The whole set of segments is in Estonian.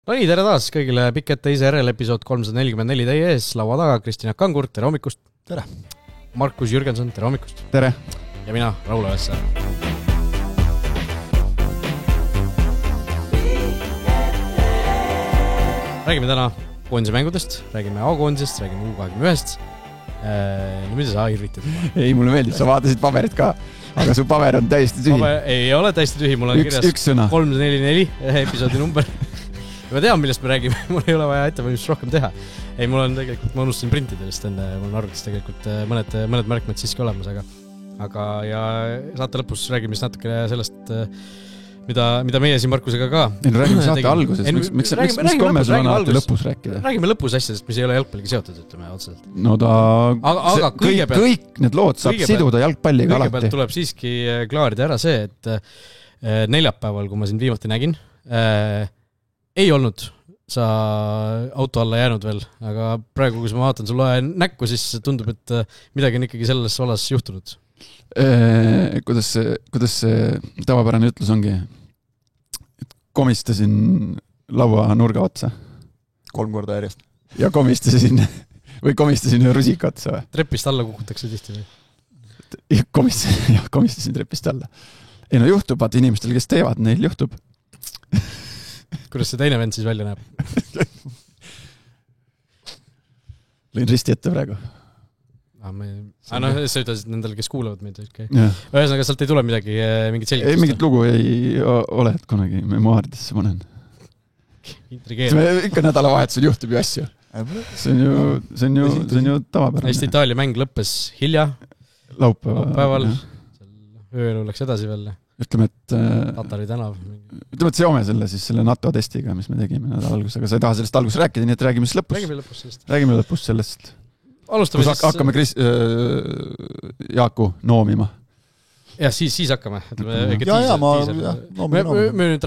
No nii, tere taas kõigile Pikk ette ISRL episood 344 teie ees, laua taga Kristjan Kangur, tere hommikust! Tere! Markus Jürgenson, tere hommikust! Tere! Ja mina, Raul Õessar. Räägime täna koondise mängudest, räägime A-koondisest, räägime U21-st. No mida sa irritad? Ei, mulle meeldib, sa vaatasid paberit ka, aga su paber on täiesti tühi. Ei ole täiesti tühi, mul on kirjas 344 episoodi number. Ma tean, millest me räägime, mul ei ole vaja ettevalmistust rohkem teha. Ei, mul on tegelikult, ma unustasin printida vist enne, mul on arvutis tegelikult mõned märkmed siiski olemas, aga ja saate lõpus räägime siis natuke sellest, mida meie siin Markusega ka. Räägime saate alguses, miks komme sul on alati lõpus rääkida? Räägime lõpus asjadest, mis ei ole jalgpalliga seotud, ütleme otseselt. No ta, kõik need lood saab siduda jalgpalliga alati. Kõigepealt tuleb siiski klaarida ära see, et neljapäeval, kui ma sind viimati nägin, ei olnud sa auto alla jäänud veel, aga praegu, kui ma vaatan sulle näkku, siis tundub, et midagi on ikkagi selles valas juhtunud. Kuidas see tavapärane ütlus ongi? Komistasin laua nurga otsa. 3 korda järjest. Ja komistasin rusika otsa. Trepist alla kukutakse tihti või? Komistasin trepist alla. Ei no juhtub, vaata inimestel, kes teevad, neil juhtub. Kuidas see teine vend siis välja näeb? Lõin risti ette praegu. Sa ütlesid nendele, kes kuulavad meid. Okay. Ühesõnaga, sealt ei tule mingit selgitust? Ei, mingit lugu ei ole, et kunagi memuaaridesse panen. Ikka nädalavahetusel juhtub ju asju. See on ju tavapärane. Eesti Itaalia mäng lõppes hilja. Laupäeval. Ööl läks edasi veel. Ütleme, et Tatari tänav. Ütleme, et seome selle NATO testiga, mis me tegime nädal alguses, aga sa ei taha sellest alguses rääkida, nii et räägime siis lõpus. Räägime lõpus sellest. Alustame siis... Hakkame Jaaku noomima. Ja siis hakkame. Me nüüd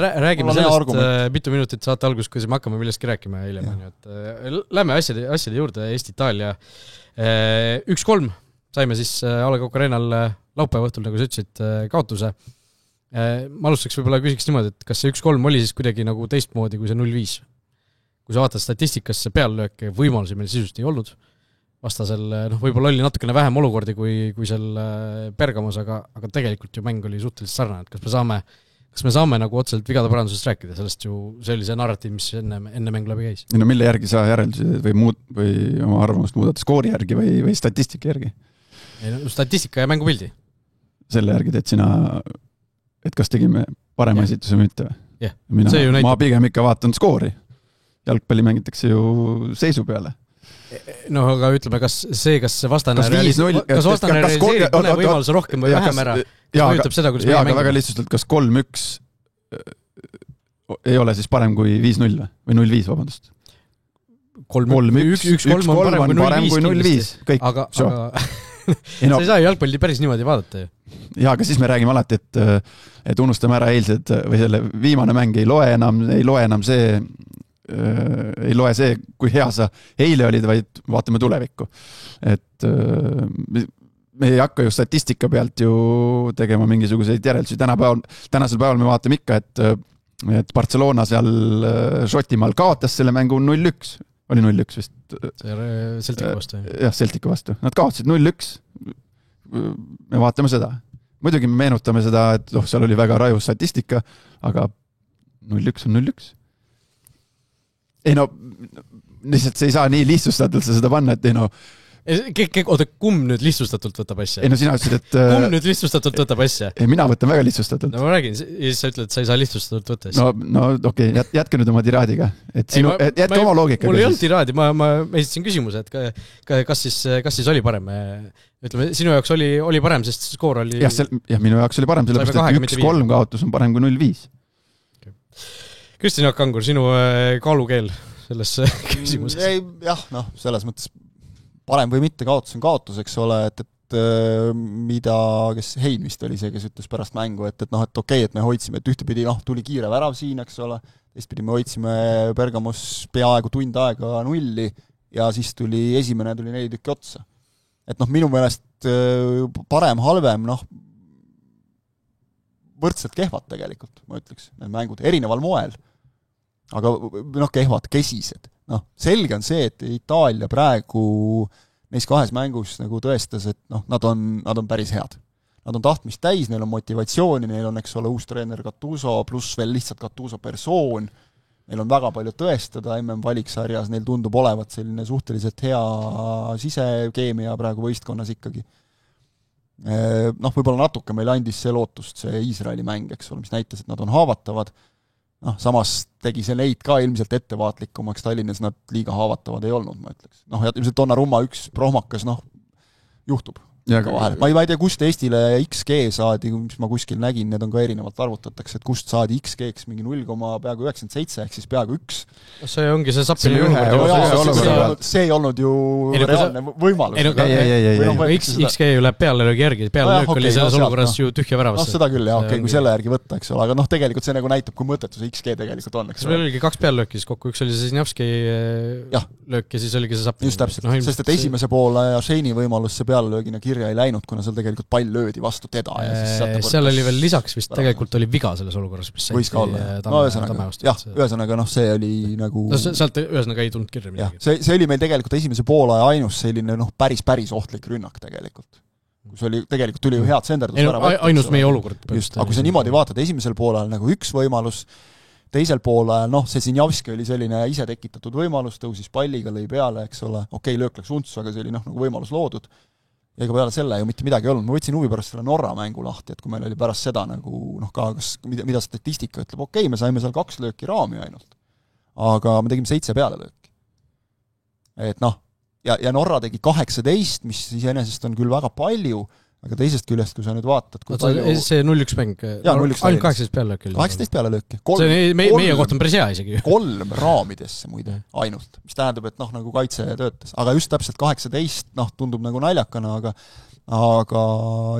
räägime sellest, mitu minutit saate alguses, kui me hakkame millestki rääkima hiljem. Lähme asjade juurde, Eesti-Itaalia 1-3 saime siis A. Le Coq Arenal laupäeva õhtul, nagu sa ütlesid, kaotuse. Ma alustaks võib-olla küsiks niimoodi, et kas see 1-3 oli siis kuidagi nagu teistmoodi kui see 0-5? Kui sa vaatad statistikasse peallööke, võimalusi meil sisust ei olnud. Vastasel, võib-olla oli natukene vähem olukordi kui seal Bergamos, aga tegelikult ju mäng oli suhteliselt sarnane. Et kas me saame nagu otseselt vigade parandusest rääkida? Sellest ju see oli see narratiiv, mis enne mäng läbi käis. No mille järgi sa järeldusid või oma arvamust muudad skoori järgi või statistika järgi? Statistika ja mängupildi. Selle järgi teed sina, et kas tegime parema esituse või mitte? Ma pigem ikka vaatan skoori. Jalgpalli mängitakse ju seisu peale. No aga ütleme, kas vastane realiseerib mõne võimaluse rohkem või vähem ära? Mõjutab seda, kuidas meie mängime? Väga lihtsalt, kas 3-1 ei ole siis parem kui 5-0 või 0-5, vabandust? 1-3 on parem kui 0-5. Aga sa ei saa jalgpalli päris niimoodi vaadata ju. Jaa, aga siis me räägime alati, et unustame ära eilsed või selle viimane mäng ei loe enam see, kui hea sa eile olid, vaid vaatame tulevikku. Et me ei hakka ju statistika pealt ju tegema mingisuguseid järeldusi. Tänasel päeval me vaatame ikka, et Barcelona seal Šotimaal kaotas selle mängu 0-1. Oli 0-1 vist. Celticu vastu. Jah, Celticu vastu. Nad kaotasid 0-1. Me vaatame seda. Muidugi me meenutame seda, et seal oli väga raju statistika, aga 0-1 on 0-1. Ei no, lihtsalt see ei saa nii lihtsustatult seda panna, et ei no... Kumb nüüd lihtsustatult võtab asja? Ei no sina ütlesid, et... Kumb nüüd lihtsustatult võtab asja? Ei, mina võtan väga lihtsustatult. No ma räägin, ja siis sa ütled, et sa ei saa lihtsustatult võtta asja. No okei, jätke nüüd oma tiraadiga. Jätke oma loogikaga. Mul ei olnud tiraadi, ma esitasin küsimuse, et kas siis oli parem? Ütleme, sinu jaoks oli parem, sest skoor oli... Jah, minu jaoks oli parem, sellepärast, et 1-3 kaotus on parem kui 0-5. Kristjan Kangur, sinu kaalukeel selles küsimuses? Jah, selles mõttes parem või mitte kaotus on kaotus, eks ole, et kes Hein vist oli see, kes ütles pärast mängu, et okei, et me hoidsime, et ühtepidi tuli kiire värav siin, eks ole, teistpidi me hoidsime Bergamos peaaegu tund aega 0 ja siis esimene tuli 4 tükki otsa. Et minu meelest parem, halvem, võrdselt kehvad tegelikult, ma ütleks, need mängud erineval moel. aga kehvad, kesised. Selge on see, et Itaalia praegu neis kahes mängus nagu tõestas, et nad on päris head. Nad on tahtmist täis, neil on motivatsiooni, neil on, eks ole, uus treener Gattuso, pluss veel lihtsalt Gattuso persoon, neil on väga palju tõestada MM-valiksarjas, neil tundub olevat selline suhteliselt hea sisekeemia praegu võistkonnas ikkagi. Võib-olla natuke meil andis see lootust, see Iisraeli mäng, eks ole, mis näitas, et nad on haavatavad, samas tegi see neid ka ilmselt ettevaatlikumaks, Tallinnas nad liiga haavatavad ei olnud, ma ütleks. Ilmselt Donnarumma üks prohmakas, juhtub. Ma ei tea, kust Eestile XG saadi, mis ma kuskil nägin, need on ka erinevalt arvutatakse, et kust saadi XG-ks mingi 0,97 ehk siis peaaegu 1. See ongi see Sapini olukord. See ei olnud ju reaalne võimalus. XG ju läheb pealelöögi järgi, pealelöök oli selles olukorras ju tühja väravasse. Seda küll, kui selle järgi võtta, eks ole, aga tegelikult see nagu näitab, kui mõttetu see XG tegelikult on. Meil oligi 2 peallööki siis kokku, üks oli see Sinjavski löök ja siis oligi see Sapini. Just täpselt, sest et esimese poole ja Šeini võimalus see peallöögina ei läinud, kuna seal tegelikult pall löödi vastu teda ja siis seal oli veel lisaks vist tegelikult oli viga selles olukorras, mis võis ka olla. Ühesõnaga, see oli nagu sealt ühesõnaga ei tulnud kirja midagi. See oli meil tegelikult esimese poole ainus selline päris ohtlik rünnak tegelikult. Kus oli, tegelikult tuli ju head senderdus ainus meie olukord. Just, aga kui sa niimoodi vaatad, esimesel poolel nagu üks võimalus, teisel poolel, see Sinjavski oli selline ise tekitatud võimalus, tõusis palliga, lõi peale, eks ole, löök läks untsu, aga see oli nagu võimalus loodud. Ja ega peale selle ju mitte midagi olnud. Ma võtsin huvi pärast selle Norra mängu lahti, et kui meil oli pärast seda nagu, mida statistika ütleb, me saime seal 2 lööki raami ainult. Aga me tegime 7 peale lööki. Et ja Norra tegi 18, mis iseenesest on küll väga palju, aga teisest küljest, kui sa nüüd vaatad see 0-1 mäng, ainult 18 peale lööki. 18 peale lööki. Meie koht on päris hea isegi. 3 raamidesse muide ainult, mis tähendab, et nagu kaitse töötas. Aga just täpselt 18, tundub nagu naljakana, aga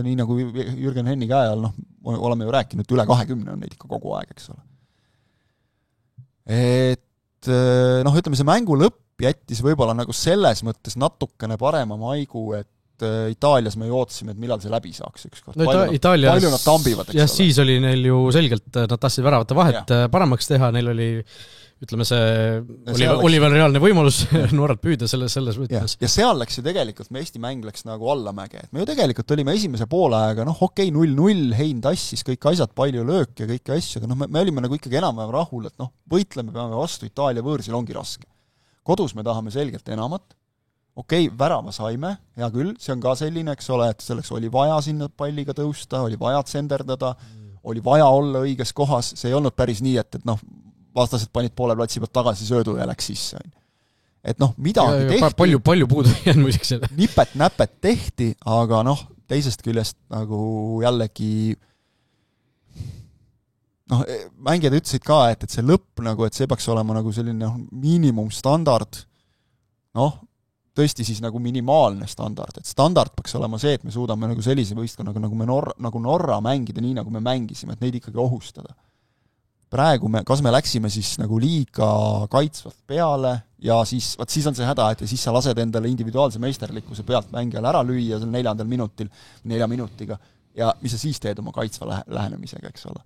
nii nagu Jürgen Henni käe all, oleme ju rääkinud, üle 20 on neid ikka kogu aeg, eks ole. Et ütleme, see mängu lõpp jättis võib-olla nagu selles mõttes natukene parema maigu, et Itaalias me ju ootasime, et millal see läbi saaks ükskord. Palju nad tambivad, eks ole. Ja siis oli neil ju selgelt, nad tahtsid väravate vahet paremaks teha, neil oli, ütleme oli veel reaalne võimalus Norrat püüda selles võtmes. Ja seal läks ju tegelikult, Eesti mäng läks nagu allamäge. Me ju tegelikult olime esimese poole aega, 0-0, Hein tassis kõik asjad, palju löök ja kõiki asju, aga me olime nagu ikkagi enam-vähem rahul, et võitleme peame vastu, Itaalia võõrsil ongi raske. Kodus me tahame selgelt enamat, värava saime, hea küll, see on ka selline, eks ole, et selleks oli vaja sinna palliga tõusta, oli vaja tsenderdada, oli vaja olla õiges kohas, see ei olnud päris nii, et vastased panid poole platsi pealt tagasi söödu ja läks sisse. Et midagi tehti. Palju puudu jäänud muidugi selle. Nipet-näpet tehti, aga teisest küljest nagu jällegi mängijad ütlesid ka, et see lõpp nagu, et see peaks olema nagu selline miinimumstandard, tõesti siis nagu minimaalne standard, et standard peaks olema see, et me suudame nagu sellise võistkonnaga nagu Norra mängida nii, nagu me mängisime, et neid ikkagi ohustada. Praegu kas me läksime siis nagu liiga kaitsvalt peale ja siis on see häda, et siis sa lased endale individuaalse meisterlikkuse pealt mängijal ära lüüa seal 4. minutil, 4 minutiga ja mis sa siis teed oma kaitsva lähenemisega, eks ole.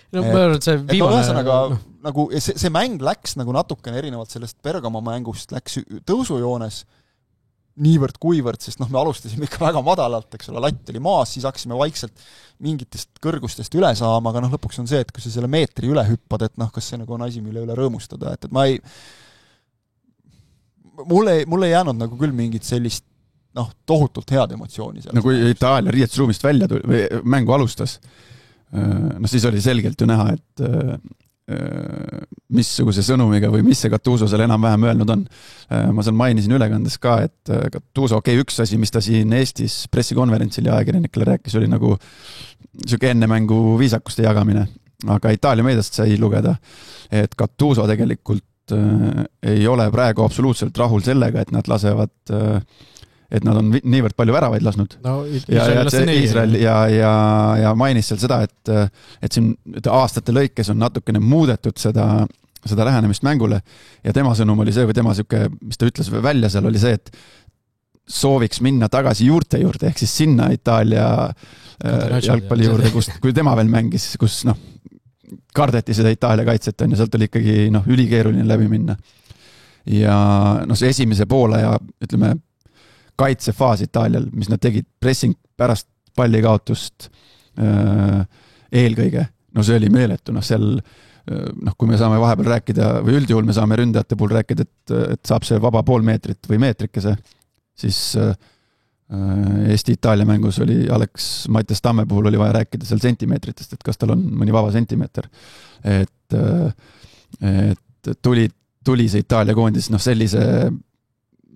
See viimane... nagu see mäng läks nagu natukene erinevalt sellest Bergamo mängust, läks tõusujoones niivõrd-kuivõrd, sest me alustasime ikka väga madalalt, eks ole, latt oli maas, siis hakkasime vaikselt mingitest kõrgustest üle saama, aga lõpuks on see, et kui sa selle meetri üle hüppad, et kas see nagu on asi, mille üle rõõmustada, et ma ei mulle ei jäänud nagu küll mingit sellist tohutult head emotsiooni seal. Kui Itaalia riietusruumist välja tuli, või mängu alustas, siis oli selgelt ju näha, et missuguse sõnumiga või mis see Gattuso seal enam-vähem öelnud on. Ma seal mainisin ülekandes ka, et Gattuso, üks asi, mis ta siin Eestis pressikonverentsil ja ajakirjanikele rääkis, oli nagu niisugune enne mängu viisakuste jagamine, aga Itaalia meediast sai lugeda, et Gattuso tegelikult ei ole praegu absoluutselt rahul sellega, et nad lasevad et nad on niivõrd palju väravaid lasnud. Iisrael ja mainis seal seda, et siin aastate lõikes on natukene muudetud seda lähenemist mängule ja tema sõnum oli see, või tema mis ta ütles välja seal, oli see, et sooviks minna tagasi juurte juurde, ehk siis sinna Itaalia jalgpalli juurde, kui tema veel mängis, kus kardeti seda Itaalia kaitset on ja sealt oli ikkagi ülikeeruline läbi minna. Ja see esimese poole ja ütleme kaitsefaas Itaalial, mis nad tegid pressing pärast pallikaotust eelkõige, see oli meeletu, seal kui me saame vahepeal rääkida või üldjuhul me saame ründajate puhul rääkida, et saab see vaba pool meetrit või meetrikese, siis Eesti-Itaalia mängus oli Mattias Tamme puhul oli vaja rääkida seal sentimeetritest, et kas tal on mõni vaba sentimeeter. Et tuli see Itaalia koondis sellise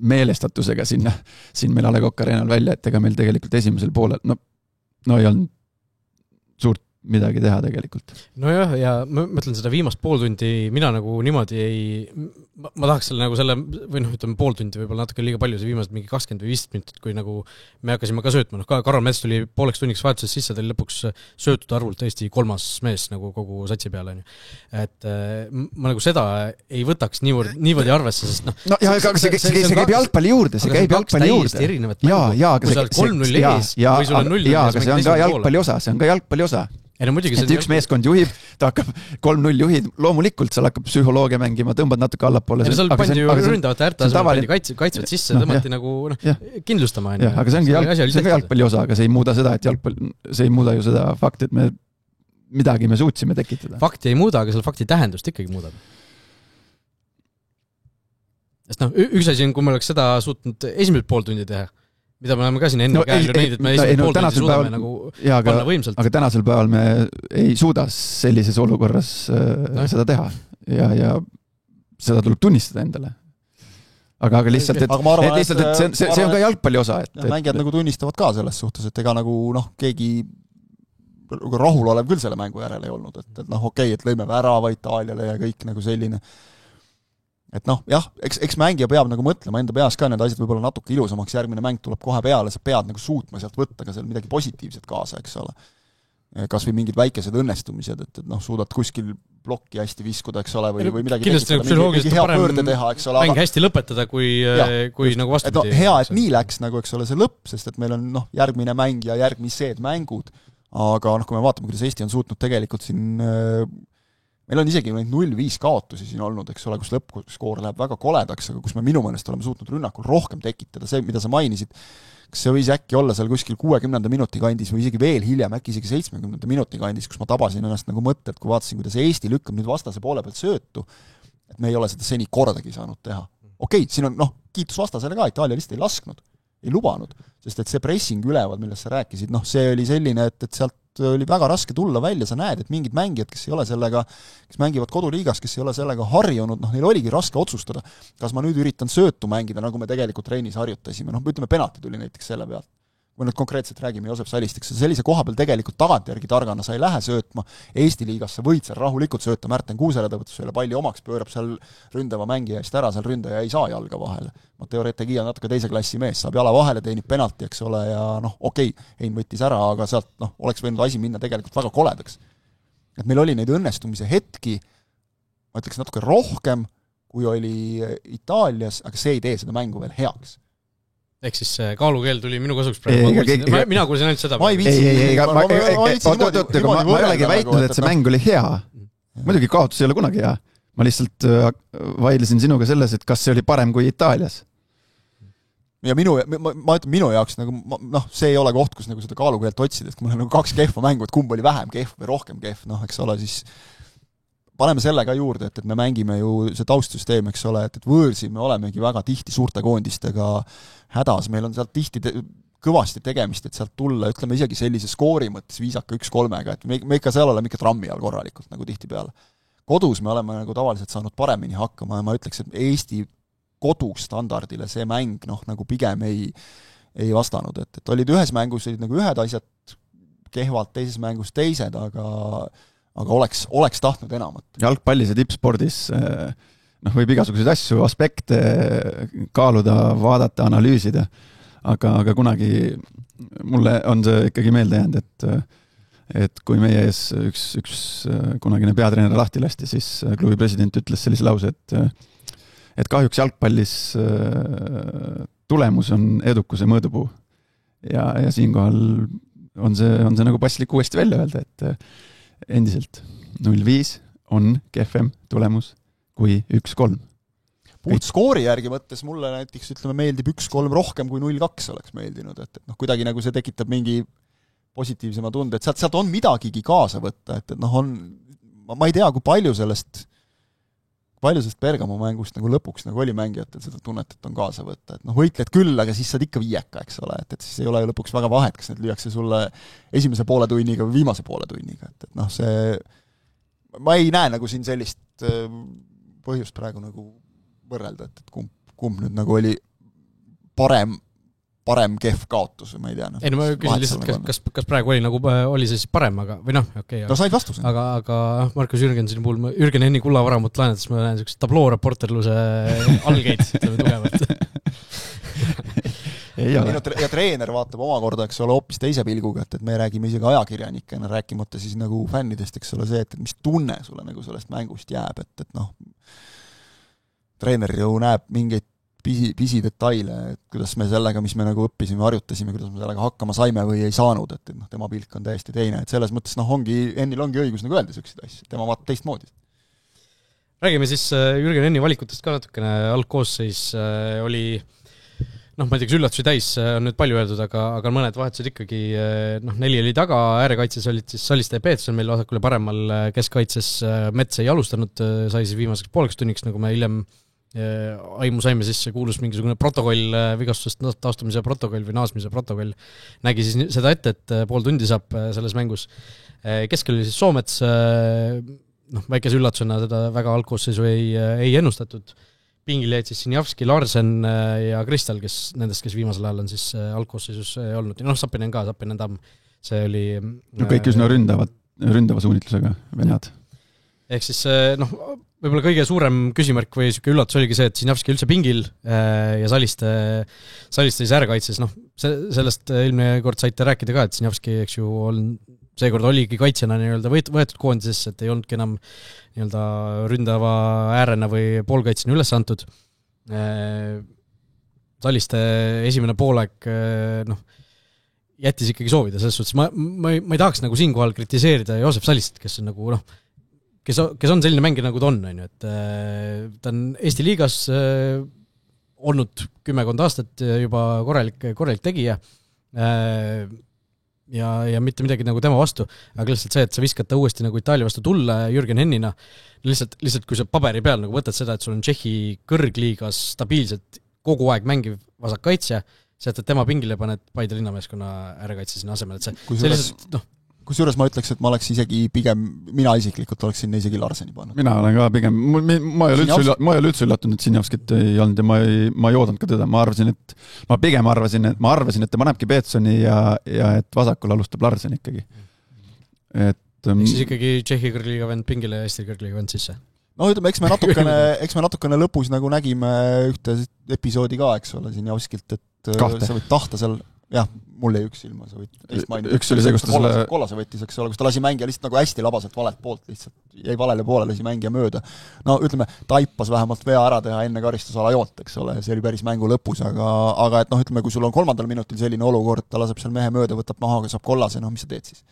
meelestatusega siin meil A. Le Coq Arenal välja, et ega meil tegelikult esimesel poolel ei olnud suurt midagi teha tegelikult. Nojah, ja ma mõtlen seda viimast pooltundi, mina nagu niimoodi ma tahaks selle või ütleme pooltundi võib-olla natuke liiga palju, see viimased mingi 20 või 15 minutit, kui nagu me hakkasime ka söötma, Karol Mets tuli pooleks tunniks vahetuses sisse, ta oli lõpuks söötud arvult Eesti 3. mees nagu kogu satsi peale. Et ma nagu seda ei võtaks niimoodi arvesse, sest aga see käib jalgpalli juurde, see käib jalgpalli juurde. Kui sa oled 3-0 ees või sul on 0-0 aga see on ka jalgpalli osa, et üks meeskond juhib, ta hakkab 3-0 juhid, loomulikult seal hakkab psühholoogia mängima, tõmbad natuke allapoole. Ja seal pandi ju ründavate äärta, kaitsvad sisse, tõmmati nagu kindlustama. Aga see on ka jalgpalli osa, aga see ei muuda seda, et see ei muuda ju seda fakti, et me midagi me suutsime tekitada. Fakti ei muuda, aga seal fakti tähendust ikkagi muudab. Sest üks asi on, kui me oleks seda suutnud esimesed pooltundi teha, mida me oleme ka siin enne käinud, et me esimesed pooltundi suudame nagu panna võimsalt. Aga tänasel päeval me ei suuda sellises olukorras seda teha ja seda tuleb tunnistada endale. Aga lihtsalt, et see on ka jalgpalli osa. Mängijad nagu tunnistavad ka selles suhtes, et ega nagu keegi rahul olev küll selle mängu järele ei olnud, et okei, et lõime värava Itaaliale ja kõik nagu selline. Et jah, eks mängija peab nagu mõtlema enda peas ka need asjad võib-olla natuke ilusamaks, järgmine mäng tuleb kohe peale, sa pead nagu suutma sealt võtta ka seal midagi positiivset kaasa, eks ole. Kas või mingid väikesed õnnestumised, et suudad kuskil plokki hästi viskuda, eks ole, või midagi mingi hea pöörde teha, eks ole. Mäng hästi lõpetada, kui nagu vastupidi. Hea, et nii läks nagu, eks ole, see lõpp, sest et meil on järgmine mäng ja järgmised mängud, aga kui me vaatame, kuidas Eesti on suutnud tegelikult siin meil on isegi 0-5 kaotusi siin olnud, eks ole, kus lõppskoor läheb väga koledaks, aga kus me minu mõnest oleme suutnud rünnakul rohkem tekitada, see, mida sa mainisid, kas see võis äkki olla seal kuskil 60. minuti kandis või isegi veel hiljem, äkki isegi 70. minuti kandis, kus ma tabasin ennast nagu mõtted, kui vaatasin, kuidas Eesti lükkab nüüd vastase poole pealt söötu, et me ei ole seda seni kordagi saanud teha. Okei, siin on, kiitus vastasele ka, Itaalia lihtsalt ei lasknud, ei lubanud, sest et see pressing üleval, millest sa rääkisid, see oli selline, et sealt oli väga raske tulla välja, sa näed, et mingid mängijad, kes ei ole sellega, kes mängivad koduliigas, kes ei ole sellega harjunud, neil oligi raske otsustada, kas ma nüüd üritan söötu mängida, nagu me tegelikult trennis harjutasime, ütleme penalti tuli näiteks selle pealt. Kui nüüd konkreetselt räägime Joosep Salisteks, sellise koha peal tegelikult tagantjärgi targana sa ei lähe söötma, Eesti liigas sa võid seal rahulikult sööta, Märten Kuusele tõutus selle palli omaks, pöörab seal ründava mängija eest ära, seal ründaja ei saa jalga vahele. Matteo Retegui on natuke teise klassi mees, saab jala vahele, teenib penalti, eks ole, ja okei, Hein võttis ära, aga sealt oleks võinud asi minna tegelikult väga koledaks. Et meil oli neid õnnestumise hetki, ma ütleks natuke rohkem, kui oli Itaalias, aga see ei tee seda mängu veel heaks. Ehk siis kaalukeel tuli minu kasuks praegu. Mina kuulsin ainult seda. Ma ei olegi väitnud, et see mäng oli hea. Muidugi kaotus ei ole kunagi hea. Ma lihtsalt vaidlesin sinuga selles, et kas see oli parem kui Itaalias. Ja ma ütlen minu jaoks, see ei ole koht, kus seda kaalukeelt otsida, et kui meil on 2 kehva mängu, et kumb oli vähem kehv või rohkem kehv, eks ole, siis paneme selle ka juurde, et me mängime ju see taustsüsteem, eks ole, et võõrsi me olemegi väga tihti suurte koondistega hädas, meil on sealt tihti kõvasti tegemist, et sealt tulla, ütleme isegi sellise skoori mõttes viisaka 1-3-ga, et me ikka seal oleme ikka trammi all korralikult nagu tihti peale. Kodus me oleme nagu tavaliselt saanud paremini hakkama ja ma ütleks, et Eesti kodustandardile see mäng nagu pigem ei vastanud, et olid ühes mängus olid nagu ühed asjad kehvad, teises mängus teised, aga oleks tahtnud enamat. Jalgpallis ja tippspordis võib igasuguseid asju, aspekte kaaluda, vaadata, analüüsida, aga kunagi mulle on see ikkagi meelde jäänud, et kui meie ees üks kunagine peatreener lahti lasti, siis klubi president ütles sellise lause, et kahjuks jalgpallis tulemus on edukuse mõõdupuu. Ja siinkohal on see nagu paslik uuesti välja öelda, et endiselt. 0-5 on kehvem tulemus kui 1-3. Puht skoori järgi mõttes mulle näiteks meeldib 1-3 rohkem kui 0-2 oleks meeldinud, et kuidagi nagu see tekitab mingi positiivsema tunde, et sealt on midagigi kaasa võtta, et ma ei tea, kui palju sellest Bergamo mängust nagu lõpuks nagu oli mängijatel seda tunnet, et on kaasa võtta, et võitled küll, aga siis saad ikka viieka, eks ole, et siis ei ole lõpuks väga vahet, kas need lüüakse sulle esimese poole tunniga või viimase poole tunniga, et see, ma ei näe nagu siin sellist põhjust praegu nagu võrrelda, et kumb nüüd nagu oli parem kehv kaotus või ma ei tea. Ei, no ma küsin lihtsalt, kas praegu oli see siis parem, aga, või okei. No said vastuse. Aga Markus Jürgenseni puhul, Jürgen Henni kullavaramut laenates ma näen sellist tablooreporterluse algeid, tugevalt. Ja treener vaatab omakorda, eks ole, hoopis teise pilguga, et me räägime isegi ajakirjanikena, rääkimata siis nagu fännidest, eks ole see, et mis tunne sulle nagu sellest mängust jääb, et treener ju näeb mingeid pisidetaile, et kuidas me sellega, mis me nagu õppisime, harjutasime, kuidas me sellega hakkama saime või ei saanud, et tema pilk on täiesti teine, et selles mõttes Ennil ongi õigus nagu öelda selliseid asju, tema vaatab teistmoodi. Räägime siis Jürgen Henni valikutest ka natukene, algkoosseis oli ma ei tea, kas üllatusi täis on nüüd palju öeldud, aga mõned vahetused ikkagi 4 oli taga, äärekaitses olid siis Saliste ja Peetson meil vasakul ja paremal, keskkaitses Mets ei alustanud, sai siis viimaseks pooleks tunniks, nagu me hiljem aimu saime, siis kuulus mingisugune protokoll, vigastusest taastumise protokoll või naasmise protokoll, nägi siis seda ette, et pool tundi saab selles mängus. Keskel oli siis Soomets, väikese üllatusena seda väga algkoosseisu ei ennustatud. Pingil jäid siis Sinjavski, Larsen ja Kristal, kes viimasel ajal on siis algkoosseisus olnud. Ja Sapinen ka, Sapinen Tamm, see oli... kõik üsna ründava suunitlusega venjad. Ehk siis, võib-olla kõige suurem küsimärk või selline üllatus oligi see, et Sinjavski üldse pingil ja Saliste siis äärekaitses. Sellest eelmine kord saite rääkida ka, et Sinjavski, eks ju, seekord oligi kaitsjana võetud koondisesse, et ei olnudki enam ründava äärena või poolkaitsjana üles antud. Saliste esimene poolaeg jättis ikkagi soovida, selles suhtes ma ei tahaks nagu siinkohal kritiseerida Joosep Salist, kes on nagu kes on selline mängija nagu ta on, et ta on Eesti liigas olnud 10 aastat juba korralik tegija ja mitte midagi nagu tema vastu, aga lihtsalt see, et sa viskad ta uuesti nagu Itaalia vastu tulla Jürgen Hennina, lihtsalt kui sa paberi peal nagu võtad seda, et sul on Tšehhi kõrgliigas stabiilselt kogu aeg mängiv vasakkaitsja, sealt tema pingile paned Paide linnameeskonna äärekaitse sinna asemel, et see lihtsalt kusjuures ma ütleks, et ma oleks isegi pigem, mina isiklikult oleks sinna isegi Larseni pannud. Mina olen ka pigem, ma ei ole üldse üllatunud, et Sinjavskit ei olnud ja ma ei oodanud ka teda, ma arvasin, et ta panebki Peetsoni ja et vasakul alustab Larsen ikkagi. Siis ikkagi Tšehhi kõrgliiga vend pingile ja Eesti kõrgliiga vend sisse? Eks me natukene lõpus nagu nägime ühte episoodi ka, eks ole, Sinjavskilt, et kahte. Sa võid tahta seal, jah, mul jäi üks silma, sa võid teist mainida. Üks oli see, kus ta selle... Kollase võttis, eks ole, kus ta lasi mängija lihtsalt nagu hästi labaselt valelt poolt, lihtsalt jäi valele poole, lasi mängija mööda. Ütleme, taipas vähemalt vea ära teha enne karistusala joont, eks ole, see oli päris mängu lõpus, aga et ütleme, kui sul on 3. minutil selline olukord, ta laseb seal mehe mööda, võtab maha, saab kollase, mis sa teed siis?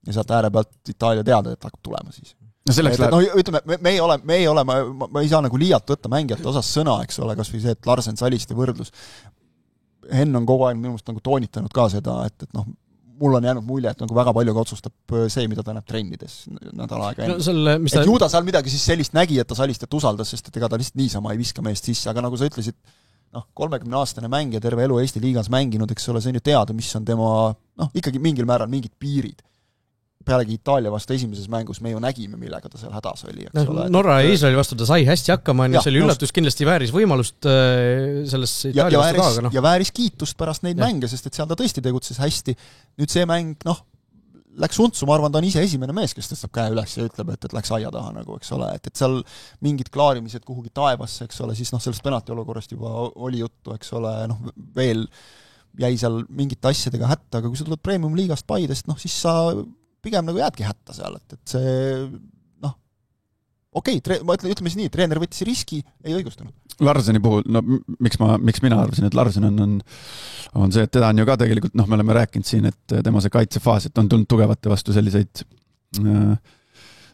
Ja sealt ääre pealt Itaalia teada, et hakkab tulema siis. Ütleme, me ei ole, ma ei saa nagu liialt võtta mängijate osas sõna, eks ole, kas või see, et Larsen Saliste võrdlus. Henn on kogu aeg minu meelest nagu toonitanud ka seda, et mul on jäänud mulje, et nagu väga palju ka otsustab see, mida ta näeb trennides nädal aega enne. Ju ta seal midagi siis sellist nägi, et ta Salistet usaldas, sest et ega ta lihtsalt niisama ei viska meest sisse, aga nagu sa ütlesid, 30-aastane mängija terve elu Eesti liigas mänginud, eks ole, see on ju teada, mis on tema, ikkagi mingil määral mingid piirid. Pealegi Itaalia vastu esimeses mängus me ju nägime, millega ta seal hädas oli. Norra ja Iisraeli vastu ta sai hästi hakkama, see oli üllatus, kindlasti vääris võimalust selles Itaalia vastu ka. Ja vääris kiitust pärast neid mänge, sest et seal ta tõesti tegutses hästi. Nüüd see mäng, läks untsu, ma arvan, ta on ise esimene mees, kes tõstab käe üles ja ütleb, et läks aia taha, nagu, eks ole, et seal mingid klaarimised kuhugi taevasse, eks ole, siis sellest penalti olukorrast juba oli juttu, eks ole, veel jäi seal mingite asjadega hätta, aga kui sa tuled Premium liigast Paidest, siis sa pigem nagu jäädki hätta seal, et see ütleme siis nii, treener võttis riski, ei õigustunud. Larseni puhul, miks mina arvasin, et Larsen on see, et teda on ju ka tegelikult, me oleme rääkinud siin, et tema see kaitsefaas, et on tulnud tugevate vastu selliseid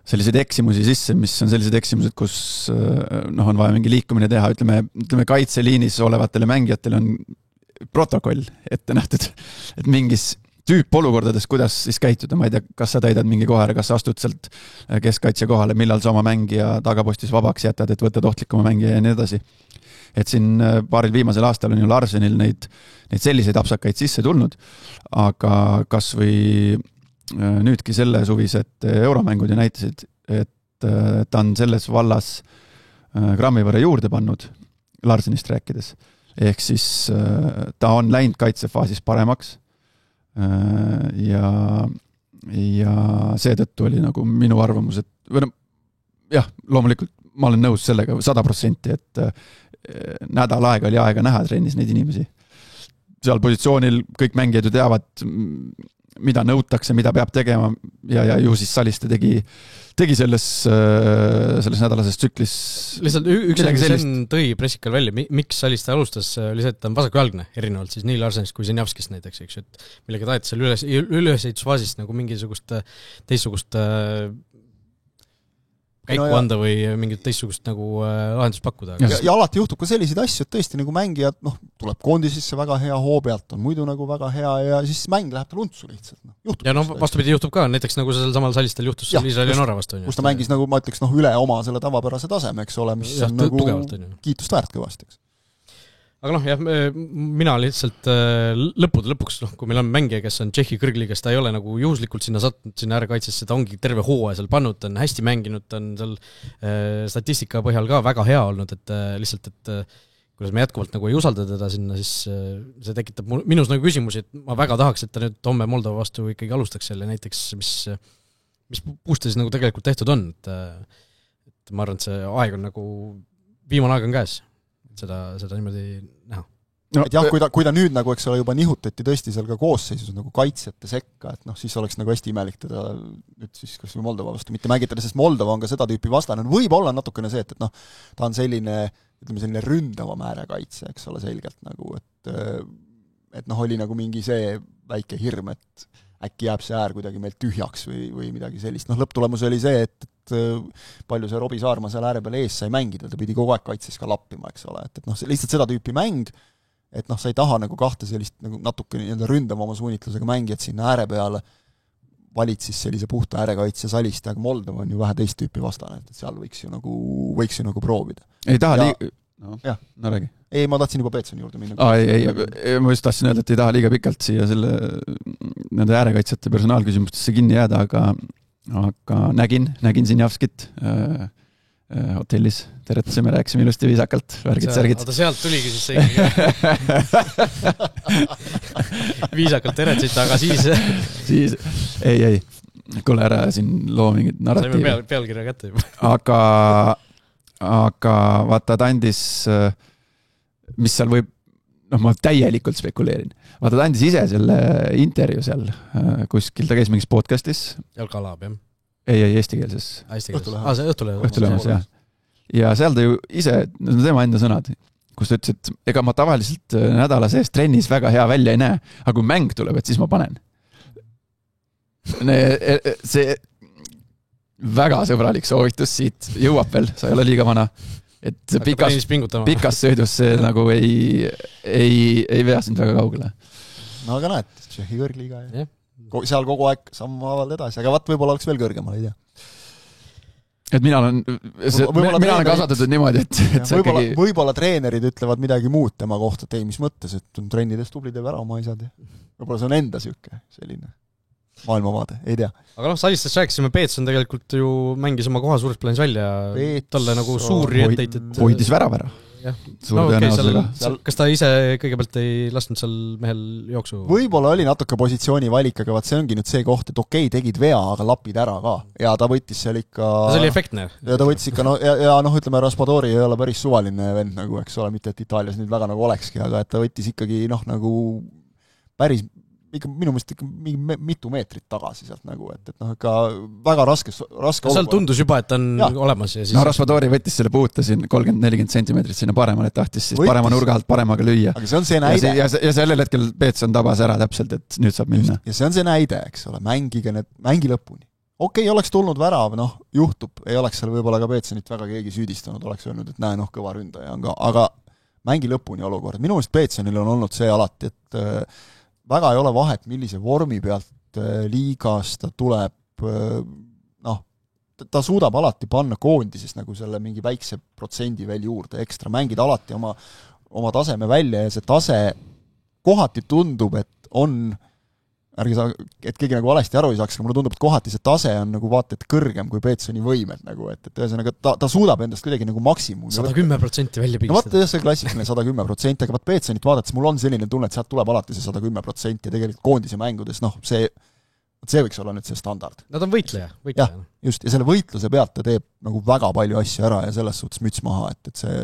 selliseid eksimusi sisse, mis on sellised eksimused, kus on vaja mingi liikumine teha, ütleme kaitseliinis olevatele mängijatele on protokoll ette nähtud, et mingis tüüpolukordades, kuidas siis käituda, ma ei tea, kas sa täidad mingi kohale, kas sa astud sealt keskkaitse kohale, millal sa oma mängija tagapostis vabaks jätad, et võtad ohtlikuma mängija ja nii edasi. Et siin paaril viimasel aastal on ju Larsenil neid selliseid apsakaid sisse tulnud, aga kas või nüüdki selle suvised euromängud ja näitasid, et ta on selles vallas grammi võrra juurde pannud, Larsenist rääkides. Ehk siis ta on läinud kaitsefaasis paremaks ja seetõttu oli nagu minu arvamus, et jah, loomulikult ma olen nõus sellega 100%, et nädal aega oli aega näha trennis neid inimesi. Seal positsioonil kõik mängijad ju teavad, mida nõutakse, mida peab tegema ja ju siis Saliste tegi selles nädalases tsüklis lihtsalt üks Sen tõi pressikal välja, miks Saliste alustas, oli see, et ta on vasakujalgne, erinevalt siis nii Larsenist kui Zenjavskist näiteks, eks, et millega taheti seal ülesehitusfaasist nagu mingisugust teistsugust käiku anda või mingit teistsugust nagu lahendust pakkuda. Ja alati juhtub ka selliseid asju, et tõesti nagu mängijad, tuleb koondisesse väga hea, hoo pealt on muidu nagu väga hea ja siis mäng läheb tal untsu lihtsalt. Juhtub ja vastupidi juhtub ka, näiteks nagu sellel samal Salistel juhtus Iisraeli ja Norra vastu. Kus ta mängis nagu, ma ütleks, üle oma selle tavapärase taseme, eks ole, mis on nagu kiitust väärt kõvasti, eks. Aga mina lihtsalt lõppude lõpuks, kui meil on mängija, kes on Tšehhi kõrgliigas, ta ei ole nagu juhuslikult sinna sattunud, sinna äärekaitsesse, ta ongi terve hooaja seal pannud, ta on hästi mänginud, ta on seal statistika põhjal ka väga hea olnud, et lihtsalt, et kuidas me jätkuvalt nagu ei usalda teda sinna, siis see tekitab minus nagu küsimusi, et ma väga tahaks, et ta nüüd homme Moldova vastu ikkagi alustaks selle näiteks, mis puustes nagu tegelikult tehtud on, et ma arvan, et see aeg on nagu, viimane aeg on käes. Seda niimoodi näha. Et jah, kui ta nüüd nagu, eks ole, juba nihutati tõesti seal ka koosseisus nagu kaitsjate sekka, et siis oleks nagu hästi imelik teda nüüd siis kas või Moldova vastu mitte mängitada, sest Moldova on ka seda tüüpi vastane. Võib olla natukene see, et ta on selline ründava määre kaitse, eks ole, selgelt nagu, et oli nagu mingi see väike hirm, et äkki jääb see äär kuidagi meilt tühjaks või midagi sellist. Lõpptulemus oli see, et palju see Robi Saarma seal ääre peal ees sai mängida, ta pidi kogu aeg kaitses ka lappima, eks ole, et lihtsalt seda tüüpi mäng, et sa ei taha nagu kahte sellist nagu natuke ründama oma suunitlusega mängijad sinna ääre peale, valid siis sellise puhta äärekaitse Saliste, aga Moldova on ju vähe teist tüüpi vastane, et seal võiks ju nagu proovida. Ei taha räägi. Ei, ma tahtsin juba Peetsoni juurde minna. Ma just tahtsin öelda, et ei taha liiga pikalt siia nende äärekaitsjate personaalküsimustesse kinni jääda, aga nägin Zinjavskit hotellis. Teretasime, rääkisime ilusti viisakalt, värgid-särgid. Oota, sealt tuligi siis see viisakalt teretsid, aga siis ei. Kuule ära siin loo mingid narratiivi. Saime pealkirja kätte juba. Aga vaata, ta andis, mis seal võib, ma täielikult spekuleerin. Vaata, ta andis ise selle intervjuu seal kuskil, ta käis mingis podcastis. Jalkalaab, jah? Ei, eestikeelses. Õhtulehes, jah. Ja seal ta ju ise, tema enda sõnad, kus ta ütles, et ega ma tavaliselt nädala sees trennis väga hea välja ei näe, aga kui mäng tuleb, et siis ma panen. See väga sõbralik soovitus siit jõuab veel, sa ei ole liiga vana, et pikas söödus see nagu ei vea sind väga kaugele. No aga näed, Tšehhi kõrgliiga ja seal kogu aeg sammavad edasi, aga võib-olla oleks veel kõrgemal, ei tea. Et mina olen kasvatatud niimoodi, et võib-olla treenerid ütlevad midagi muud tema kohta, et ei, mis mõttes, et on trennides tubli teeb ära oma isad. Võib-olla see on enda süke selline maailmavaade, ei tea. Aga Salistest rääkisime, Peetson tegelikult ju mängis oma koha suures plaanis välja, talle nagu suuri etteited. Hoidis väravara. Kas ta ise kõigepealt ei lasknud seal mehel jooksu? Võib-olla oli natuke positsiooni valik, aga see ongi nüüd see koht, et okei, tegid vea, aga lapid ära ka. Ja ta võttis seal ikka... See oli efektne. Ja ta võttis ikka, ütleme, Raspadori ei ole päris suvaline vend, nagu, eks ole, mitte et Itaalias nüüd väga nagu olekski, aga et ta võttis ikkagi, nagu päris ikka minu mõist ikka mitu meetrit tagasi sealt nagu, et ikka väga raske seal tundus juba, et ta on olemas ja siis... Raspadori võttis selle puuta siin 30-40 centimeetrit sinna paremale, et tahtis siis parema nurga alt paremaga lüüa. Aga see on see näide. Ja sellel hetkel Peetson tabas ära täpselt, et nüüd saab minna. Ja see on see näide, eks ole, mängi lõpuni. okei, oleks tulnud värav, noh, juhtub, ei oleks seal võib-olla ka Peetsenit väga keegi süüdistanud, oleks öelnud, et näe, noh, kõva ründaja on ka, aga mängi lõpuni olukord. Minu meelest Peetsenil on olnud see alati, et väga ei ole vahet, millise vormi pealt liigas ta tuleb, noh, ta suudab alati panna koondises nagu selle mingi väikse protsendi veel juurde ekstra, mängid alati oma taseme välja ja see tase kohati tundub, et on ärge saa, et keegi nagu valesti aru ei saaks, aga mulle tundub, et kohati see tase on nagu vaata, et kõrgem kui Peetsoni võimed nagu, et ühesõnaga ta suudab endast kuidagi nagu maksimum 110% välja pigistada. No vaata, see klassikaline 110%, aga vaat Peetsonit vaadates mul on selline tunne, et sealt tuleb alati see 110% ja tegelikult koondise mängudes, noh, see võiks olla nüüd see standard. Nad on võitleja. Jah, just, ja selle võitluse pealt ta teeb nagu väga palju asju ära ja selles suhtes müts maha, et see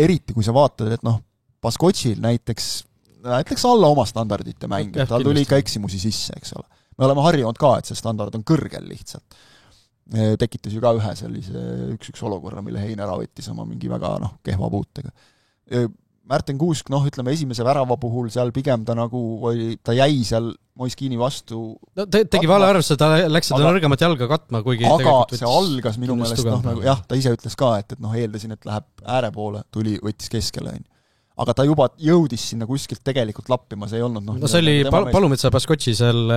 eriti kui sa vaatad, et noh, Baskotšil näiteks alla oma standardite mäng, tal tuli ikka eksimusi sisse, eks ole. Me oleme harjunud ka, et see standard on kõrgel lihtsalt. Tekitas ju ka ühe sellise 1-1 olukorra, mille Hein ära võttis oma mingi väga kehva puutega. Märten Kuusk, ütleme esimese värava puhul seal pigem ta jäi seal Moiskini vastu. No, tegi vale arvesse, ta läks seda nõrgemat jalga katma, kuigi aga see algas minu meelest, jah, ta ise ütles ka, et eeldasin, et läheb ääre poole, võttis keskele. Aga ta juba jõudis sinna kuskilt tegelikult lappima, see ei olnud see oli Palumetsa Baskotši seal,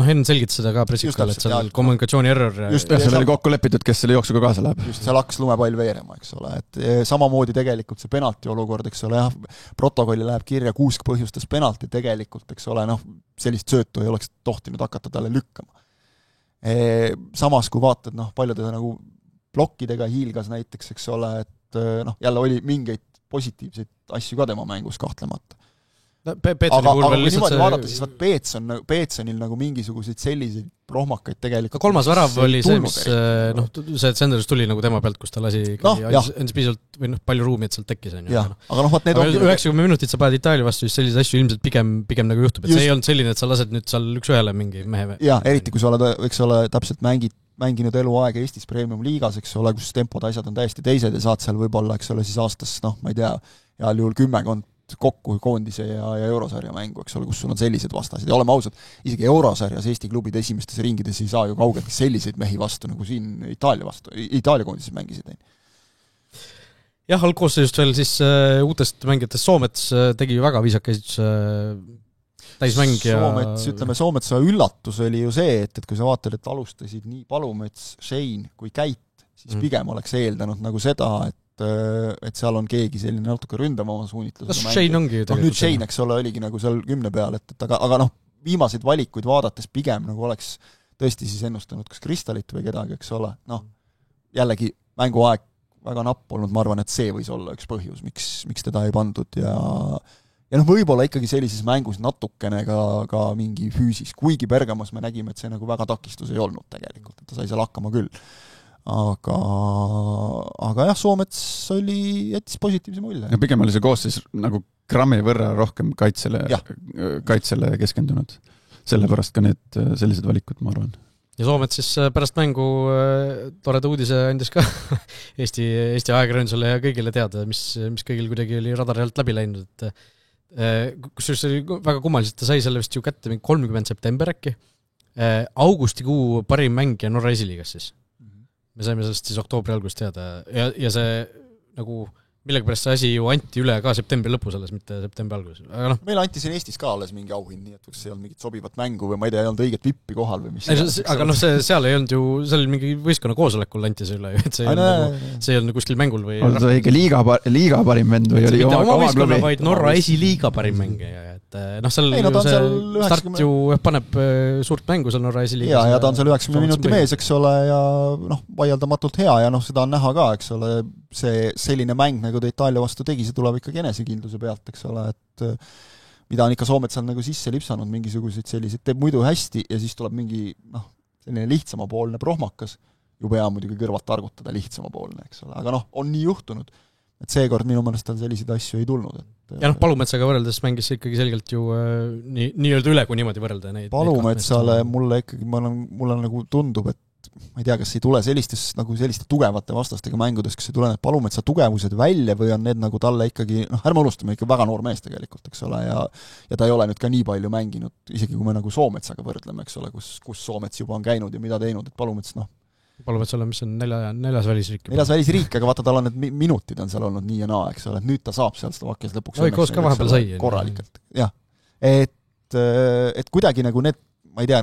Henn selgitas seda ka pressikal, et seal kommunikatsiooni error. Seal oli kokku lepitud, kes selle jooksuga kaasa läheb. Just, seal hakkas lumepall veerema, eks ole, et samamoodi tegelikult see penalti olukord, eks ole, jah, protokolli läheb kirja, Kuusk põhjustas penalti tegelikult, eks ole, sellist söötu ei oleks tohtinud hakata talle lükkama. Samas, kui vaatad, palju ta nagu plokkidega hiilgas näiteks, eks ole, et jälle oli mingeid positiivseid asju ka tema mängus kahtlemata. Aga kui niimoodi vaadata, siis Peetsonil nagu mingisuguseid selliseid prohmakaid tegelikult... Kolmas värav oli see, mis see Senders tuli nagu tema pealt, kus ta lasi endast piisavalt või palju ruumi, et sealt tekkis. Aga need 90 minutit sa paned Itaalia vastu, siis selliseid asju ilmselt pigem nagu juhtub, et see ei olnud selline, et sa lased nüüd seal üks-ühele mingi mehe. Jaa, eriti kui sa oled, eks ole, täpselt mänginud eluaega Eestis Premium liigas, eks ole, kus tempod asjad on täiesti teised ja saad seal võib-olla, eks ole, siis aastas, ma ei tea, heal juhul 10 kokku koondise ja eurosarja mängu, eks ole, kus sul on sellised vastasid. Ja oleme ausad, isegi eurosarjas Eesti klubide esimestes ringides ei saa ju kaugelt selliseid mehi vastu, nagu siin Itaalia koondises mängisid. Jah, algkoosseisust veel siis uutest mängijatest Soomets tegi ju väga viisakaid täismäng ja... Soometsa üllatus oli ju see, et kui sa vaatad, et alustasid nii Palumets, Shane kui Käit, siis pigem oleks eeldanud nagu seda, et seal on keegi selline natuke ründavama suunitlus. Shane ongi ju nüüd Shane, eks ole, oligi nagu seal 10 peal, aga viimaseid valikuid vaadates pigem nagu oleks tõesti siis ennustanud kas Kristalit või kedagi, eks ole. Jällegi mänguaeg väga napp olnud, ma arvan, et see võis olla üks põhjus, miks teda ei pandud ja võib-olla ikkagi sellises mängus natukene ka mingi füüsis, kuigi Bergamos me nägime, et see nagu väga takistus ei olnud tegelikult, et ta sai seal hakkama küll. Aga jah, Soomets jättis positiivse mulje. Ja pigem oli see koosseis nagu grammi võrra rohkem kaitsele keskendunud. Sellepärast ka need sellised valikud, ma arvan. Ja Soomets siis pärast mängu toreda uudise andis ka Eesti ajakirjandusele ja kõigile teada, mis kõigil kuidagi oli radari alt läbi läinud, et kusjuures oli väga kummaliselt, ta sai selle vist ju kätte 30. september äkki. Augustikuu parim mängija Norra esiliigas siis. Me saime sellest siis oktoobri algust teada ja see nagu millegipärast see asi ju anti üle ka septembri lõpus alles, mitte septembri alguses. Meil anti siin Eestis ka alles mingi auhind, nii et see on mingit sobivat mängu või ma ei tea, ei olnud õiget vippi kohal või mis. Aga seal ei olnud ju, seal oli mingi võistkonna koosolekul anti see üle, et see ei olnud kuskil mängul või... On see õige liiga parim vend või oli oma võistkonna, vaid Norra esiliiga parim mängija. Seal see start ju paneb suurt mängu seal Norra esiliiga. Ja ta on seal 90 minuti mees, eks ole, ja vaieldamatult hea ja seda on näha ka, eks ole, see selline mäng, nagu ta Itaalia vastu tegi, see tuleb ikkagi enesekindluse pealt, eks ole, et mida on ikka Soometsal nagu sisse lipsanud mingisuguseid selliseid, teeb muidu hästi ja siis tuleb mingi selline lihtsamapoolne prohmakas, juba hea muidugi kõrvalt argutada lihtsamapoolne, eks ole, aga on nii juhtunud, et seekord minu meelest tal selliseid asju ei tulnud. Ja Palumetsaga võrreldes mängis ikkagi selgelt ju nii-öelda üle, kui niimoodi võrrelda neid. Palumetsale mulle ikkagi, mulle nagu tundub, et ma ei tea, kas ei tule selliste tugevate vastastega mängudes, kas ei tule need Palumetsa tugevused välja või on need nagu talle ikkagi, ärme unustame, ikka väga noor mees tegelikult, eks ole, ja ta ei ole nüüd ka nii palju mänginud, isegi kui me nagu Soometsaga võrdleme, eks ole, kus Soomets juba on käinud ja mida teinud, et Palumets, Palumets ole, mis on neljas välisriik. Neljas välisriik, aga vaata, tal on need minutid on seal olnud nii ja naa, eks ole, et nüüd ta saab seal Slovakkias lõpuks koos ka vahepeal sai. Korralikult, jah. Et kuidagi nagu need, ma ei tea,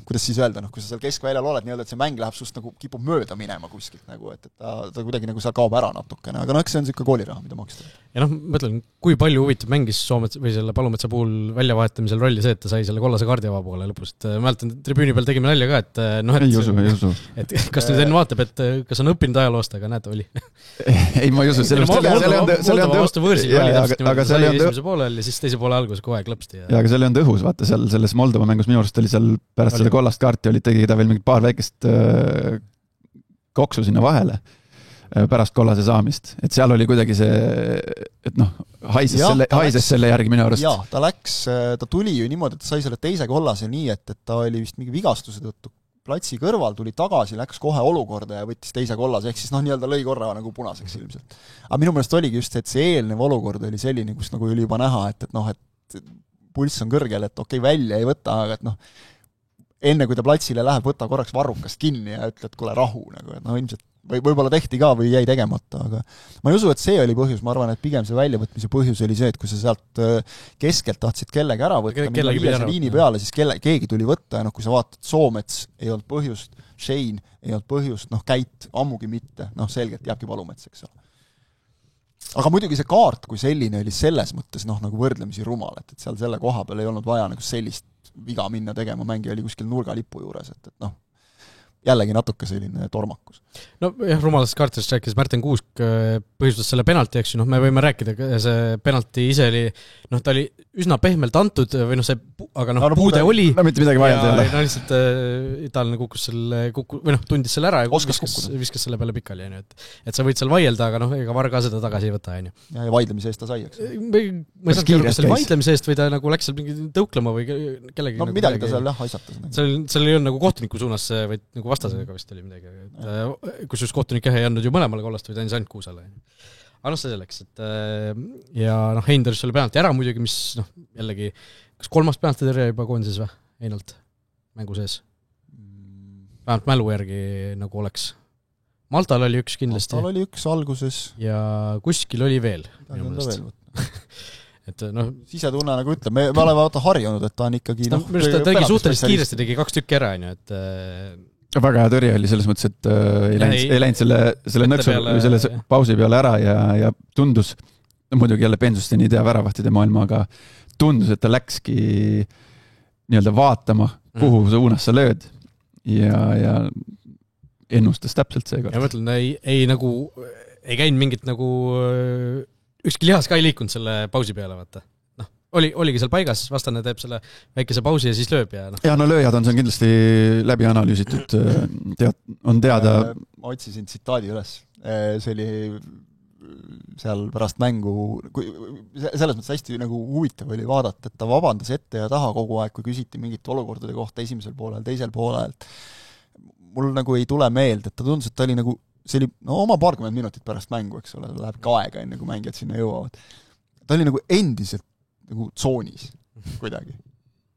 kuidas siis öelda, kui sa seal keskväljal oled, nii-öelda, et see mäng läheb sust nagu kipub mööda minema kuskilt nagu, et ta kuidagi nagu seal kaob ära natukene, aga eks see on niisugune kooliraha, mida maksta. Ja mõtlen, kui palju huvitab mängis Soometsa või selle Palumetsa puhul väljavahetamisel rolli see, et ta sai selle kollase kaardi avapoole lõpus, et mäletan, tribüüni peal tegime nalja ka, et ei usu. Et kas nüüd enne vaatab, et kas on õppinud ajaloost, aga näete, oli. Ei, ma ei usu, Moldova vastu võõrsil oli täpselt niimoodi, sai esimese poolel ja siis teise poole algus kogu aeg lõpsti. Ja aga see oli õhus, vaata seal selles Moldova mängus minu arust oli seal pärast seda kollast kaarti tegi ta veel mingid paar väikest koksu sinna vahele pärast kollase saamist. Et seal oli kuidagi see, et haises selle järgi minu arust. Jaa, ta tuli ju niimoodi, et ta sai selle teise kollase nii, et ta oli vist mingi vigastuse tõttu platsi kõrval, tuli tagasi, läks kohe olukorda ja võttis teise kollase, ehk siis nii-öelda lõi korra nagu punaseks ilmselt. Aga minu meelest oligi just, et see eelnev olukord oli selline, kus nagu oli juba näha, et pulss on kõrgel, et okei, välja ei võta, aga et enne kui ta platsile läheb, võta korraks varrukast kinni ja ütle, et kuule rahu, nagu, et ilmselt võib-olla tehti ka või jäi tegemata, aga ma ei usu, et see oli põhjus, ma arvan, et pigem see väljavõtmise põhjus oli see, et kui sa sealt keskelt tahtsid kellegi ära võtta, liini peale, siis keegi tuli võtta ja kui sa vaatad, Soomets ei olnud põhjust, Shane ei olnud põhjust, Käit ammugi mitte, selgelt jääbki Palumets, eks ole. Aga muidugi see kaart kui selline oli selles mõttes nagu võrdlemisi rumal, et seal selle koha peal ei olnud vaja nagu sellist viga minna tegema, mängija oli kuskil nurgalipu juures, et jällegi natuke selline tormakus. Rumalast kaartidest rääkis Märten Kuusk põhjustas selle penalti, eks ju, me võime rääkida, see penalti ise oli, ta oli üsna pehmelt antud või see, aga puude oli. Mitte midagi vajad ei ole. Lihtsalt itaalne kukkus selle, tundis selle ära ja viskas selle peale pikali, et sa võid seal vaielda, aga ega VAR ka seda tagasi ei võta, on ju. Ja vaidlemise eest ta sai, eks? Ma ei saanud kõrge, kas see oli vaidlemise eest või ta läks seal mingi tõuklema või kellegi. Midagi ta seal aisatas. Seal ei olnud nagu kohtuniku suunas, vaid nagu vastasega vist oli midagi. Kus just kohtunik ei andnud ju mõlemale kollast või ta andis ainult kuusale. Aga see selleks, et ja Heinders oli penalti ära muidugi, mis jällegi, kas kolmas penalti tõrje juba koondises või? Einalt mängu sees. Vähemalt mälu järgi nagu oleks. Maltal oli üks kindlasti. Maltal oli üks alguses. Ja kuskil oli veel. Et sisetunne nagu ütleb, me oleme harjunud, et ta on ikkagi ta tegi suhteliselt kiiresti, tegi 2 tükki ära, et väga hea tõrje oli selles mõttes, et ei läinud selle nõksu või selle pausi peale ära ja tundus, muidugi jälle Pensusteni tea väravahtide maailma, aga tundus, et ta läkski nii-öelda vaatama, kuhu suunas sa lööd ja ennustas täpselt see kord. Ja mõtlen, ei käinud mingit nagu ükski lihas ka ei liikunud selle pausi peale, vaata. Oligi seal paigas, vastane teeb selle väikese pausi ja siis lööb ja lööjad on see kindlasti läbi analüüsitud, on teada. Ma otsisin tsitaadi üles, see oli seal pärast mängu, selles mõttes hästi nagu huvitav oli vaadata, et ta vabandas ette ja taha kogu aeg, kui küsiti mingit olukordade kohta esimesel poolel, teisel poolel. Mul nagu ei tule meelde, et ta tundus, et ta oli nagu, see oli oma 20 minutit pärast mängu, eks ole, läheb ka aega enne, kui mängijad sinna jõuavad. Ta oli nagu endiselt nagu tsoonis kuidagi,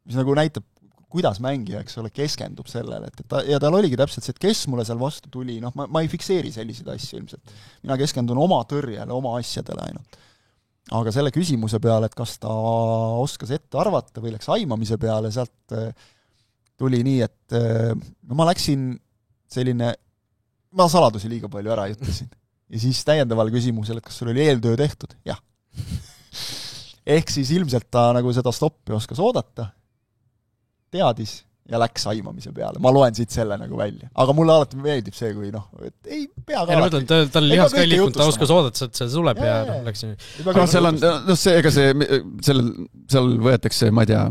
mis nagu näitab, kuidas mängija, eks ole, keskendub sellele, ja tal oligi täpselt see, et kes mulle seal vastu tuli, ma ei fikseeri selliseid asju ilmselt. Mina keskendun oma tõrjele, oma asjadele ainult. Aga selle küsimuse peale, et kas ta oskas ette arvata või läks aimamise peale, sealt tuli nii, et ma läksin selline, ma saladusi liiga palju ära ütlesin. Ja siis täiendavale küsimusele, et kas sul oli eeltöö tehtud? Jah. Ehk siis ilmselt ta nagu seda stoppi oskas oodata, teadis ja läks aimamise peale. Ma loen siit selle nagu välja. Aga mulle alati meeldib see, kui et ei pea ka alati. Tal lihas ka ei liikunud, ta oskas oodata, et see tuleb ja läks. Seal on, seal võetakse, ma ei tea,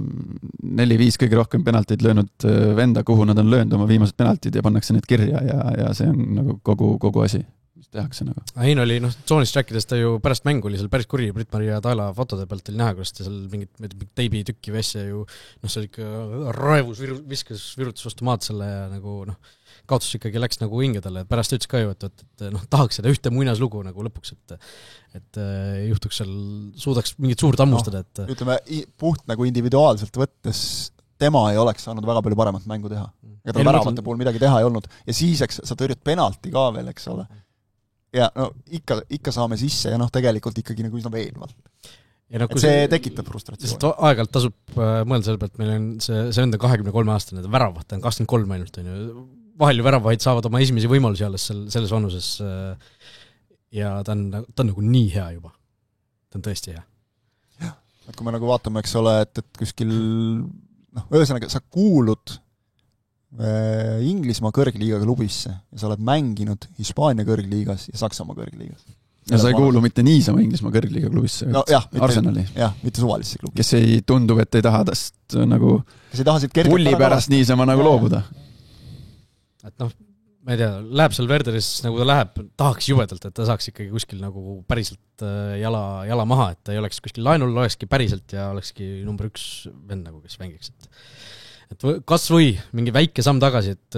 4-5 kõige rohkem penaltid löönud venda, kuhu nad on löönud oma viimased penaltid ja pannakse need kirja ja see on nagu kogu asi. Mis tehakse nagu. Hein oli, tsoonist rääkides ta ju pärast mängu oli seal päris kuri Brit-Maria Taela fotode pealt oli näha, kuidas ta seal mingit teibi tükki vessi ju, see oli ikka raevus, virutas vastu maad selle ja nagu kaotus ikkagi läks nagu hingedele, et pärast ütles ka ju, et tahaks seda ühte muinaslugu nagu lõpuks, et juhtuks seal, suudaks mingit suurt hammustada, et ütleme, puht nagu individuaalselt võttes tema ei oleks saanud väga palju paremat mängu teha. Ja tal väravate puhul midagi teha ei olnud. Ja siis, eks, sa tõrjud penalti ka veel, eks ole. Ja no ikka saame sisse ja tegelikult ikkagi nagu üsna veenvalt. Ja et see tekitab frustratsiooni. Aeg-ajalt tasub mõelda selle pealt, meil on see enda 23-aastane, väravahte on 23 ainult, on ju. Vahel ju väravahid saavad oma esimesi võimalusi alles selles vanuses ja ta on nagu nii hea juba. Ta on tõesti hea. Jah, et kui me nagu vaatame, eks ole, et kuskil ühesõnaga, sa kuulud Inglismaa kõrgliiga klubisse ja sa oled mänginud Hispaania kõrgliigas ja Saksamaa kõrgliigas. Ja sa ei kuulu mitte niisama Inglismaa kõrgliiga klubisse, Arsenali. Jah, mitte suvalisse klubi. Kes ei tundub, et ei taha tast nagu pulli pärast niisama nagu loobuda. Et ma ei tea, läheb seal Werderis nagu ta läheb, tahaks jubedalt, et ta saaks ikkagi kuskil nagu päriselt jala maha, et ta ei oleks kuskil lainul, olekski päriselt ja olekski number 1 vend nagu, kes mängiks. Et kas või mingi väike samm tagasi, et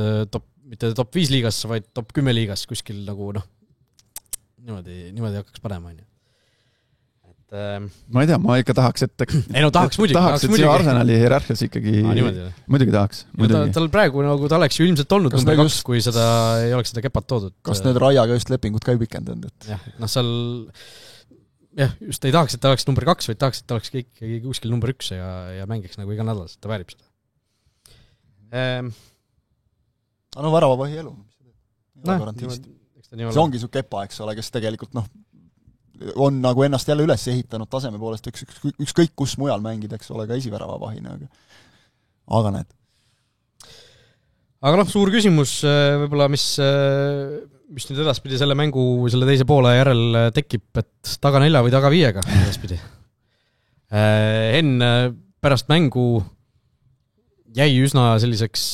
mitte top 5 liigas, vaid top 10 liigas kuskil nagu niimoodi hakkaks panema. Ma ei tea, ma ikka tahaks, et tahaks muidugi. Tahaks, et see Arsenali hierarhias ikkagi muidugi tahaks. Tal praegu nagu ta oleks ju ilmselt olnud number 2, kui seda ei oleks seda kepat toodud. Kas need Raiaga just lepingut ka ei pikendanud? Jah, seal just ei tahaks, et ta oleks number 2, vaid tahaks, et ta oleks ikkagi kuskil number 1 ja mängiks nagu iga nädal, ta väärib seda. Väravavahi elu. See ongi su kepa, eks ole, kes tegelikult on nagu ennast jälle üles ehitanud taseme poolest ükskõik kus mujal mängida, eks ole, ka esiväravavahina. Aga näed. Aga suur küsimus võib-olla, mis nüüd edaspidi selle mängu selle teise poole järel tekib, et taga 4 või taga 5 edaspidi. Henn pärast mängu jäi üsna selliseks,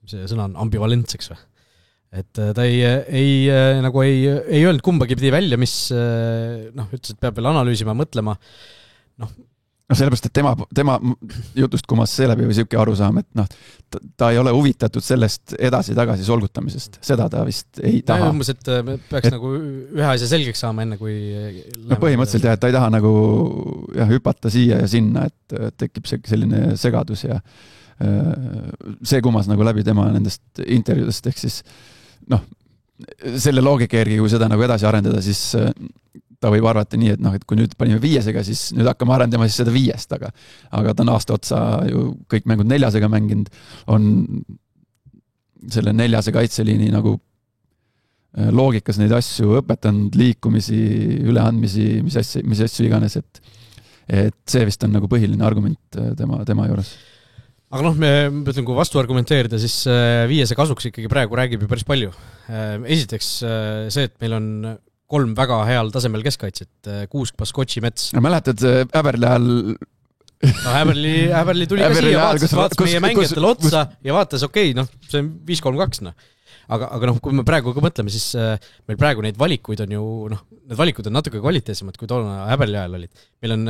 see sõna on ambivalentseks või? Et ta ei öelnud kumbagi pidi välja, mis ütles, et peab veel analüüsima, mõtlema. Sellepärast, et tema jutust kumas seeläbi või siuke arusaam, et ta ei ole huvitatud sellest edasi-tagasi solgutamisest. Seda ta vist ei taha. Umbes, et peaks nagu ühe asja selgeks saama enne, kui põhimõtteliselt jah, et ta ei taha nagu hüpata siia ja sinna, et tekib selline segadus ja see kumas nagu läbi tema nendest intervjuudest, ehk siis selle loogika järgi, kui seda nagu edasi arendada, siis ta võib arvata nii, et kui nüüd panime 5-sega, siis nüüd hakkame arendama siis seda 5, aga ta on aasta otsa ju kõik mängud 4-sega mänginud, on selle 4 kaitseliini nagu loogikas neid asju õpetanud, liikumisi, üleandmisi, mis asju iganes, et see vist on nagu põhiline argument tema juures. Aga me ütlen, kui vastu argumenteerida, siis 5 kasuks ikkagi praegu räägib ju päris palju. Esiteks see, et meil on 3 väga heal tasemel keskkaitset, Kuusk, Baskotši, Mets. Mäletad Häberli ajal Häberli tuli ka siia, vaatas meie mängijatele otsa ja vaatas, see on 5-3-2. Aga kui me praegu ka mõtleme, siis meil praegu neid valikuid on ju, need valikud on natuke kvaliteetsemad, kui toona Häberli ajal olid. Meil on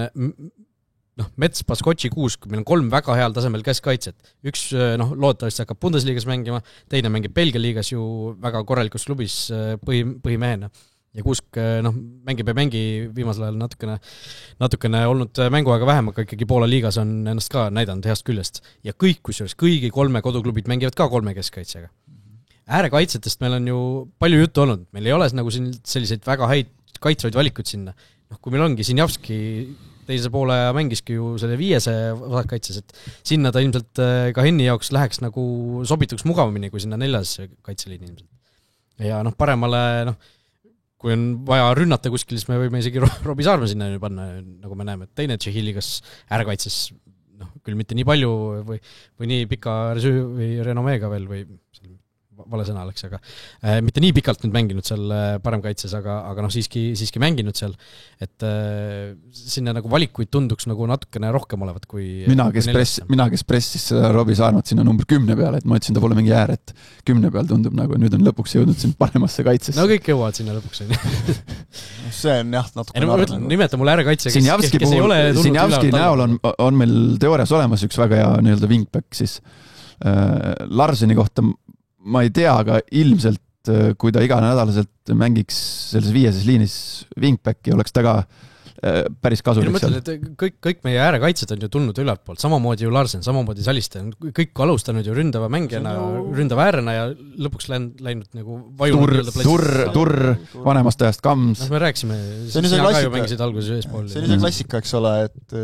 Mets, Baskotši, Kuusk, meil on 3 väga heal tasemel keskkaitset. Üks loodetavasti hakkab Bundesliigas mängima, teine mängib Belgia liigas ju väga korralikus klubis põhimehena. Ja Kuusk mängib ja mängi viimasel ajal natukene olnud mänguaega vähem, aga ikkagi Poola liigas on ennast ka näidanud heast küljest. Ja kõigi 3 koduklubid mängivad ka 3 keskkaitsega. Äärekaitsetest meil on ju palju juttu olnud. Meil ei ole nagu selliseid väga häid kaitsvaid valikuid sinna. Kui meil ongi Sinjavski teise poole mängiski ju selle 5 vasakkaitses, et sinna ta ilmselt ka Henni jaoks läheks nagu sobituks mugavamini kui sinna 4 kaitseliini ilmselt. Ja paremale, kui on vaja rünnata kuskil, siis me võime isegi Robi Saarma sinna panna, nagu me näeme, et teine Tšehhiligas äärekaitses, küll mitte nii palju või nii pika või renomeega veel või vale sõna oleks, aga mitte nii pikalt nüüd mänginud seal paremkaitses, aga siiski mänginud seal, et sinna nagu valikuid tunduks nagu natukene rohkem olevat kui mina, kes pressis Robi Saarmat sinna number 10 peale, et ma ütlesin, ta pole mingi äär, et 10 peal tundub nagu, nüüd on lõpuks jõudnud siin paremasse kaitsesse. No kõik jõuavad sinna lõpuks. See on jah natuke nimeta mulle äärekaitse, Sinjavski näol on meil teoorias olemas üks väga hea nii-öelda wingback, siis Larseni kohta ma ei tea, aga ilmselt kui ta iganädalaselt mängiks selles 5. liinis wingbacki, oleks ta ka päris kasulik seal. Kõik meie äärekaitsed on ju tulnud ülalt poolt, samamoodi ju Larsen, samamoodi Saliste, kõik alustanud ju ründava mängijana, ründava äärena ja lõpuks läinud nagu vajunud Turr, vanemast ajast Kams. Me rääksime, sina ka ju mängisid alguses ühes pool. See on see klassika, eks ole, et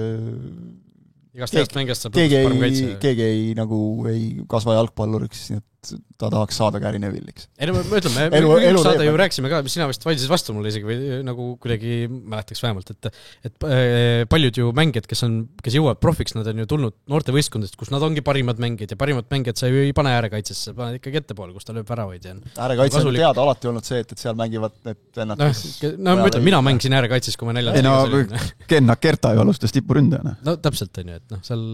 igast heast mängijast saab parem kaitse. Keegi ei kasva jalgpalluriks, nii et ta tahaks saada Gary Neville'iks. Ei no ma ütlen, me üks saade ju rääksime ka, sina vist vaidlesid vastu mulle isegi või nagu kuidagi mäletaks vähemalt, et paljud ju mängijad, kes jõuavad profiks, nad on ju tulnud noorte võistkondest, kus nad ongi parimad mängijad ja parimad mängijad sa ju ei pane äärekaitsesse, paned ikkagi ettepoole, kus ta lööb väravaid. Äärekaitse on teada alati olnud see, et seal mängivad need vennad. No ma ütlen, mina mängisin äärekaitses, kui ma 4. Ken Akerta ju alustas tipuründajana. No täpselt on ju, et seal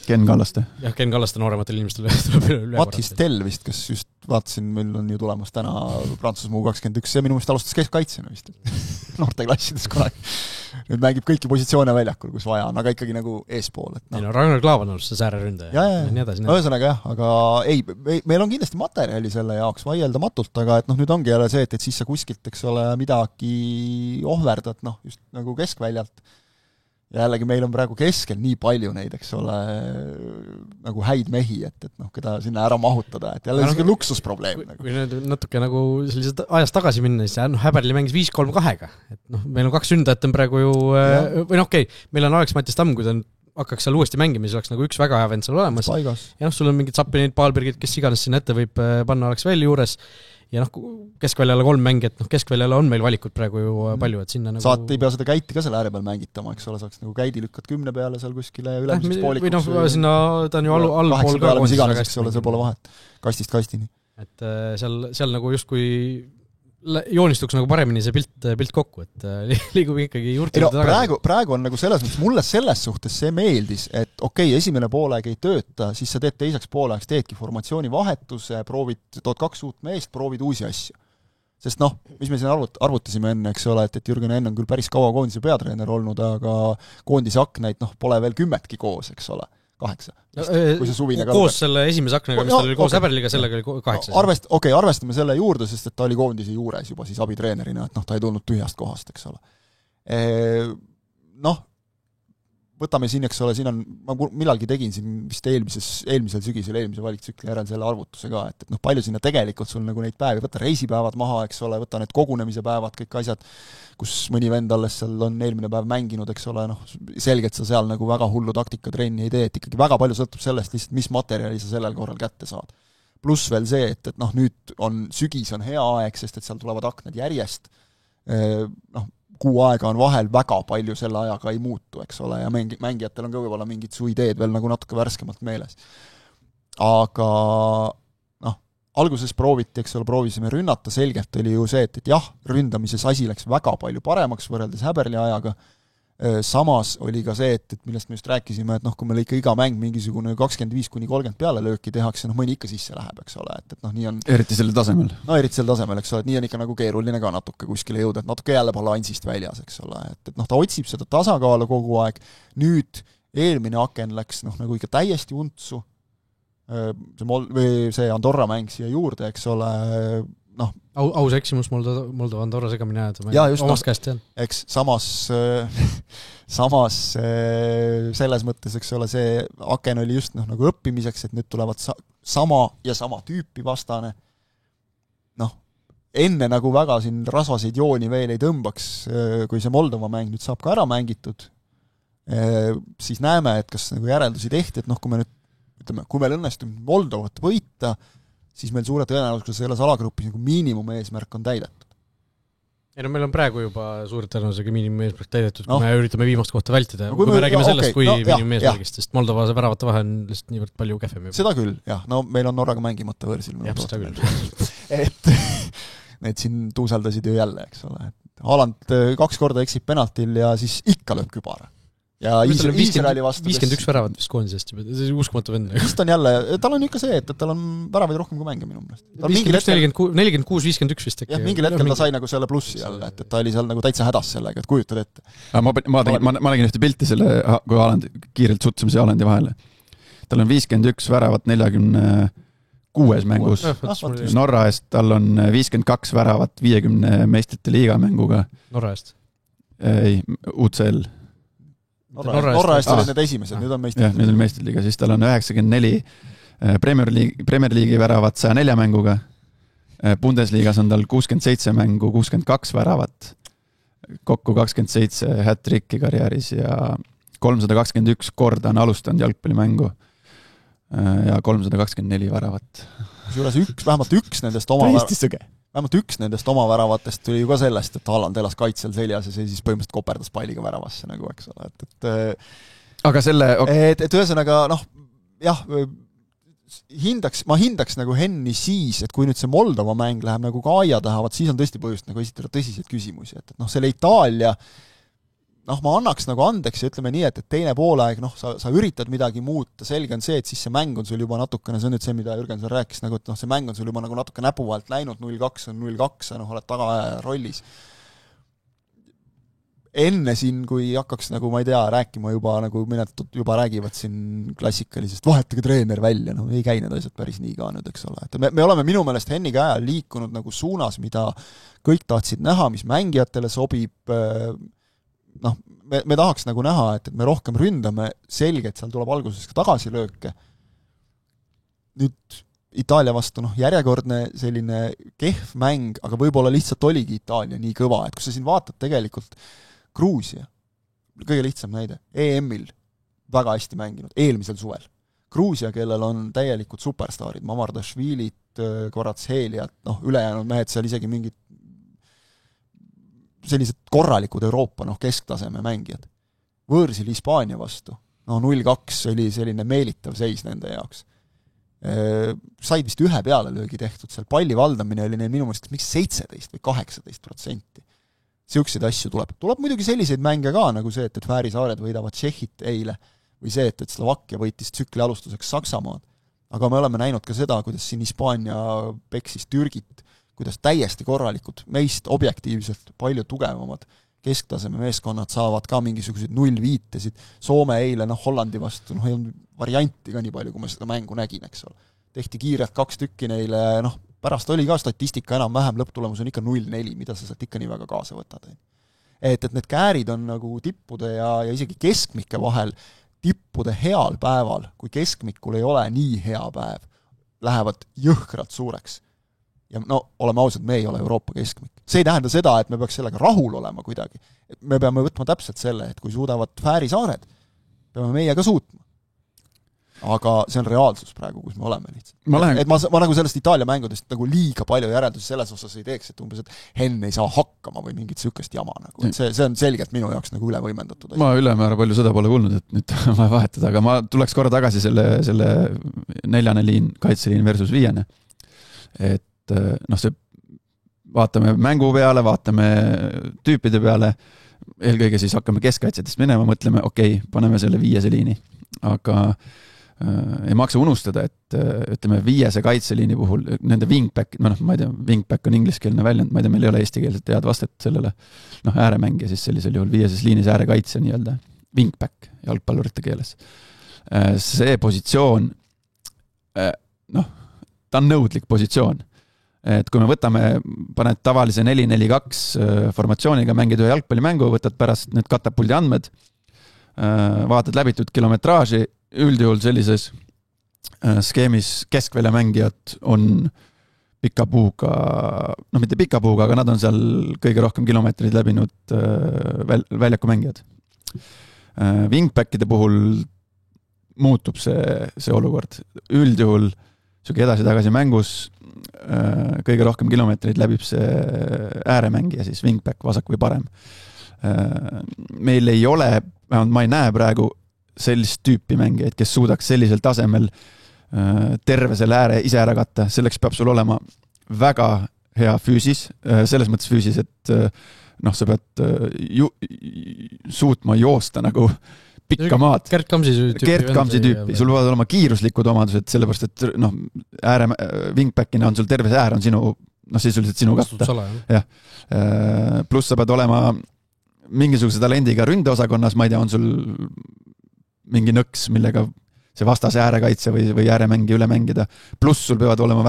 Ken Kallaste. Jah, Ken Kallaste noorematel inimestel tuleb üle. Matis Tell vist, kes just vaatasin, meil on ju tulemas täna Prantsusmaa 21, see minu mõist alustas keskkaitsena vist. Noorte klassides kunagi. Nüüd mängib kõiki positsioone väljakul, kus vaja on, aga ikkagi nagu eespool. Et no. Ragnar Klavan on see sääreründaja. Ja. Ühesõnaga jah, aga ei, meil on kindlasti materjali selle jaoks vaieldamatult, aga et nüüd ongi jälle see, et siis sa kuskilt, eks ole, midagi ohverdad, just nagu keskväljalt. Ja jällegi meil on praegu keskel nii palju neid, eks ole, nagu häid mehi, et keda sinna ära mahutada, et jälle selline luksusprobleem. Kui natuke nagu sellised ajast tagasi minna, siis Häberli mängis 5-3-2-ga. Et meil on 2 ründajat on praegu ju, või okei, meil on Alex-Mattias Tamm, kui ta hakkaks seal uuesti mängima, siis oleks nagu üks väga hea vend seal olemas. Ja sul on mingid Zappinid, Paalbergid, kes iganes sinna ette võib panna Alex veel juures. Ja keskväljale 3 mängijat, keskväljale on meil valikud praegu ju palju, et sinna nagu... Saat ei pea seda käiti ka selle ääre peal mängitama, eks ole, saaks nagu käidi lükkad 10 peale seal kuskile ja ülemiseks poolikuks. Või sinna, ta on ju allpool ka koondis väga hästi. See pole vahet, kastist kastini. Et seal nagu justkui joonistuks nagu paremini see pilt kokku, et liigub ikkagi juurde tagasi. Praegu on nagu selles mõttes, mulle selles suhtes see meeldis, et okei, esimene poolaeg ei tööta, siis sa teed teiseks poolaegs, teedki formatsiooni vahetuse, tood 2 uut meest, proovid uusi asju. Sest mis me siin arvutasime enne, eks ole, et Jürgen Enn on küll päris kaua koondise peatreener olnud, aga koondise aknaid pole veel 10 koos, eks ole. 8. Koos selle esimese aknaga, mis tal oli koos Häberliga, sellega oli 8. Arvestame selle juurde, sest et ta oli koondise juures juba siis abitreenerina, et ta ei tulnud tühjast kohast, eks ole. Võtame siin, eks ole, ma millalgi tegin siin vist eelmisel sügisel, eelmise valiktsükli järel selle arvutuse ka, et palju sinna tegelikult sul nagu neid päevi, võtta reisipäevad maha, eks ole, võtta need kogunemise päevad, kõik asjad, kus mõni vend alles seal on eelmine päev mänginud, eks ole, selgelt sa seal nagu väga hullu taktikatrenni ei tee, et ikkagi väga palju sõltub sellest lihtsalt, mis materjali sa sellel korral kätte saad. Pluss veel see, et nüüd on sügis on hea aeg, sest et seal tulevad aknad järjest, kuu aega on vahel, väga palju selle ajaga ei muutu, eks ole, ja mängijatel on ka võib-olla mingid su ideed veel nagu natuke värskemalt meeles. Aga alguses prooviti, eks ole, proovisime rünnata, selgelt oli ju see, et jah, ründamises asi läks väga palju paremaks võrreldes Häberli ajaga, samas oli ka see, et millest me just rääkisime, et kui meil ikka iga mäng mingisugune 25-30 peale lööki tehakse, mõni ikka sisse läheb, eks ole, et nii on... Eriti selle tasemel. Eriti selle tasemel, eks ole, et nii on ikka nagu keeruline ka natuke kuskile jõuda, et natuke jälle balansist väljas, eks ole, et ta otsib seda tasakaalu kogu aeg, nüüd eelmine aken läks nagu ikka täiesti untsu, see Andorra mäng siia juurde, eks ole, aus eksimus Moldova Andorra segamine ajada omast käest, jah. Eks samas selles mõttes, eks ole, see aken oli just nagu õppimiseks, et nüüd tulevad sama tüüpi vastane. Enne nagu väga siin rasvaseid jooni veel ei tõmbaks, kui see Moldova mäng nüüd saab ka ära mängitud, siis näeme, et kas nagu järeldusi tehti, et kui me nüüd ütleme, kui meil õnnestub Moldovat võita, siis meil suure tõenäosusega selles alagrupis nagu miinimumeesmärk on täidetud. Ei meil on praegu juba suure tõenäosusega miinimumeesmärk täidetud, kui me üritame viimast kohta vältida. Kui me räägime sellest, kui miinimumeesmärgist, sest Moldova see väravate vahe on lihtsalt niivõrd palju kehvem. Seda küll, jah. Meil on Norraga mängimata võrsil. Jah, seda küll. Et need siin tuuseldasid ju jälle, eks ole. Haaland 2 korda eksib penaltil ja siis ikka lööb kübara. Ja Iisraeli vastu 51 väravat vist koondisest juba, see on uskumatu vend. Vist on jälle, tal on ikka see, et tal on väravaid rohkem kui mänge minu meelest. 46-51 vist äkki. Jah, mingil hetkel ta sai nagu selle plussi jälle, et ta oli seal nagu täitsa hädas sellega, et kujutad ette. Ma nägin ühte pilti selle, kui Haaland kiirelt sutsamise Haalandi vahele. Tal on 51 väravat 6 mängus. Norra eest tal on 52 väravat 50 meistrite liiga mänguga. Norra eest? Ei, UCL. Norra eest olid need esimesed, nüüd on meistrite liiga. Nüüd on meistrite liiga, siis tal on 94 Premier League'i väravat 104 mänguga. Bundesliigas on tal 67 mängu, 62 väravat. Kokku 27 hat-tricki karjääris ja 321 korda on alustanud jalgpallimängu ja 324 väravat. Kusjuures vähemalt üks nendest oma väravatest tuli ju ka sellest, et Haaland elas kaitsel seljas ja see siis põhimõtteliselt koperdas palliga väravasse, nagu, eks ole. Aga selle... Et ühesõnaga, jah, ma hindaks nagu Henni siis, et kui nüüd see Moldova mäng läheb nagu ka aia taha, siis on tõesti põhjust nagu esitada tõsiseid küsimusi, et selle Itaalia ma annaks nagu andeks ja ütleme nii, et teine poolaeg, sa üritad midagi muuta, selge on see, et siis see mäng on sul juba natukene, see on nüüd see, mida Jürgen seal rääkis, nagu, et see mäng on sul juba nagu natuke näpu vahelt läinud, 0-2 on 0-2, oled taga rollis. Enne siin, kui hakkaks nagu, ma ei tea, rääkima juba, nagu minetud juba räägivad siin klassikalisest, vahetage treener välja, ei käi need asjad päris nii ka nüüd, eks ole. Et me oleme minu meelest Henniga ajal liikunud nagu suunas, mida kõik tahtsid näha, mis mängijatele sobib, me tahaks nagu näha, et me rohkem ründame, selge, et seal tuleb alguses ka tagasilööke. Nüüd Itaalia vastu, järjekordne selline kehv mäng, aga võib-olla lihtsalt oligi Itaalia nii kõva, et kui sa siin vaatad tegelikult Gruusia, kõige lihtsam näide, EM-il väga hästi mänginud, eelmisel suvel. Gruusia, kellel on täielikult superstaarid, Mamardashvilit, Kvaratsheliat, ülejäänud mehed seal isegi mingid sellised korralikud Euroopa kesktaseme mängijad. Võõrsil Hispaania vastu. 0-2 oli selline meelitav seis nende jaoks. Said vist ühe pealelöögi tehtud, seal palli valdamine oli neil minu mõelest miks 17 või 18%. Siukseid asju tuleb. Tuleb muidugi selliseid mänge ka, nagu see, et Fääri saared võidavad Tšehhit eile, või see, et Slovakkia võitis tsükli alustuseks Saksamaad. Aga me oleme näinud ka seda, kuidas siin Hispaania peksis Türgit, kuidas täiesti korralikud, meist objektiivselt palju tugevamad kesktaseme meeskonnad saavad ka mingisuguseid 0-5-sid. Soome eile, Hollandi vastu, ei olnud varianti ka nii palju, kui ma seda mängu nägin, eks ole. Tehti kiirelt 2 tükki neile, pärast oli ka statistika enam-vähem, lõpptulemus on ikka 0-4, mida sa sealt ikka nii väga kaasa võtad. Et need käärid on nagu tippude ja isegi keskmike vahel, tippude heal päeval, kui keskmikul ei ole nii hea päev, lähevad jõhkralt suureks. Ja oleme ausad, me ei ole Euroopa keskmik. See ei tähenda seda, et me peaks sellega rahul olema kuidagi. Me peame võtma täpselt selle, et kui suudavad Fääri saared, peame meie ka suutma. Aga see on reaalsus praegu, kus me oleme lihtsalt. Ma nagu sellest Itaalia mängudest nagu liiga palju järeldusi selles osas ei teeks, et umbes, et Henn ei saa hakkama või mingit sükest jama. Nagu. Et see on selgelt minu jaoks nagu üle võimendatud. Ma ülemäära palju seda pole kuulnud, et nüüd ma vahetada, aga ma tuleks korra tagasi selle 4. liin, kaitseliin versus 5. Et see vaatame mängu peale, vaatame tüüpide peale, eelkõige siis hakkame keskkaitsetest minema, mõtleme, paneme selle 5. liini, aga ei maksa unustada, et ütleme 5. kaitseliini puhul, nende wingback, ma ei tea, wingback on ingliskeelne väljend, ma ei tea, meil ei ole eestikeelset head vastet sellele, ääremängija siis sellisel juhul 5. liinis äärekaitse nii-öelda, wingback jalgpallurite keeles. See positsioon, ta on nõudlik positsioon. Et kui me paned tavalise 4-4-2 formatsiooniga, mängid ühe jalgpallimängu, võtad pärast need katapuldi andmed, vaatad läbitud kilometraaži, üldjuhul sellises skeemis keskväljamängijad on pika puuga, mitte pika puuga, aga nad on seal kõige rohkem kilomeetrid läbinud väljakumängijad. Wingbackide puhul muutub see olukord. Üldjuhul suke edasi-tagasi mängus kõige rohkem kilomeetreid läbib see ääremängija, siis wingback, vasak või parem. Meil ei ole, vähemalt ma ei näe praegu sellist tüüpi mängijaid, kes suudaks sellisel tasemel terve selle ääre ise ära katta. Selleks peab sul olema väga hea füüsis, selles mõttes füüsis, et sa pead suutma joosta nagu pikka maad. Gert Kamsi tüüpi. Sul võivad olema kiiruslikud omadused, sellepärast, et ääre wingbackina on sul terve äär on sinu, sisuliselt sinu katta. Pluss sa pead olema mingisuguse talendiga ründeosakonnas, ma ei tea, on sul mingi nõks, millega see vastase äärekaitse või ääremängi üle mängida. Pluss sul peavad olema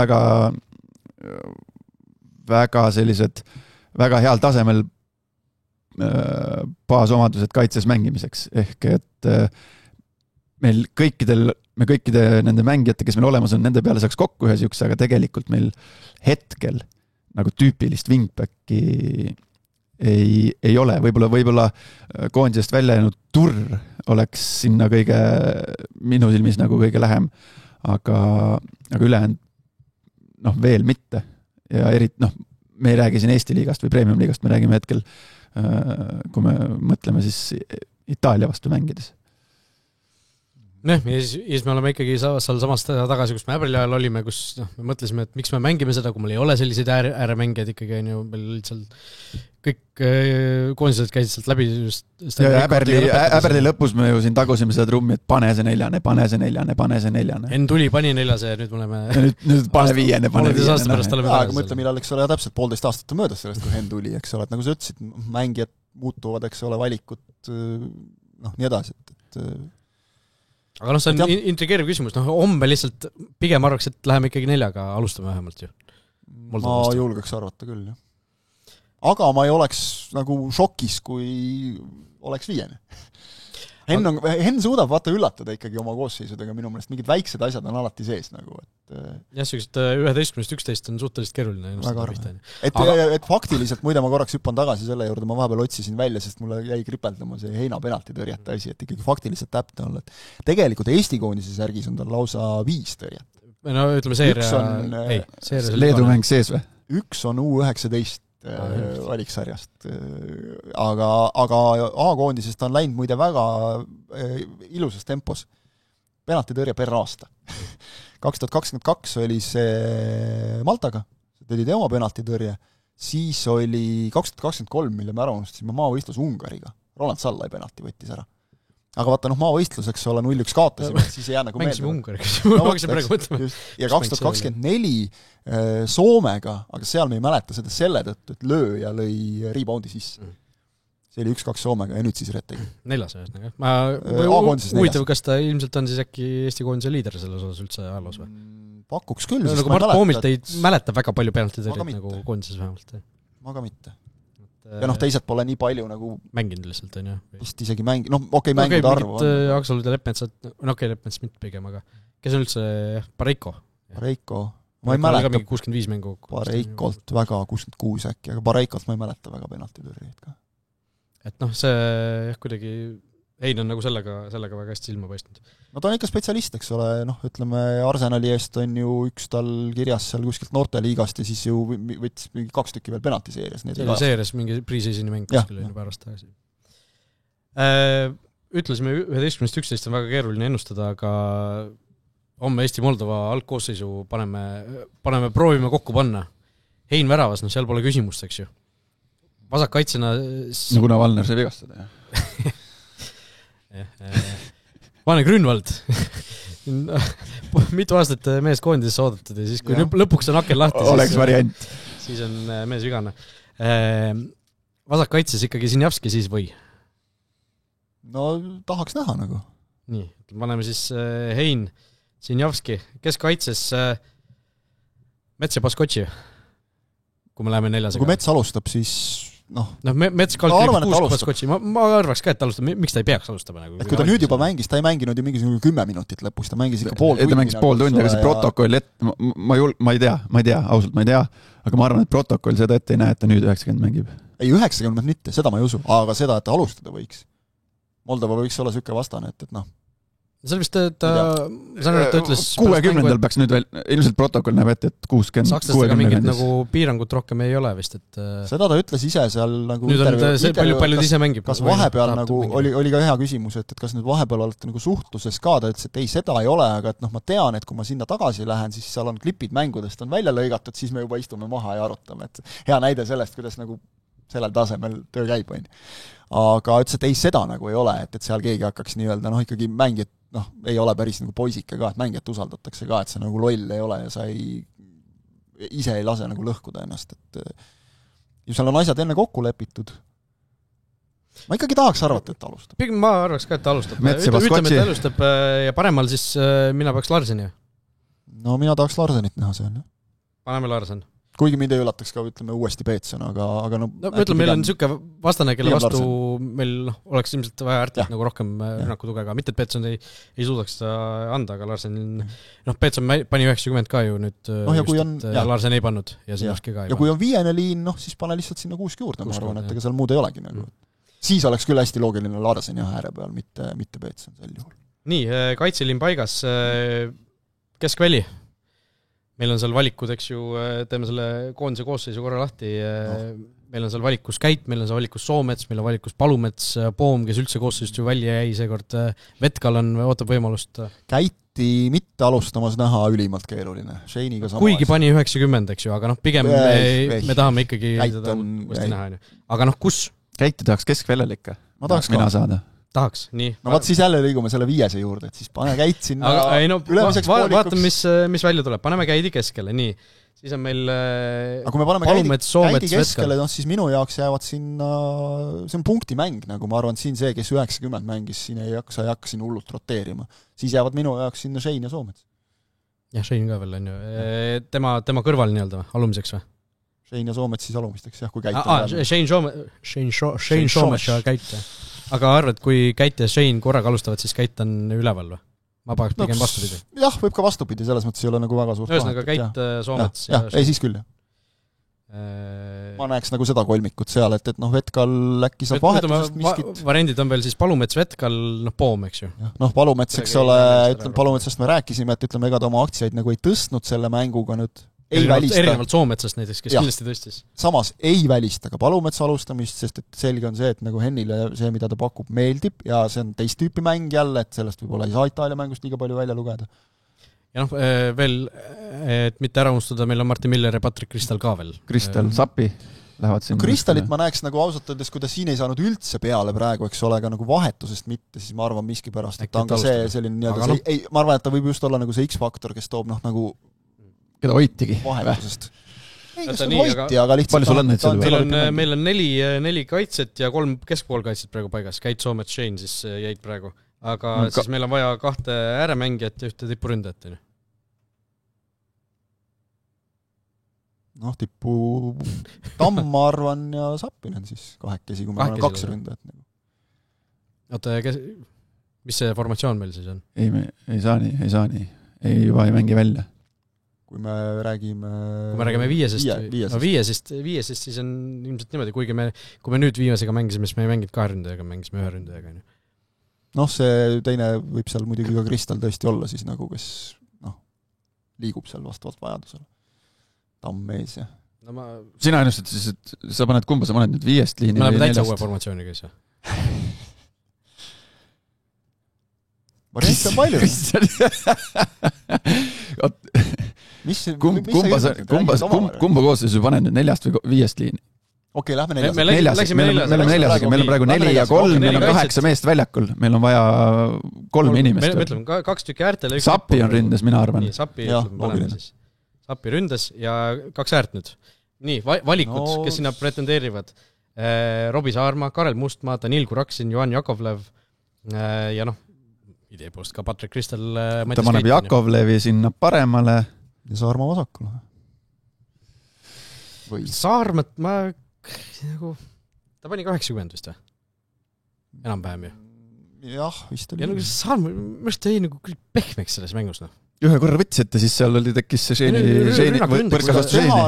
väga sellised, väga heal tasemel baasomadused kaitses mängimiseks. Ehk et meil me kõikide nende mängijate, kes meil olemas on, nende peale saaks kokku ühe siukse, aga tegelikult meil hetkel nagu tüüpilist wingbacki ei ole. Võib-olla koondisest välja jäänud Turr oleks sinna minu silmis nagu kõige lähem, aga ülejäänud veel mitte. Ja me ei räägi siin Eesti liigast või Premium liigast, me räägime hetkel, kui me mõtleme siis Itaalia vastu mängides. Ja siis me oleme ikkagi seal samast tagasi, kus me Äbrili ajal olime, kus me mõtlesime, et miks me mängime seda, kui meil ei ole selliseid ääremängijaid ikkagi, meil lihtsalt kõik koondised käisid sealt läbi. Äberli lõpus me ju siin tagusime seda trummi, et pane see neljane. Enn tuli, pani neljase ja nüüd me oleme... Nüüd pane viiene. Aga mõtle, millal, eks ole, täpselt 1,5 aastat on möödas sellest, kui Enn tuli, eks ole, et nagu sa ütlesid, mängijad muutuvad, eks ole, valikud, nii edasi, et aga see on intrigeeriv küsimus, homme lihtsalt pigem arvaks, et läheme ikkagi 4 alustame vähemalt ju. Ma julgeks arvata küll, jah. Aga ma ei oleks nagu šokis, kui oleks 5. Henn suudab vaata üllatada ikkagi oma koosseisudega minu meelest, mingid väiksed asjad on alati sees nagu, et jah, sellised 11-11 on suhteliselt keeruline. Väga arva. Et faktiliselt, muide ma korraks hüppan tagasi selle juurde, ma vahepeal otsisin välja, sest mulle jäi kripeldama see heina penalti tõrjete asi, et ikkagi faktiliselt täpne olla, et tegelikult Eesti koondise särgis on tal lausa 5 tõrjet. No ütleme seeria... Leedu mäng sees või? Üks on U19 valiksarjast. Aga A-koondisest on läinud muide väga ilusas tempos. Penaltitõrje per aasta. 2022 oli see Maltaga, tegi tema penaltitõrje, siis oli 2023, mille me ära unustasime maavõistlus Ungariga. Roland Sallai penalti võttis ära. Aga vaata, maavõistluseks olla 0-1 kaotasime, siis ei jää nagu meelde. Mängisime Ungariga. Ja 2024 Soomega, aga seal me ei mäleta seda selle tõttu, et lööja lõi rebound'i sisse. See oli 1-2 Soomega ja nüüd siis Rettegi. 4. Huvitav, kas ta ilmselt on siis äkki Eesti koondise liider selles osas üldse ajaloos või? Pakuks küll. Nagu Mart Poomilt ei mäleta väga palju penaltitõrjet nagu koondises vähemalt. Ma ka mitte. Ja teised pole nii palju nagu mänginud lihtsalt, on ju. Vist isegi mängida arvu. Aksalud ja Leppmetsad, Leppmets mitte pigem, aga kes on üldse Pareiko? Ma ei mäleta 65 mängu. Pareikolt väga 66 äkki, aga Pareikolt ma ei mäleta väga penaltitõrjeid ka. Et see kuidagi Hein on nagu sellega väga hästi silma paistnud. No ta on ikka spetsialist, eks ole, ütleme Arsenali eest on ju üks tal kirjas seal kuskilt noorteliigast ja siis ju võttis 2 tükki veel penaltiseerias. Seerias mingi pre-seasoni mäng kuskil on juba pärast tagasi. Ütlesime 11-11 on väga keeruline ennustada, aga homme Eesti-Moldova algkoosseisu proovime kokku panna. Hein väravas, seal pole küsimust, eks ju. Vasak kaitsena... Kuna Valner sai vigastada, jah. Vane Grünwald. Mitu aastat mees koondises oodatud ja siis, kui lõpuks on akel lahti, oleks variant. Siis on mees vigane. Vasak kaitses ikkagi Sinjavski siis või? No tahaks näha nagu. Nii, paneme siis Hein, Sinjavski, kes kaitses Mets ja Baskotši? Kui me läheme 4. Kui Mets alustab, siis Mets kalkriib 6 Baskotši. Ma arvaks ka, et alustab. Miks ta ei peaks alustama? Et kui ta nüüd juba mängis, ta ei mänginud ju mingisugune 10 minutit lõpus, ta mängis ikka pool tundi. Ta mängis pool tundi, aga see protokoll, ma ei tea, ausalt ma ei tea, aga ma arvan, et protokoll seda ette ei näe, et ta nüüd 90 mängib. Ei, 90 mitte, seda ma ei usu, aga seda, et ta alustada võiks. Moldova võiks olla süke vastane, et see oli vist, ta ütles 60-ndal peaks nüüd veel, ilmselt protokoll näeb ette, et 60. Sakslastega mingit nagu piirangut rohkem ei ole vist, et seda ta ütles ise seal nagu nüüd on see paljud ise mängib. Kas vahepeal nagu, oli ka hea küsimus, et kas nüüd vahepeal olete nagu suhtluses ka, ta ütles, et ei, seda ei ole, aga et ma tean, et kui ma sinna tagasi lähen, siis seal on klipid mängudest on välja lõigatud, siis me juba istume maha ja arutame, et hea näide sellest, kuidas nagu sellel tasemel töö käib, on. Aga ütles, et ei, seda nagu ei ole, et seal keegi hakkaks nii-öelda, ikkagi mängijad ei ole päris nagu poisike ka, et mängijat usaldatakse ka, et see nagu loll ei ole ja sa ise ei lase nagu lõhkuda ennast, et ju seal on asjad enne kokku lepitud. ma ikkagi tahaks arvata, et alustab. Pigem ma arvaks ka, et alustab. Mets ja Ütleme, Baskotši. et alustab ja paremal siis mina peaks Larseni. No mina tahaks Larsenit näha seal. Paneme Larsen. Kuigi mind ei üllataks ka, ütleme, uuesti Peetson, aga no ütleme, meil on niisugune vastane, kelle vastu Larsen. meil oleks ilmselt vaja Ärtlit nagu rohkem rünnakutugega. Mitte, et Peetson ei suudaks seda anda, aga Larsen, Peetson pani 90 ka ju nüüd Larsen ei pannud ja Sinarski ka ei ja kui on 5. liin, siis pane lihtsalt sinna 6 juurde, ma arvan, et ega seal muud ei olegi nagu. Siis oleks küll hästi loogiline Larsen ja ääre peal, mitte Peetson sel juhul. Nii, kaitseliin paigas, keskväli. Meil on seal valikud, eks ju, teeme selle koondise koosseisu korra lahti, meil on seal valikus Käit, meil on seal valikus Soomets, meil on valikus Palumets, Poom, kes üldse koosseisust ju välja jäi seekord, Vetkal ootab võimalust. Käiti mitte alustamas näha ülimalt keeruline, Shane'iga sama. Kuigi pani 90, eks ju, aga pigem me tahame ikkagi seda uuesti näha. Aga kus? Käiti tahaks keskväljal ikka. Ma tahaks mina saada. Tahaks, nii. No vaat siis jälle liigume selle 5 juurde, et siis pane Käit sinna ülemiseks poolikuks. Vaatame, mis välja tuleb. Paneme Käidi keskele, nii. Siis on meil aga kui me paneme Käidi keskele, siis minu jaoks jäävad sinna, see on punktimäng, nagu ma arvan, siin see, kes 90 mängis, siin ei hakka siin hullult roteerima. Siis jäävad minu jaoks sinna Shane ja Soomets. Jah, Shane ka veel on ju. Tema kõrval nii-öelda või? Alumiseks või? Shane ja Soomets siis alumisteks, jah, kui Käit on Shane Soomets ja Käit. Aga arvad, kui Käit ja Shane korraga alustavad, siis Käit on üleval või? Ma pahaks pigem vastupidi. Jah, võib ka vastupidi, selles mõttes ei ole nagu väga suurt vahet. Käit, Soomets ja ei, siis küll, jah. Ma näeks nagu seda kolmikut seal, et Vetkal äkki saab vahetusest miskit. Variandid on veel siis Palumets, Vetkal, Poom, eks ju. Palumets, eks ole, Palumetsast me rääkisime, et ütleme, ega ta oma aktsiaid nagu ei tõstnud selle mänguga nüüd. Erinevalt Soometsast näiteks, kes kindlasti tõstis. Samas ei välista ka Palumetsa alustamist, sest et selge on see, et nagu Hennile see, mida ta pakub, meeldib ja see on teist tüüpi mäng jälle, et sellest võib-olla ei saa Itaalia mängust liiga palju välja lugeda. Ja veel, et mitte ära unustada, meil on Martin Miller ja Patrick Kristal ka veel. Kristal, Sappi lähevad sinna. Kristalit ma näeks nagu ausalt öeldes, kui ta siin ei saanud üldse peale praegu, eks ole, aga nagu vahetusest mitte, siis ma arvan miski pärast, et ta on ka see selline nii-öelda, ma arvan, et ta võib just olla nagu see X-faktor, kes toob nagu keda hoitigi. Vahetusest. Ei, kas on hoiti, aga lihtsalt... Palju sul on neid selle? Meil on 4 kaitset ja 3 keskpoolkaitset praegu paigas. Käit, Soomet, Shane siis jäid praegu. Aga siis meil on vaja 2 ääremängijat ja 1 tipuründajat. Tipu Tamm, ma arvan, ja Sappinen siis 2, kui meil on 2 ründajat. Oota, mis see formatsioon meil siis on? Ei saa nii. Juba ei mängi välja. Kui me räägime 5-sest, siis on ilmselt niimoodi, kui me nüüd viimasega mängisime, siis me ei mänginud 2 ründajaga, mängisime 1 ründajaga. See teine võib seal muidugi ka Kristal tõesti olla siis nagu, kes liigub seal vastavalt vajadusele. Tamm ees ja... Sina ennustad siis, et sa paned kumba, sa paned nüüd 5 liini? Me oleme täitsa uue formatsiooniga siis. Variant on palju. Kumba koosseisu paned nüüd 4 või 5 liini? Okei, lähme 4. Me oleme 4, meil on praegu 4 ja 3, meil on 8 meest väljakul, meil on vaja 3 inimest. Me ütleme 2 tükki äärtele. Sappi on ründes, mina arvan. Sappi ründes ja 2 äärt nüüd. Nii, valikud, kes sinna pretendeerivad. Robi Saarma, Karel Mustmaa, Danil Kuraksin, Johan Jakovlev ja ideepoolest ka Patrick Kristal. Ta paneb Jakovlevi sinna paremale. Ja Saarma vasakule. Saarmat ta pani 80 vist või? Enam-vähem ju. Jah, vist oli. Ja Saarma, mõnest ta jäi nagu pehmeks selles mängus. Ühe korra võttis, et siis seal tekkis see teha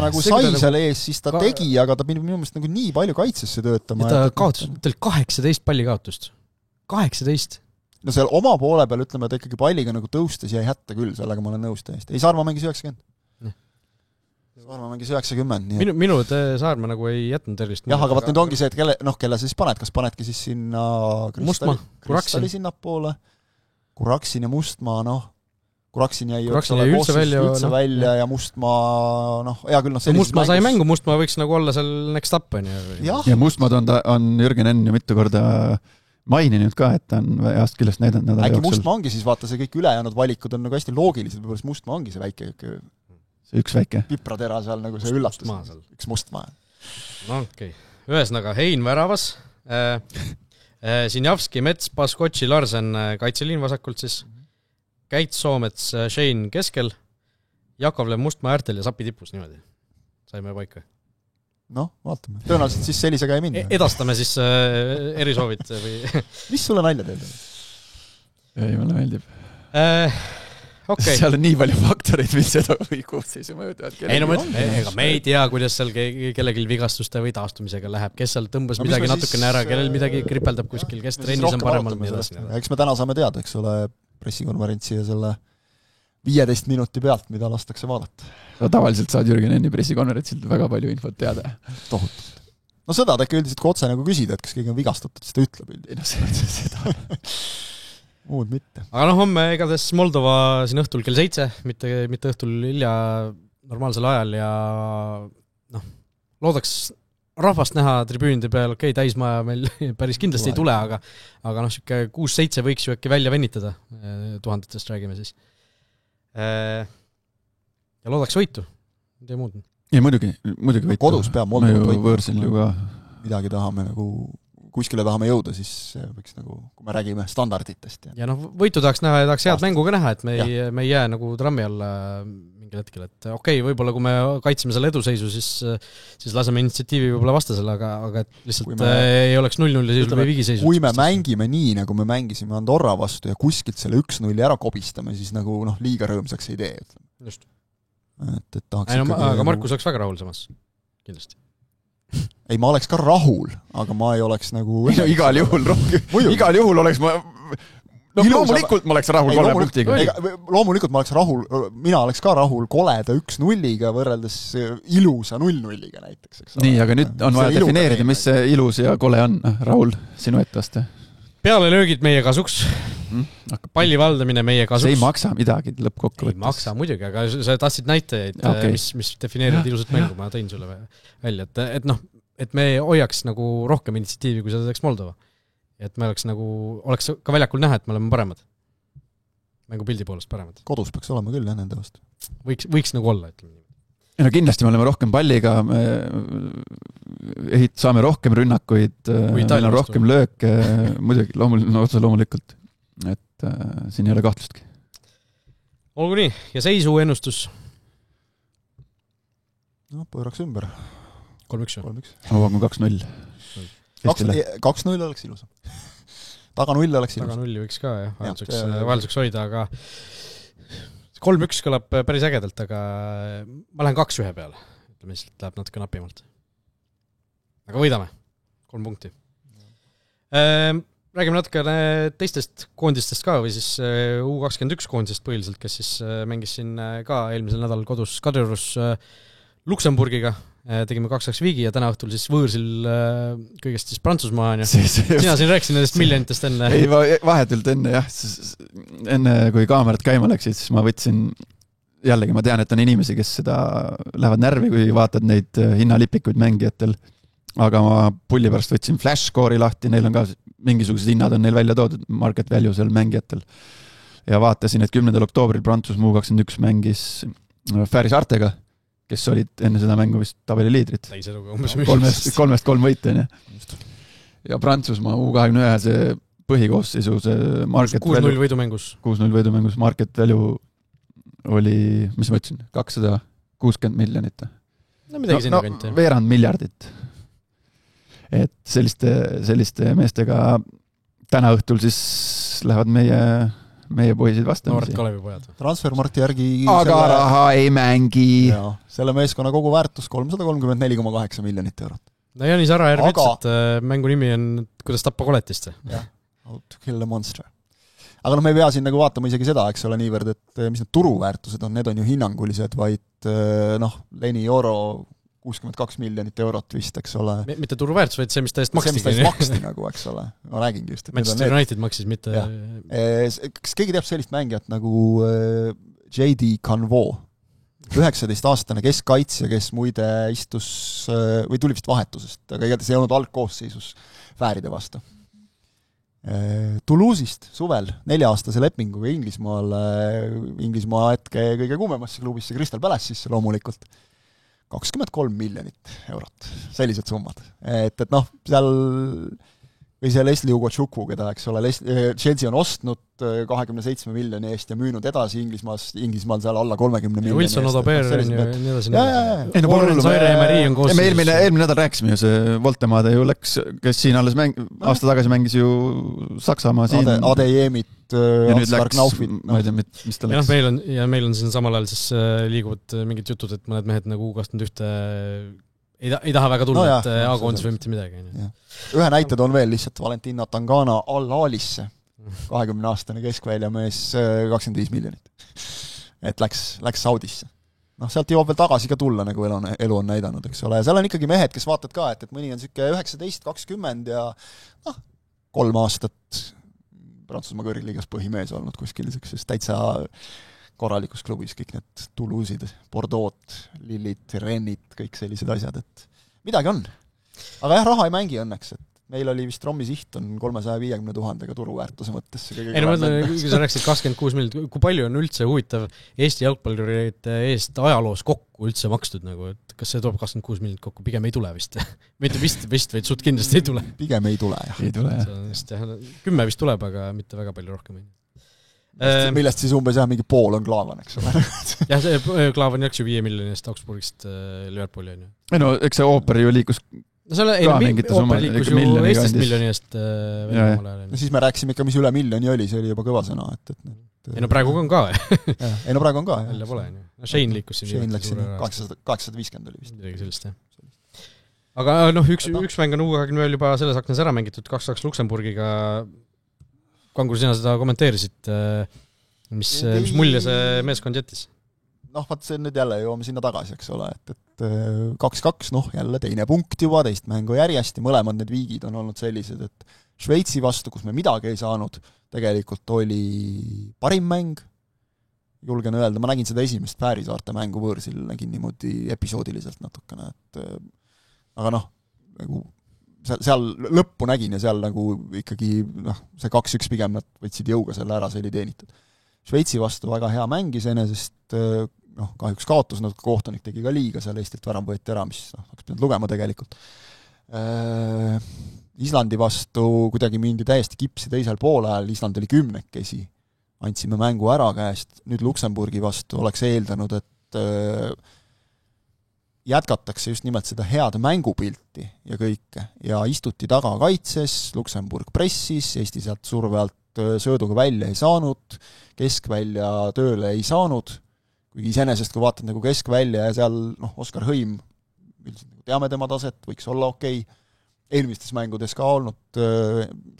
nagu sai seal ees, siis ta tegi, aga ta pidi minu meelest nagu nii palju kaitsesse töötama. Ta kaotus, tal 18 palli kaotust. 18. No seal oma poole peal, ütleme, ta ikkagi palliga nagu tõustes jäi hätta küll, sellega ma olen nõus täiesti. Ei, Saarma mängis 90. Saarma mängis 90. Minu Saarma nagu ei jätnud tervist. Jah, aga vaat nüüd ongi see, et kelle sa siis paned, kas panedki siis sinna Kristali sinnapoole, Kuraksin ja Mustmaa, Kuraksin jäi üldse välja ja Mustmaa, hea küll, Mustmaa sai mängu, Mustmaa võiks nagu olla seal next up. Ja Mustmaad on Jürgen Enn ju mitu korda maininud ka, et ta on heast küljest näidanud nädala jooksul. Äkki Mustmaa ongi siis, vaata, see kõik ülejäänud valikud on nagu hästi loogilised, võib-olla siis Mustmaa ongi see väike see üks väike pipratera seal nagu see üllatus. Üks Mustmaa. No okei. Ühesõnaga, Hein väravas, Sinjavski, Mets, Baskotši, Larsen, kaitseliin vasakult siis, Käits, Soomets, Shane keskel, Jakovlev, Mustmaa äärtel ja Sapi tipus niimoodi. Saime paika. Noh, vaatame. Tõenäoliselt siis sellisega ei minna. Edastame siis erisoovid või... Mis sulle nalja teed? Ei, mulle meeldib. Okay. Seal on nii palju faktoreid, mis seda või koosseisu mõjutavad. Ei no me ei tea, kuidas seal kellelgi vigastuste või taastumisega läheb, kes seal tõmbas midagi natukene ära, kellel midagi kripeldab kuskil, kes trennis on paremalt nii edasi. Eks me täna saame teada, eks ole, pressikonverentsi ja selle 15 minuti pealt, mida lastakse vaadata. No, tavaliselt saad Jürgen Enni pressikonverentsilt väga palju infot teada. Tohutult. No seda ta ikka üldiselt kui otse nagu küsida, et kas keegi on vigastatud, siis ta ütleb üldiselt. Seda. Muud mitte. Aga homme igatahes Moldova siin õhtul kell 7, mitte õhtul hilja normaalsel ajal ja loodaks rahvast näha tribüünide peal, täismaja meil päris kindlasti ei tule, aga siuke 6-7 võiks ju äkki välja venitada, tuhandetest räägime siis. Ja loodaks võitu, mitte muud. Ei, muidugi võitu. Kodus peab Moldova võitu. Võõrsil ju ka. Midagi tahame kuskile tahame jõuda, siis võiks kui me räägime standarditest. Ja võitu tahaks näha ja tahaks head mängu ka näha, et me ei jää trammi alla mingil hetkel, et võib-olla kui me kaitseme selle eduseisu, siis laseme initsiatiivi võib-olla vastasele, aga et lihtsalt ei oleks 0-0 seisu või vigiseisu. Kui me mängime nii, nagu me mängisime Andorra vastu ja kuskilt selle 1-0 ära kobistame, siis liiga rõõmsaks ei tee. Just. Aga Markus oleks väga rahul samas, kindlasti. Ei, ma oleks ka rahul, aga ma ei oleks igal juhul oleks ma... loomulikult ma oleks rahul 3 punktiga. Loomulikult ma oleks rahul, mina oleks ka rahul koleda 1-0-iga võrreldes ilusa 0-0-iga näiteks. Eks nii, aga nüüd on vaja defineerida, mis see ilus ja kole on. Raul, sinu ettevaste. Peale löögid meie kasuks. Palli valdamine meie kasuks. See ei maksa midagi lõppkokkuvõttes. Ei maksa muidugi, aga sa tahtsid näitajaid, mis defineerivad ilusat mängu, ma tõin sulle välja. Et me hoiaks rohkem initsiatiivi, kui seda teeks Moldova. Et me oleks ka väljakul näha, et me oleme paremad. Mängu pildi poolest paremad. Kodus peaks olema küll, nende vastu. Võiks olla, ütleme. Ja kindlasti me oleme rohkem palliga, saame rohkem rünnakuid, meil on rohkem lööke, muidugi, loomulikult. Et siin ei ole kahtlustki. Olgu nii, ja seisu ennustus? Pööraks ümber. 3-1. Ma pakun 2-0. 2-0 oleks ilus. Taga 0 oleks ilus. Taga 0 võiks ka, vahelduseks hoida, aga 3-1 kõlab päris ägedalt, aga ma lähen 2-1 peale. Ütleme, lihtsalt läheb natuke napimalt. Aga võidame. 3 punkti. Räägime natuke teistest koondistest ka, või siis U21 koondisest põhiliselt, kes siis mängis siin ka eelmisel nädalal kodus Kadriorus Luksemburgiga. Tegime 2-2 viigi ja täna õhtul siis võõrsil kõigest siis Prantsusmaa. Sina siin rääkisin nendest miljonitest enne. Ei, vahetult enne, jah. Enne kui kaamerad käima läksid, siis ma võtsin, jällegi ma tean, et on inimesi, kes seda lähevad närvi, kui vaatad neid hinnalipikuid mängijatel. Aga ma pulli pärast võtsin Flashscore'i lahti, neil on ka mingisugused hinnad on neil välja toodud, market value seal mängijatel. Ja vaatasin, et 10. oktoobril Prantsusmaa 21 mängis Fääris Artega, kes olid enne seda mängu vist tabeli liidrid. 3-3 võite. Ja Prantsusmaa U21 see põhikoosseisu, see market 6-0 võidumängus. 6-0 võidumängus market value oli, mis ma ütlesin, 260 miljonit. No midagi sinna kanti. Veerand miljardit. Et selliste meestega täna õhtul siis lähevad meie poisid vastamisi. Noored Kalevi pojad. Transfermarti järgi... Aga raha ei mängi. Selle meeskonna kogu väärtus 334,8 miljonit eurot. No Janis Arajärv ütles, et mängu nimi on kuidas tappa koletist. Jah, How to kill a monster. Aga me ei pea siin vaatama isegi seda, eks ole niivõrd, et mis need turuväärtused on, need on ju hinnangulised, vaid Leni Oro 62 miljonit eurot vist, eks ole. Mitte turuväärtus, vaid see, mis ta eest maksti. See, mis ta eest maksti eks ole. Ma räägingi just. Manchester United maksis, mitte... Kas keegi teab sellist mängijat nagu J.D. Convo? 19-aastane keskkaitsja, kes muide istus, või tuli vist vahetusest, aga igatahes ei olnud algkoosseisus Fääride vastu. Toulouse'ist suvel 4-aastase lepinguga Inglismaa hetke kõige kuumemasse klubisse Crystal Palace'isse loomulikult 23 miljonit eurot, sellised summad. Et seal või see Leslie Ugochukwu, keda, eks ole, Chelsea on ostnud 27 miljoni eest ja müünud edasi Inglismaal seal alla 30 miljoni eest. Wilson Odobeer on ju nii edasi. Warren Zaire ja Marie on koos. Me eelmine nädal rääkisime ju, see Voltemaade ju läks, kes siin alles aasta tagasi mängis ju Saksamaa siin. Adeyemit, Ansgar Knaufit. Ma ei tea, mis ta läks. Meil on siin samal ajal siis liiguvad mingid jutud, et mõned mehed nagu U21 ei taha väga tulla, no et A-koondis või mitte midagi. Ühe näited on veel lihtsalt Valentina Tangana Al-Alisse, 20-aastane keskväljamees, 25 miljonit. Et läks Saudisse. Sealt jõuab veel tagasi ka tulla, nagu elu on näidanud, eks ole. Ja seal on ikkagi mehed, kes vaatad ka, et mõni on siuke 19-20 ja 3 aastat Prantsusmaa kõrgliigas põhimees olnud kuskil sellises täitsa korralikus klubis, kõik need Toulouse'id, Bordeaux, Lillid, Rennid, kõik sellised asjad, et midagi on. Aga jah, raha ei mängi õnneks, et meil oli vist Rommi siht on 350 000 turuväärtuse mõttes. Ei no mõtlen, kui sa rääksid 26 miljonit, kui palju on üldse huvitav Eesti jalgpallurite eest ajaloos kokku üldse makstud, nagu, et kas see toob 26 miljonit kokku, pigem ei tule vist. Mitte vist, vaid suht kindlasti ei tule. Pigem ei tule, jah. Ei tule, jah. 10 vist tuleb, aga mitte väga palju rohkem. Millest siis umbes mingi pool on Klaavan, eks ole. jah, see Klaavan jääks ju 5 miljoni eest Augsburgist Liverpooli on ju. No, eks see Ooperi ju liikus Ooperi liikus ju 11 miljoni eest no siis me rääkisime ikka, mis üle miljoni oli, see oli juba kõva sõna. Ei no praegu on ka. Ei no praegu on ka. Jälle pole. Shane liikus siin. Shane läks siin 850 oli vist. Midagi sellist, jah. Aga üks mäng on U21 juba selles aknas ära mängitud, 2-2 Luksemburgiga. Kangur, sina seda kommenteerisid, mis mulje see meeskond jättis? Vaat see nüüd jälle jõuame sinna tagasi, eks ole, et 2-2, jälle teine punkt juba, teist mängu järjest ja mõlemad need viigid on olnud sellised, et Šveitsi vastu, kus me midagi ei saanud, tegelikult oli parim mäng, julgen öelda, ma nägin seda esimest Fäärisaarte mängu võõrsil, nägin niimoodi episoodiliselt natukene, et aga nagu seal lõppu nägin ja seal nagu ikkagi see 2-1 pigem nad võtsid jõuga selle ära, see oli teenitud. Šveitsi vastu väga hea mäng iseenesest, kahjuks kaotus, kohtunik tegi ka liiga, seal Eestilt värav võeti ära, mis oleks pidanud lugema tegelikult. Islandi vastu kuidagi mindi täiesti kipsi teisel poolajal, Island oli 10-kesi, andsime mängu ära käest, nüüd Luksemburgi vastu oleks eeldanud, et jätkatakse just nimelt seda head mängupilti ja kõike ja istuti taga kaitses, Luksemburg pressis, Eesti sealt surve alt sööduga välja ei saanud, keskvälja tööle ei saanud, kuigi iseenesest, kui vaatad nagu keskvälja ja seal Oskar Hõim, teame tema taset, võiks olla okei. Eelmistes mängudes ka olnud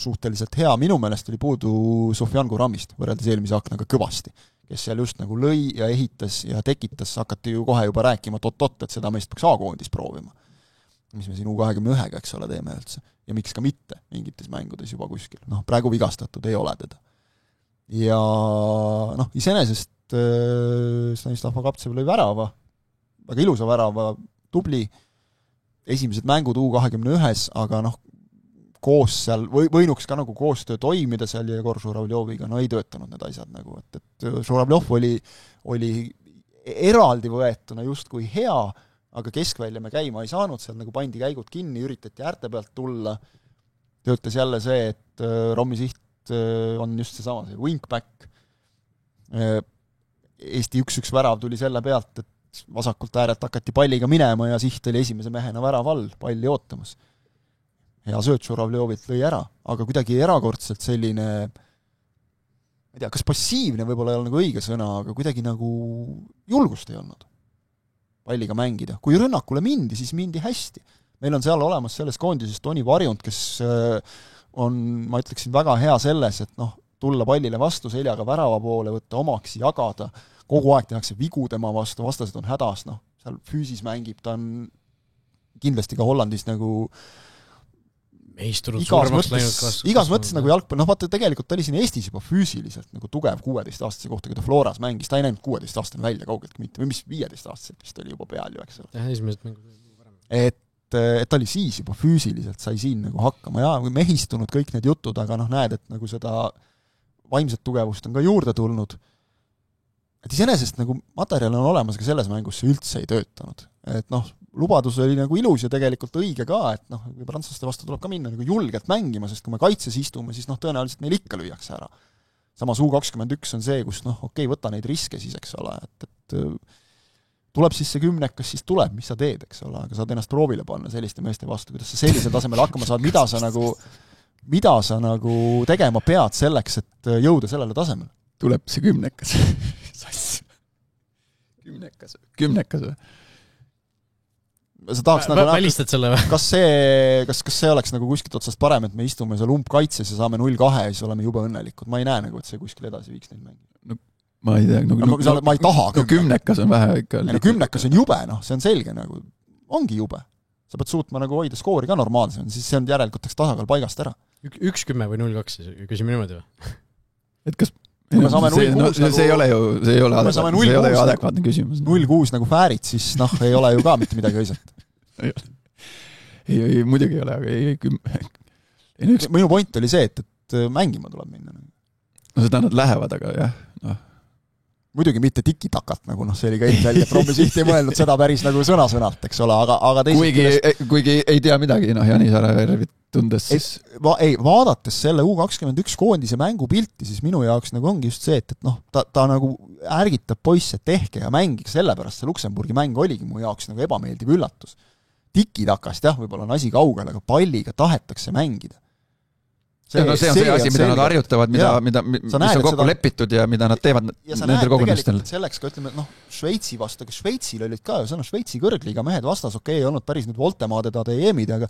suhteliselt hea, minu meelest oli puudu Sofjan Kuramist, võrreldes eelmise aknaga kõvasti, kes seal just nagu lõi ja ehitas ja tekitas, hakati ju kohe juba rääkima et seda meist peaks A-koondis proovima. Mis me siin U21-ga, eks ole, teeme üldse. Ja miks ka mitte mingites mängudes juba kuskil. Praegu vigastatud ei ole teda. Ja iseenesest Stanislav Agaptsev lõi värava, väga ilusa värava, tubli, esimesed mängud U21, aga koos seal, võinuks ka nagu koostöö toimida seal ja Jegor Žuravljoviga, ei töötanud need asjad nagu, et Žuravljov oli eraldi võetuna justkui hea, aga keskvälja me käima ei saanud, seal nagu pandi käigud kinni, üritati äärte pealt tulla, töötas jälle see, et Rommi siht on just seesama, see wingback. Eesti 1-1 värav tuli selle pealt, et vasakult äärelt hakati palliga minema ja siht oli esimese mehena värav all, palli ootamas. Hea sööt Žuravljovilt lõi ära, aga kuidagi erakordselt selline, ma ei tea, kas passiivne võib-olla ei ole nagu õige sõna, aga kuidagi nagu julgust ei olnud palliga mängida. Kui rünnakule mindi, siis mindi hästi. Meil on seal olemas selles koondises Toni Varjund, kes on, ma ütleksin, väga hea selles, et tulla pallile vastu seljaga värava poole, võtta omaks, jagada, kogu aeg tehakse vigu tema vastu, vastased on hädas, seal füüsis mängib, ta on kindlasti ka Hollandis nagu igas mõttes nagu jalgpall, vaata tegelikult ta oli siin Eestis juba füüsiliselt nagu tugev 16-aastase kohta, kui ta Floras mängis, ta ei näinud 16-aastane välja kaugelt mitte, või mis 15-aastaselt vist oli juba peal ju, eks ole. Jah, esimesed mängud. Et ta oli siis juba füüsiliselt, sai siin nagu hakkama ja mehistunud kõik need jutud, aga näed, et nagu seda vaimset tugevust on ka juurde tulnud. Et iseenesest nagu materjal on olemas, aga selles mängus see üldse ei töötanud. Et lubadus oli nagu ilus ja tegelikult õige ka, et noh, prantslaste vastu tuleb ka minna nagu julgelt mängima, sest kui me kaitses istume, siis noh, tõenäoliselt meil ikka lüüakse ära. Samas U21 on see, kus noh, okei, võta neid riske siis, eks ole, et tuleb siis see 10, siis tuleb, mis sa teed, eks ole, aga saad ennast proovile panna selliste meeste vastu, kuidas sa sellisel tasemel hakkama saad, mida sa nagu tegema pead selleks, et jõuda sellele tasemele. Tuleb see 10. Kümnekas või? Sa tahaks nagu välistad selle või? Kas see oleks nagu kuskilt otsast parem, et me istume seal umbkaitses ja saame 0-2 ja siis oleme jube õnnelikud. Ma ei näe nagu, et see kuskil edasi viiks neid mängida. No, ma ei tea. Ma ei taha. No 10 on vähe ikka. 10 on jube, noh, see on selge nagu. Ongi jube. Sa pead suutma nagu hoida skoori ka normaalse, siis see on järelikult tasakaal paigast ära. 1-10 või 0-2, küsime niimoodi või? Et kas see ei ole ju adekvaatne küsimus. 0-6 nagu fäärid, siis noh, ei ole ju ka mitte midagi õisat. Ei, muidugi ei ole, aga minu point oli see, et mängima tuleb minna. No seda nad lähevad, aga jah, noh. Muidugi mitte tiki-takat, nagu noh, see oli ka ilmselge, et Rommi Siht ei mõelnud seda päris nagu sõna-sõnalt, eks ole, aga kuigi ei tea midagi, noh, Janis Arajärvit tundes siis... vaadates selle U21 koondise mängupilti, siis minu jaoks nagu ongi just see, et noh, ta nagu ärgitab poisse, et tehke ja mängige, sellepärast see Luksemburgi mäng oligi mu jaoks nagu ebameeldiv üllatus. Tiki-takast jah, võib-olla on asi kaugel, aga palliga tahetakse mängida. See on see asi, mida nad harjutavad, mis on kokku lepitud ja mida nad teevad nendel kogunemistel. Selleks ka ütleme, noh, Šveitsi vastu, aga Šveitsil olid ka ju sõna Šveitsi kõrgliiga mehed vastas, ei olnud päris nüüd Voltemaade EM-id, aga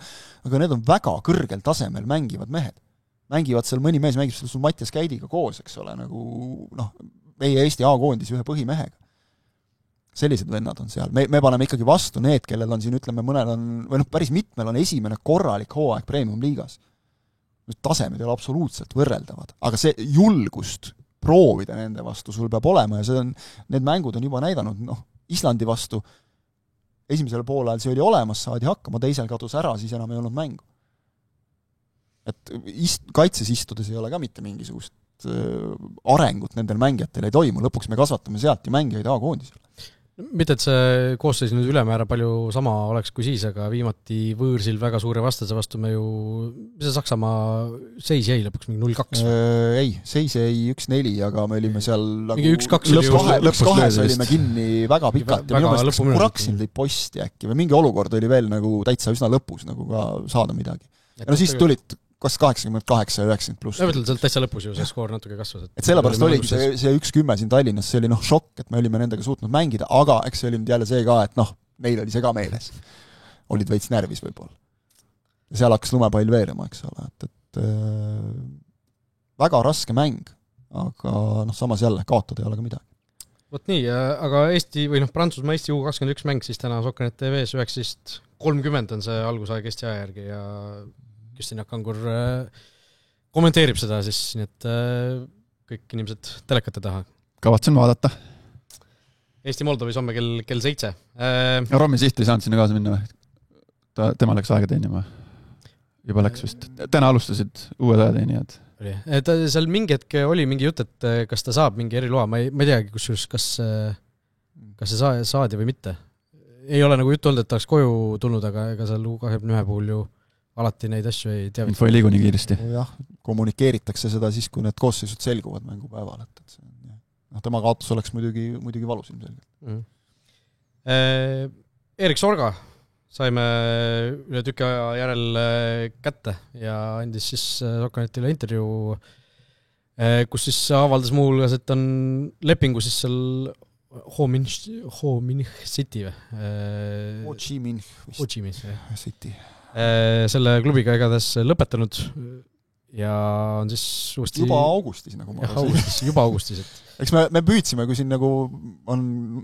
need on väga kõrgel tasemel mängivad mehed. Mängivad seal, mõni mees mängib seal Mattias Käidiga koos, eks ole, nagu noh, meie Eesti A-koondis ühe põhimehega. Sellised vennad on seal. Me paneme ikkagi vastu need, kellel on siin, ütleme, mõnel on, või noh, päris mitmel on esimene korralik hooaeg Premium-liigas. Tasemed ei ole absoluutselt võrreldavad, aga see julgust proovida nende vastu sul peab olema ja need mängud on juba näidanud, noh, Islandi vastu esimesel poolajal see oli olemas, saadi hakkama, teisel kadus ära, siis enam ei olnud mängu. Et kaitses istudes ei ole ka mitte mingisugust arengut nendel mängijatel ei toimu, lõpuks me kasvatame sealt ja mängijaid A-koondisel. Mitte, et see koosseis nüüd ülemäära palju sama oleks kui siis, aga viimati võõrsil väga suure vastase vastu me ju, mis see Saksamaa seis jäi lõpuks, mingi 0-2? Ei, seis jäi 1-4, aga me olime seal mingi 1-2 lõpus olime kinni väga pikalt ja minu meelest Kuraksil tõi posti äkki või mingi olukord oli veel nagu täitsa üsna lõpus nagu ka saada midagi. Ja no siis tulid kas 88 ja 90 pluss. Ma mõtlen, sealt täitsa lõpus ju see skoor natuke kasvas. Et sellepärast oligi see 1-10 siin Tallinnas, see oli noh šokk, et me olime nendega suutnud mängida, aga eks see oli nüüd jälle see ka, et noh, neil oli see ka meeles. Olid veits närvis võib-olla. Ja seal hakkas lumepall veerema, eks ole, et väga raske mäng, aga noh, samas jälle kaotada ei ole ka midagi. Vot nii, aga Eesti või noh, Prantsusmaa Eesti U21 mäng siis täna Sokkernet TV-s 19.30 on see algusaeg Eesti aja järgi ja Kristin Jakangur kommenteerib seda siis, nii et kõik inimesed telekate taha. Kavatsen vaadata. Eesti-Moldovis homme kell 7. Rommi Siht ei saanud sinna kaasa minna või? Tema läks aega teenima. Juba läks vist. Täna alustasid uued ajateenijad. Seal mingi hetke oli mingi jutt, et kas ta saab mingi eriloa. Ma ei teagi, kas see saadi või mitte. Ei ole nagu juttu olnud, et ta oleks koju tulnud, aga ega seal U21 puhul ju alati neid asju ei teavita. Info ei liigu nii kiiresti. Jah, kommunikeeritakse seda siis, kui need koosseisud selguvad mängupäeval. Tema kaotus oleks muidugi valus ilmselgelt. Erik Sorga saime üle tüki aja järel kätte ja andis siis Sokkanetile intervjuu, kus siis avaldas muu hulgas, et on lepingu siis seal Ho Minh City või? Ho Chi Minh City. Selle klubiga igatahes lõpetanud ja on siis uuesti... Juba augustis, nagu ma juba augustis. Eks me püüdsime, kui siin nagu on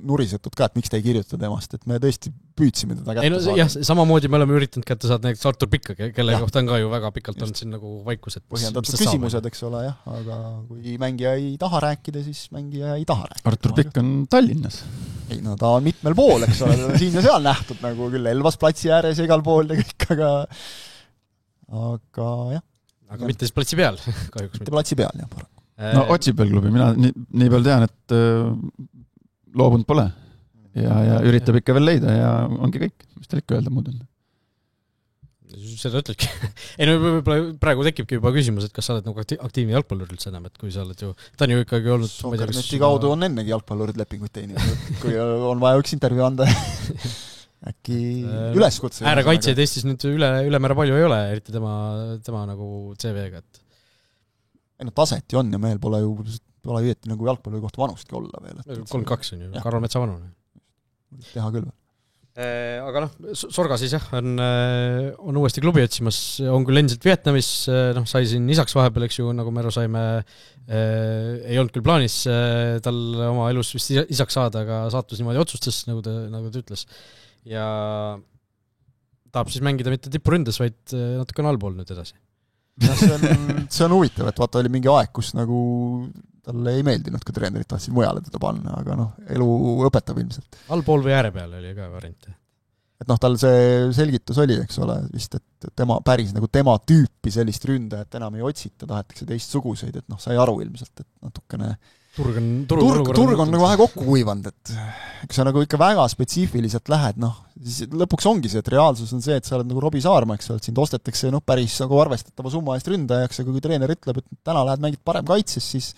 nurisetud ka, et miks te ei kirjuta temast, et me tõesti püüdsime teda kätte saada. Jah, samamoodi me oleme üritanud kätte saada näiteks Artur Pikka, kelle kohta on ka ju väga pikalt olnud siin nagu vaikus. Põhjendatud küsimused, eks ole, jah, aga kui mängija ei taha rääkida, siis mängija ei taha rääkida. Artur Pikk on Tallinnas. Ei, no ta on mitmel pool, eks ole, siin ja seal nähtud nagu küll Elvas platsi ääres ja igal pool ja kõik, aga jah. Aga mitte siis platsi peal, kahjuks. Mitte platsi peal, jah, paraku. No otsib veel klubi, mina nii peal tean, et loobunud pole. ja üritab ikka veel leida ja ongi kõik, mis tal ikka öelda muud on. Seda ütledki. Ei no võib-olla praegu tekibki juba küsimus, et kas sa oled nagu aktiivne jalgpallur üldse enam, et kui sa oled ju, ta on ju ikkagi olnud Sokkerneti kaudu on ennegi jalgpallurid lepinguid teeninud, kui on vaja üks intervjuu anda äkki üleskutse. Äärekaitseid Eestis nüüd ülemäära palju ei ole, eriti tema nagu CV-ga, et ei no taset ju on ja mehel pole õieti nagu jalgpalluri kohta vanustki olla veel. 32 on ju, Karol Metsa vanune. Teha küll. Aga Sorga siis jah, on uuesti klubi otsimas, on küll endiselt Vietnamis, sai siin isaks vahepeal, eks ju, nagu me aru saime, ei olnud küll plaanis tal oma elus vist isaks saada, aga saatus niimoodi otsustas, nagu ta ütles. Ja tahab siis mängida mitte tipuründes, vaid natuke on allpool nüüd edasi. See on huvitav, et vaata oli mingi aeg, kus nagu talle ei meeldinud, kui treenerid tahtsid mujale teda panna, aga elu õpetab ilmselt. Allpool või ääre peal oli ka variant. Et tal see selgitus oli, eks ole, vist, et päris nagu tema tüüpi sellist ründajat enam ei otsita, tahetakse teistsuguseid, et sai aru ilmselt, et natukene turg on nagu vähe kokku kuivanud, et kui sa nagu ikka väga spetsiifiliselt lähed, siis lõpuks ongi see, et reaalsus on see, et sa oled nagu Robbie Saarma, eks ole, et sind ostetakse päris nagu arvestatava summa eest ründajaks, aga kui treener ütleb, et täna lähed mängid parem kaitses, siis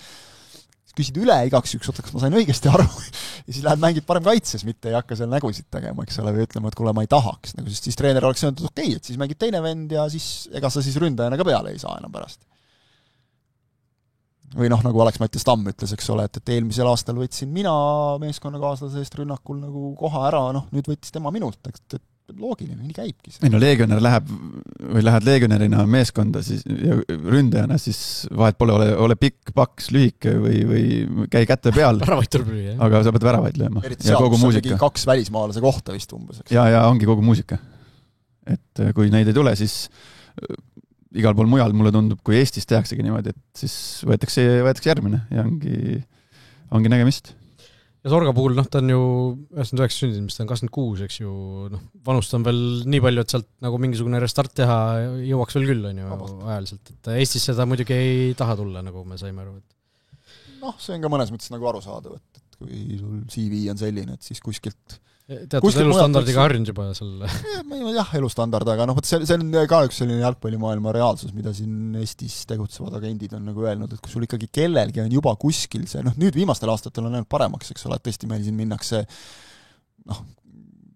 küsid üle igaks üks, kas ma sain õigesti aru, ja siis lähed mängid parem kaitses, mitte ei hakka seal nägusid tegema, eks ole, või ütlema, et kuule, ma ei tahaks, nagu siis treener oleks öelnud, et okei, et siis mängib teine vend ja siis ega sa siis ründajana ka peale ei saa enam pärast. Või nagu Alex-Mattias Tamm ütles, eks ole, et eelmisel aastal võtsin mina meeskonnakaaslase eest rünnakul nagu koha ära, nüüd võttis tema minult, et loogiline, nii käibki. Ei no legionär lähed legionärina meeskonda siis, ja ründajana, siis vahet pole, ole pikk, paks, lühike või käi kätte peal. Väravaid tuleb lüüa, jah. Aga sa pead väravaid lööma. Eriti seal, kus on mingi 2 välismaalase kohta vist umbes. Ja ongi kogu muusika. Et kui neid ei tule, siis igal pool mujal mulle tundub, kui Eestis tehaksegi niimoodi, et siis võetakse järgmine ja ongi nägemist. Ja Sorga puhul, ta on ju 99 sündinud, mis ta on 26, eks ju, vanust on veel nii palju, et sealt nagu mingisugune restart teha jõuaks veel küll, on ju, ajaliselt. Et Eestis seda muidugi ei taha tulla, nagu me saime aru. See on ka mõnes mõttes nagu arusaadav, et kui sul CV on selline, et siis kuskilt teatud elustandardiga harjunud juba seal. Jah, elustandard, aga see on ka üks selline jalgpallimaailma reaalsus, mida siin Eestis tegutsevad agendid on nagu öelnud, et kui sul ikkagi kellelgi on juba kuskil see, nüüd viimastel aastatel on ainult paremaks, eks ole, et tõesti meil siin minnakse,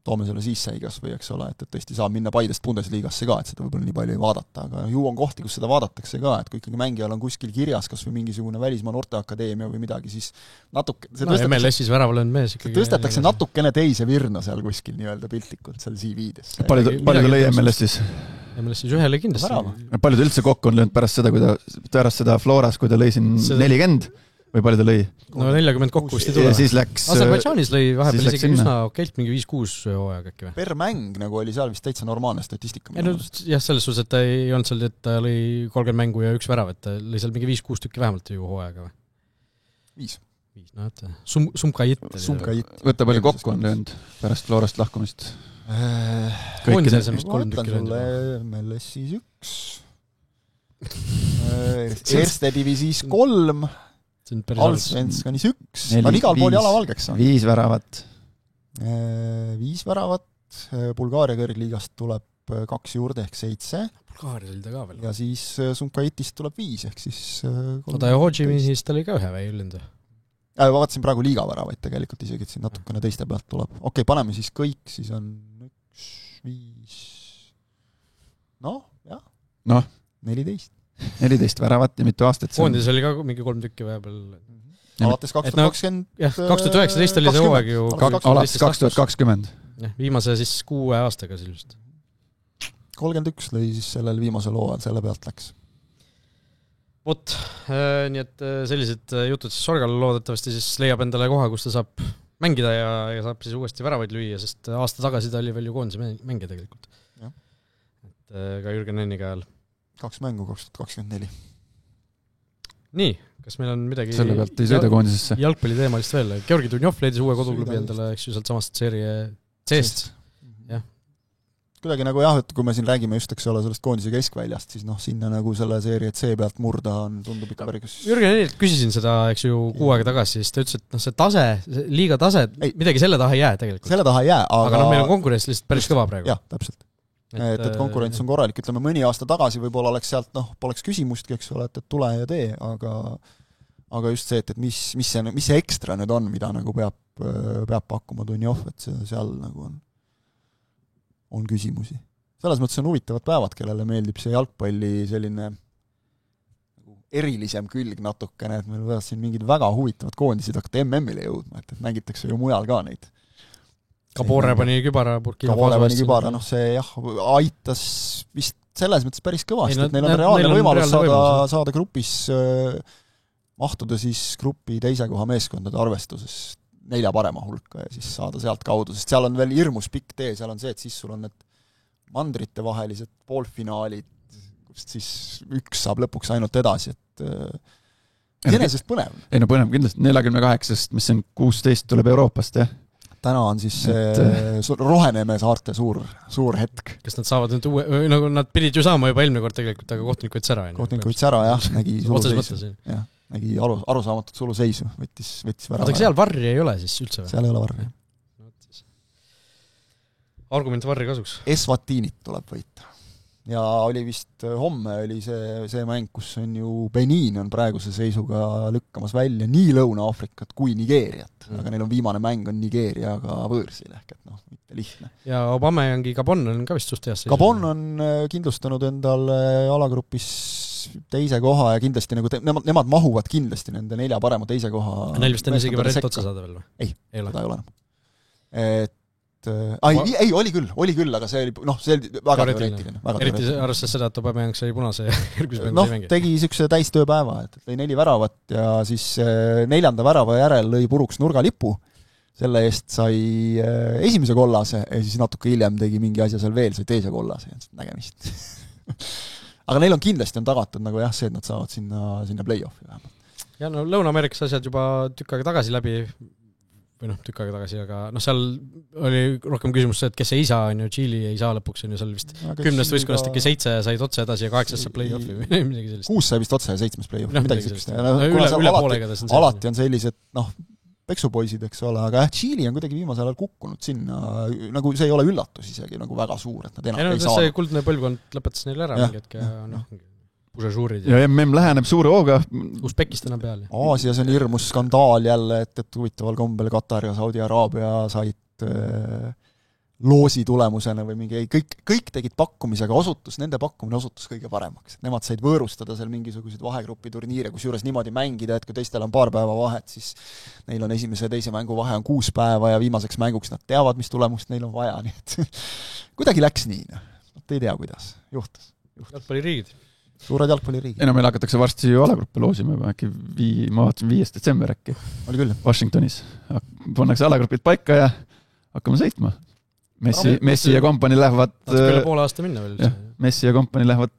toome selle sisse-igas või eks ole, et tõesti saab minna Paidest Bundesligasse ka, et seda võib-olla nii palju ei vaadata, aga ju on kohti, kus seda vaadatakse ka, et kui ikkagi mängijal on kuskil kirjas kas või mingisugune välismaa noorteakadeemia või midagi, siis natuke MLS-is väraval on mees ikkagi tõstetakse natukene teise virna seal kuskil nii-öelda piltlikult seal CV-des. Palju ta lõi MLS-is? MLS-is ühele kindlasti. Palju ta üldse kokku on löönud pärast seda Floras, kui ta lõi siin 40 või palju ta lõi? 40 kokku vist ei tule. Aserbaidžaanis lõi vahepeal isegi üsna okeilt mingi 5-6 hooaeg äkki või? Per mäng nagu oli seal vist täitsa normaalne statistika. Jah, selles suhtes, et ta ei olnud seal, et ta lõi 30 mängu ja 1 värav, et ta lõi seal mingi 5-6 tükki vähemalt ju hooaega või? 5. Sumkait. Võtta palju kokku on löönud pärast Florast lahkumist? Koondisel on vist 3 tükki löönud. MLS-is 1. Erste divisis 3. Allsvenskanis 1. On igal pool jalavalgeks. 5 väravat. 5 väravat. Bulgaaria kõrgliigast tuleb 2 juurde ehk 7. Bulgaaria oli ta ka veel. Ja siis Sumkaitist tuleb 5 ehk siis... Oda ja Hodžimis ta oli ka ühe või üllind? Ma vaatasin praegu liigaväravaid tegelikult isegi, et siin natukene teiste pealt tuleb. Okei, paneme siis kõik, siis on 1, 5... jah. 14. 14 väravat ja mitu aastat. Koondis oli ka mingi 3 tükki vahepeal. Alates 2020... 2019 oli see hooaeg ju... Alates 2020. Viimase siis 6 aastaga sellist. 31 lõi siis sellel viimasel hooajal, selle pealt läks. Nii et sellised jutud siis Sorgal loodetavasti siis leiab endale koha, kus ta saab mängida ja saab siis uuesti väravaid lüüa, sest aasta tagasi ta oli veel ju koondise mängija tegelikult. Et ka Jürgen Enniga ajal. 2 mängu 2024. Nii, kas meil on midagi selle pealt ei sõida koondisesse? Jalgpalliteemalist veel. Georgi Dunjov leidis uue koduklubi endale, eks ju, sealt samast seerie C-st. Jah. kuidagi nagu jah, et kui me siin räägime just, eks ole, sellest koondise keskväljast, siis sinna nagu selle seeria C pealt murda tundub ikka päris... Jürgen Enilt küsisin seda, eks ju, 6 aega tagasi, siis ta ütles, et see tase, liiga tase, midagi selle taha ei jää tegelikult. Selle taha ei jää, aga meil on konkurents lihtsalt päris kõva praegu. Jah, täpselt. Et konkurents on korralik, ütleme mõni aasta tagasi võib-olla oleks sealt, poleks küsimustki, eks ole, et tule ja tee, aga just see, et mis see ekstra nüüd on, mida nagu peab pakkuma Dunjov, et seal nagu on küsimusi. Selles mõttes on huvitavad päevad, kellele meeldib see jalgpalli selline erilisem külg natukene, et meil võivad siin mingid väga huvitavad koondisid hakata MM-ile jõudma, et mängitakse ju mujal ka neid. Kabore pani kübara, see jah, aitas vist selles mõttes päris kõvasti, et neil on reaalne võimalus saada grupis, mahtuda siis grupi teise koha meeskondade arvestuses 4 parema hulka ja siis saada sealt kaudu, sest seal on veel hirmus pikk tee, seal on see, et siis sul on need mandrite vahelised poolfinaalid, kust siis üks saab lõpuks ainult edasi, et iseenesest põnev. Ei no põnev kindlasti, 48-st, mis on 16, tuleb Euroopast, jah? Täna on siis Roheneme saarte suur hetk. Kas nad saavad nüüd nagu nad pidid ju saama juba eelmine kord tegelikult, aga kohtunik võttis ära. Kohtunik võttis ära, jah, nägi suluseisu. Nägi arusaamatut suluseisu, võttis ära. Aga seal varri ei ole siis üldse või? Seal ei ole varri. Argument varri kasuks. Eswatinit tuleb võita. Ja oli vist, homme oli see mäng, kus on ju Benin on praeguse seisuga lükkamas välja nii Lõuna-Aafrikat kui Nigeeriat. Aga neil on viimane mäng on Nigeeriaga võõrsil, ehk et mitte lihtne. Ja Aubameyangi Gabon on ka vist suht heas seisus. Gabon on kindlustanud endale alagrupis teise koha ja kindlasti nagu nemad mahuvad kindlasti nende 4 parema teise koha. Neil vist on isegi variant otsa saada veel või? Ei ole enam. Ei, oli küll, aga see oli see oli väga teoreetiline. Eriti arvestades seda, et Aubameyang sai punase järgmise mängu ei mängi. Tegi niisuguse täistööpäeva, et lõi 4 väravat ja siis 4. värava järel lõi puruks nurgalipu. Selle eest sai esimese kollase ja siis natuke hiljem tegi mingi asja seal veel, sai teise kollase ja nägemist. Aga neil on kindlasti tagatud nagu jah, see, et nad saavad sinna play-offi vähemalt. Ja Lõuna-Ameerikas asjad juba tükk aega tagasi läbi või tükk aega tagasi, aga seal oli rohkem küsimus see, et kes ei saa, Tšiili ei saa lõpuks, seal vist 10 võistkonnast äkki 7 said otse edasi ja 8 saab play-offi või midagi sellist. 6 sai vist otse ja 7 play-offi, midagi sellist. Üle poolega ta on alati on sellised, peksupoisid, eks ole, aga Tšiili on kuidagi viimasel ajal kukkunud sinna, nagu see ei ole üllatus isegi nagu väga suur, et nad enam ei saanud. See kuldne põlvkond lõpetas neil ära mingi hetke ja MM läheneb suure hooga. Usbekistan on peal. Aasias on hirmus skandaal jälle, et huvitaval kombel Katar ja Saudi Araabia said loosi tulemusena või mingi, kõik tegid pakkumise, aga nende pakkumine osutus kõige paremaks. Nemad said võõrustada seal mingisuguseid vahegrupi turniire, kus juures niimoodi mängida, et kui teistel on paar päeva vahet, siis neil on esimese ja teise mängu vahe on 6 päeva ja viimaseks mänguks nad teavad, mis tulemust neil on vaja, nii et kuidagi läks nii. Nad ei tea, kuidas juhtus. Jalgpalliriigid. Suured jalgpalliriigid. Meil hakatakse varsti ju alagruppe loosima, äkki ma vaatasin 5. detsember äkki. Oli küll. Washingtonis. Pannakse alagrupid paika ja hakkame sõitma. Messi ja kompani lähevad... Üle poole aasta minna veel. Jah, Messi ja kompani lähevad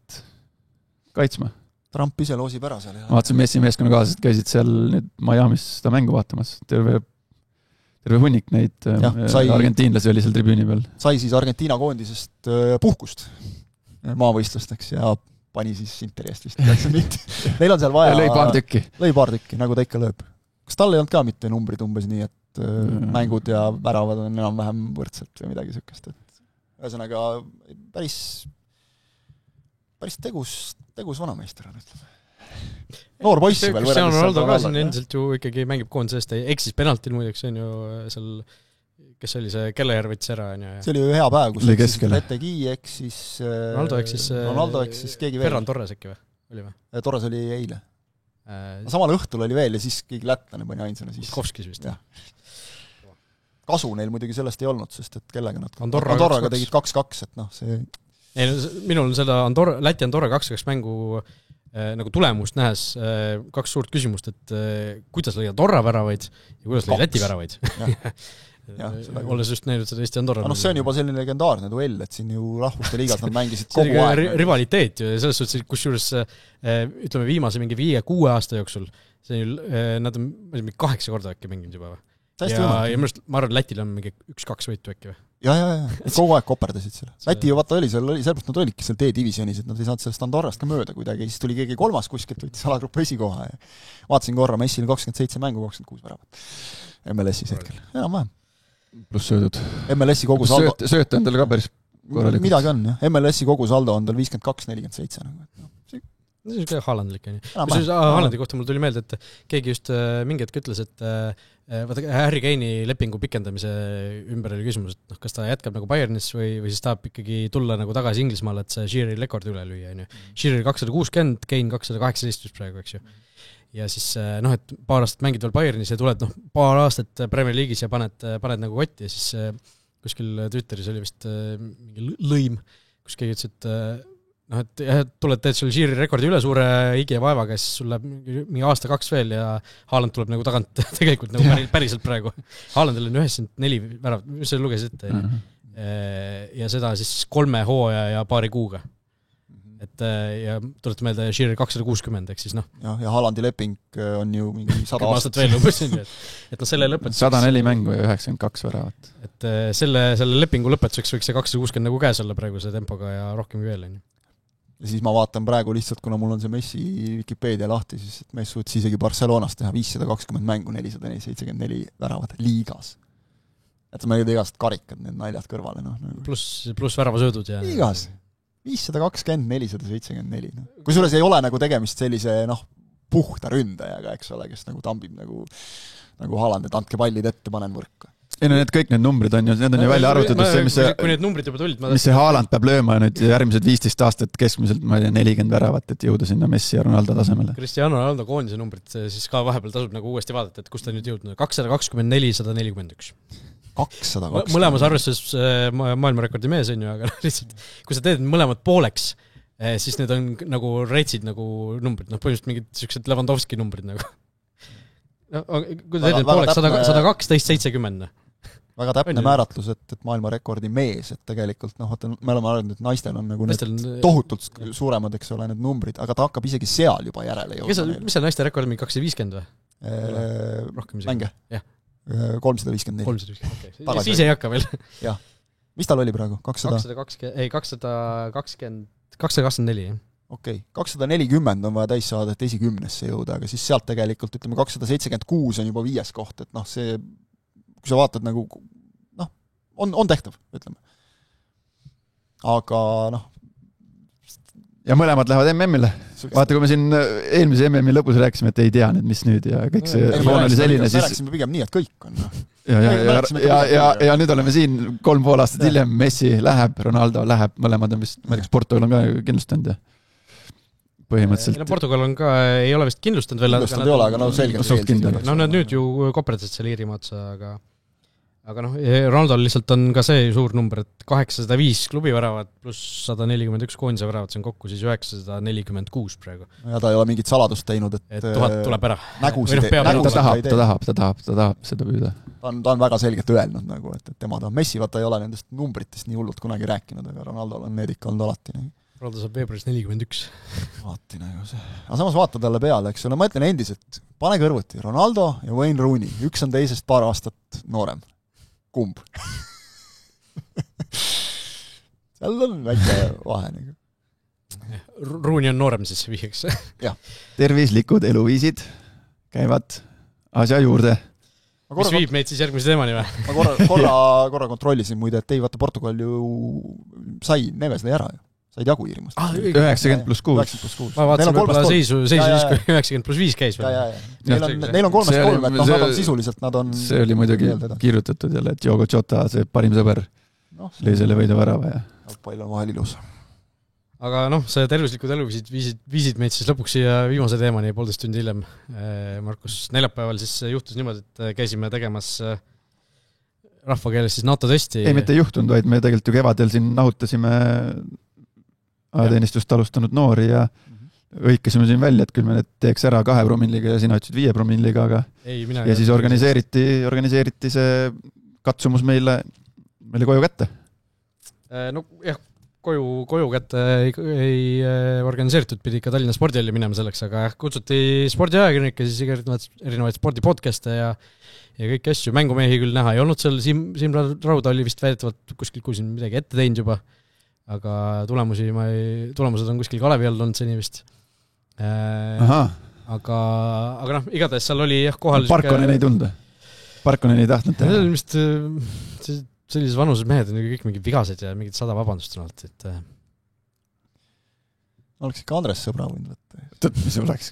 kaitsma. Trump ise loosib ära seal. Vaatasin Messi meeskonnakaaslased käisid seal nüüd Miamis seda mängu vaatamas. Terve hunnik neid argentiinlasi oli seal tribüüni peal. Sai siis Argentiina koondisest puhkust maavõistlusteks ja pani siis Interi eest vist. Neil on seal vaja... Lõi paar tükki, nagu ta ikka lööb. Kas tal ei olnud ka mitte numbrid umbes nii, et mängud ja väravad on enam-vähem võrdselt või midagi sükest. Ühesõnaga, päris tegus vanameister on, ütleme. Noor poissi veel võrreldes. Ronaldo ka siin endiselt ju ikkagi mängib koondisest, eksis penaltil muideks, see on ju seal, kes oli see Kelleher võttis ära. See oli ju hea päev, kus Retegi eksis Ronaldo eksis keegi veel. Ferran Torres äkki või? Oli või? Torres oli eile. Samal õhtul oli veel ja siis keegi lätlane pani ainsana siis. Kovskis vist. Kasu neil muidugi sellest ei olnud, sest et kellega nad Andorraga tegid 2-2, et see... Minul on seda Läti Andorra 2-2 mängu nagu tulemust nähes 2 suurt küsimust, et kuidas lõi Andorra väravaid ja kuidas lõi Läti väravaid. Olles just näinud seda Eesti Andorra. See on juba selline legendaarne duell, et siin ju rahvuste liigas nad mängisid kogu aeg. Rivaliteet ju, selles suhtes, kus juures ütleme viimase mingi 5-6 aasta jooksul, nad on 8 korda äkki mänginud juba või? Ja ma arvan, Lätil on mingi 1-2 võitu äkki või? ja, kogu aeg koperdasid selle. Läti ju vaata oli, sellepärast nad olidki seal D-divisionis, et nad ei saanud sellest Andorrast ka mööda kuidagi, siis tuli keegi kolmas kuskilt, võttis alagrupi esikoha ja vaatasin korra, Messil 27 mängu, 26 väravat MLS-is hetkel, enam-vähem. Pluss söödud. MLS-i kogu saldo... Sööt endale ka päris korralikult. Midagi on, jah. MLS-i kogu saldo on tal 52-47. See on Haalandlik, on ju. Haalandi kohta mul tuli meelde, et keegi just mingi hetk ütles, et vaata, Harry Kane'i lepingu pikendamise ümber oli küsimus, et kas ta jätkab nagu Bayernis või siis tahab ikkagi tulla nagu tagasi Inglismaale, et see Shearer'i rekordi üle lüüa, on ju. Shearer 260, Kane 218 praegu, eks ju. Ja siis, et paar aastat mängid veel Bayernis ja tuled, paar aastat Premier League'is ja paned nagu kotti ja siis kuskil Twitteris oli vist mingi lõim, kus keegi ütles, et et tuled teed sul Shearer'i rekordi üle suure higi ja vaevaga, siis sul läheb mingi aasta-2 veel ja Haaland tuleb nagu tagant tegelikult nagu päriselt praegu. Haalandil on 94 väravat, mis sa lugesid ette? Ja seda siis 3 hooaja ja paari kuuga. Et ja tulete meelde Shearer 260, eks siis Ja Haalandi leping on ju mingi 100 aastat veel lõpusin, et selle lõpetuseks 104 mängu ja 92 väravat. Et selle lepingu lõpetuseks võiks see 260 nagu käes olla praegu see tempoga ja rohkem veel, on ju. Ja siis ma vaatan praegu lihtsalt, kuna mul on see Messi Wikipedia lahti, siis et mees suutis isegi Barcelonas teha 520 mängu, 474 väravat liigas. Et ma ei tea igast karikad, need naljad kõrvale. Pluss väravasöödud ja... Liigas. 520, 474. Kusjuures ei ole nagu tegemist sellise puhta ründajaga, eks ole, kes nagu tambib nagu Haaland, et andke pallid ette, panen võrka. Ei no need kõik need numbrid on ju, need on ju välja arvutatud kui need numbrid juba tulid, mis see Haaland peab lööma nüüd järgmised 15 aastat keskmiselt, ma ei tea, 40 väravat, et jõuda sinna Messi ja Ronaldo tasemele. Cristiano Ronaldo koondise numbrid siis ka vahepeal tasub nagu uuesti vaadata, et kus ta nüüd jõudnud 224, 141. 220. Mõlemas arvestuses maailmarekordi mees on ju, aga lihtsalt, kui sa teed mõlemad pooleks, siis need on nagu reitsid nagu numbrid, põhimõtteliselt mingid sellised Lewandowski numbrid nagu. Kui sa teed need pooleks 112-70. Väga täpne määratlus, et maailmarekordi mees, et tegelikult me oleme arvanud, et naistel on nagu tohutult suuremad, eks ole, need numbrid, aga ta hakkab isegi seal juba järele jõudma. Mis see naiste rekord, mingi 250 või? Rohkem isegi. Mänge? Jah. 354. 350, okei. Siis ei hakka veel. Jah. Mis tal oli praegu? 224, jah. Okei, 240 on vaja täis saada, et esikümnesse jõuda, aga siis sealt tegelikult, ütleme, 276 on juba 5. koht, et see kui sa vaatad nagu, on tehtav, ütleme. Aga ja mõlemad lähevad MM-ile. Vaata, kui me siin eelmise MM-i lõpus rääkisime, et ei tea nüüd, mis nüüd ja kõik see foon oli selline, siis... Me rääkisime pigem nii, et kõik on. Ja nüüd oleme siin 3,5 aastat hiljem, Messi läheb, Ronaldo läheb, mõlemad on vist, ma ei tea, kas Portugal on ka kindlustanud ja põhimõtteliselt. Portugal on ka, ei ole vist kindlustanud veel. Kindlustanud ei ole, aga selgelt. Nad nüüd ju koperdasid seal Iirimaa otsa, aga Ronaldol lihtsalt on ka see suur number, et 805 klubiväravat pluss 141 koondise väravat, see on kokku siis 946 praegu. Ja ta ei ole mingit saladust teinud, et 1000 tuleb ära. Ta tahab seda püüda. Ta on väga selgelt öelnud, et tema ta Messi vaata ei ole nendest numbritest nii hullult kunagi rääkinud, aga Ronaldol on need ikka olnud alati. Ronaldo saab veebruaris 41. Vaati nagu see. Aga samas vaata talle peale, eks ole, ma ütlen endiselt, pane kõrvuti Ronaldo ja Wayne Rooney, üks on teisest paar aastat noorem. Kumb? Seal on väike vahe nagu. Rooney on noorem siis vihjeks. Tervislikud eluviisid käivad asja juurde. Mis viib meid siis järgmise teemani või? Ma korra kontrollisin muide, et ei vaata Portugal ju sai Neves lõi ära ju. Said jagu Iirimaast. 90+6. Ma vaatasin võib-olla seisu siis, kui 90+5 käis veel. Neil on 3-3, et nad on sisuliselt, nad on... See oli muidugi kirjutatud jälle, et Diogo Jota, see parim sõber, lõi selle võidu värava ja... Palju on vahel ilus. Aga see tervislikud eluviisid viisid meid siis lõpuks siia viimase teemani 1,5 tundi hiljem. Markus, neljapäeval siis juhtus niimoodi, et käisime tegemas rahvakeeles siis NATO testi. Ei, mitte juhtunud, vaid me tegelikult ju kevadel siin nahutasime ajateenistust alustanud noori ja õikasime siin välja, et küll me need teeks ära 2 promilliga ja sina ütlesid 5 promilliga, aga ja siis organiseeriti see katsumus meile koju kätte. koju kätte ei organiseeritud, pidi ikka Tallinna spordihalli minema selleks, aga kutsuti spordiajakirjanikke, siis erinevaid spordipodcaste ja kõiki asju, mängumehi küll näha ei olnud seal, Siim Rauda oli vist väidetavalt kuskil, kui siin midagi ette teinud juba, aga tulemused on kuskil Kalevi all olnud seni vist. Aga noh, igatahes seal oli kohal Parkonen ei tulnud? Parkonen ei tahtnud teha? Sellises vanuses mehed on kõik mingid vigased ja mingid 100 vabandust on alt, et oleks ikka Andres sõbra võinud võtta. Tõtt, mis oleks?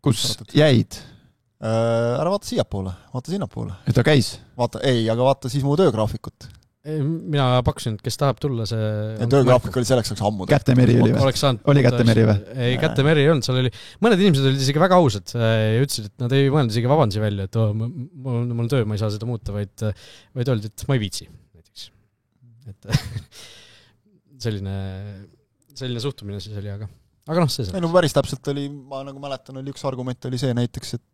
Kus jäid? Ära vaata siiapoole, vaata sinnapoole. Ja ta käis? Aga vaata siis mu töögraafikut. Mina pakkusin, et kes tahab tulla see... Ja töögraafik oli selleks ammu. Kätemeri oli või? Oli Kätemeri või? Ei, Kätemeri ei olnud, seal oli... Mõned inimesed olid isegi väga ausad ja ütlesid, et nad ei mõelnud isegi vabandusi välja, et mul on töö, ma ei saa seda muuta, vaid öeldi, et ma ei viitsi. Näiteks. Et selline suhtumine siis oli, aga noh, see ei, no päris täpselt oli, ma nagu mäletan, oli üks argument oli see näiteks, et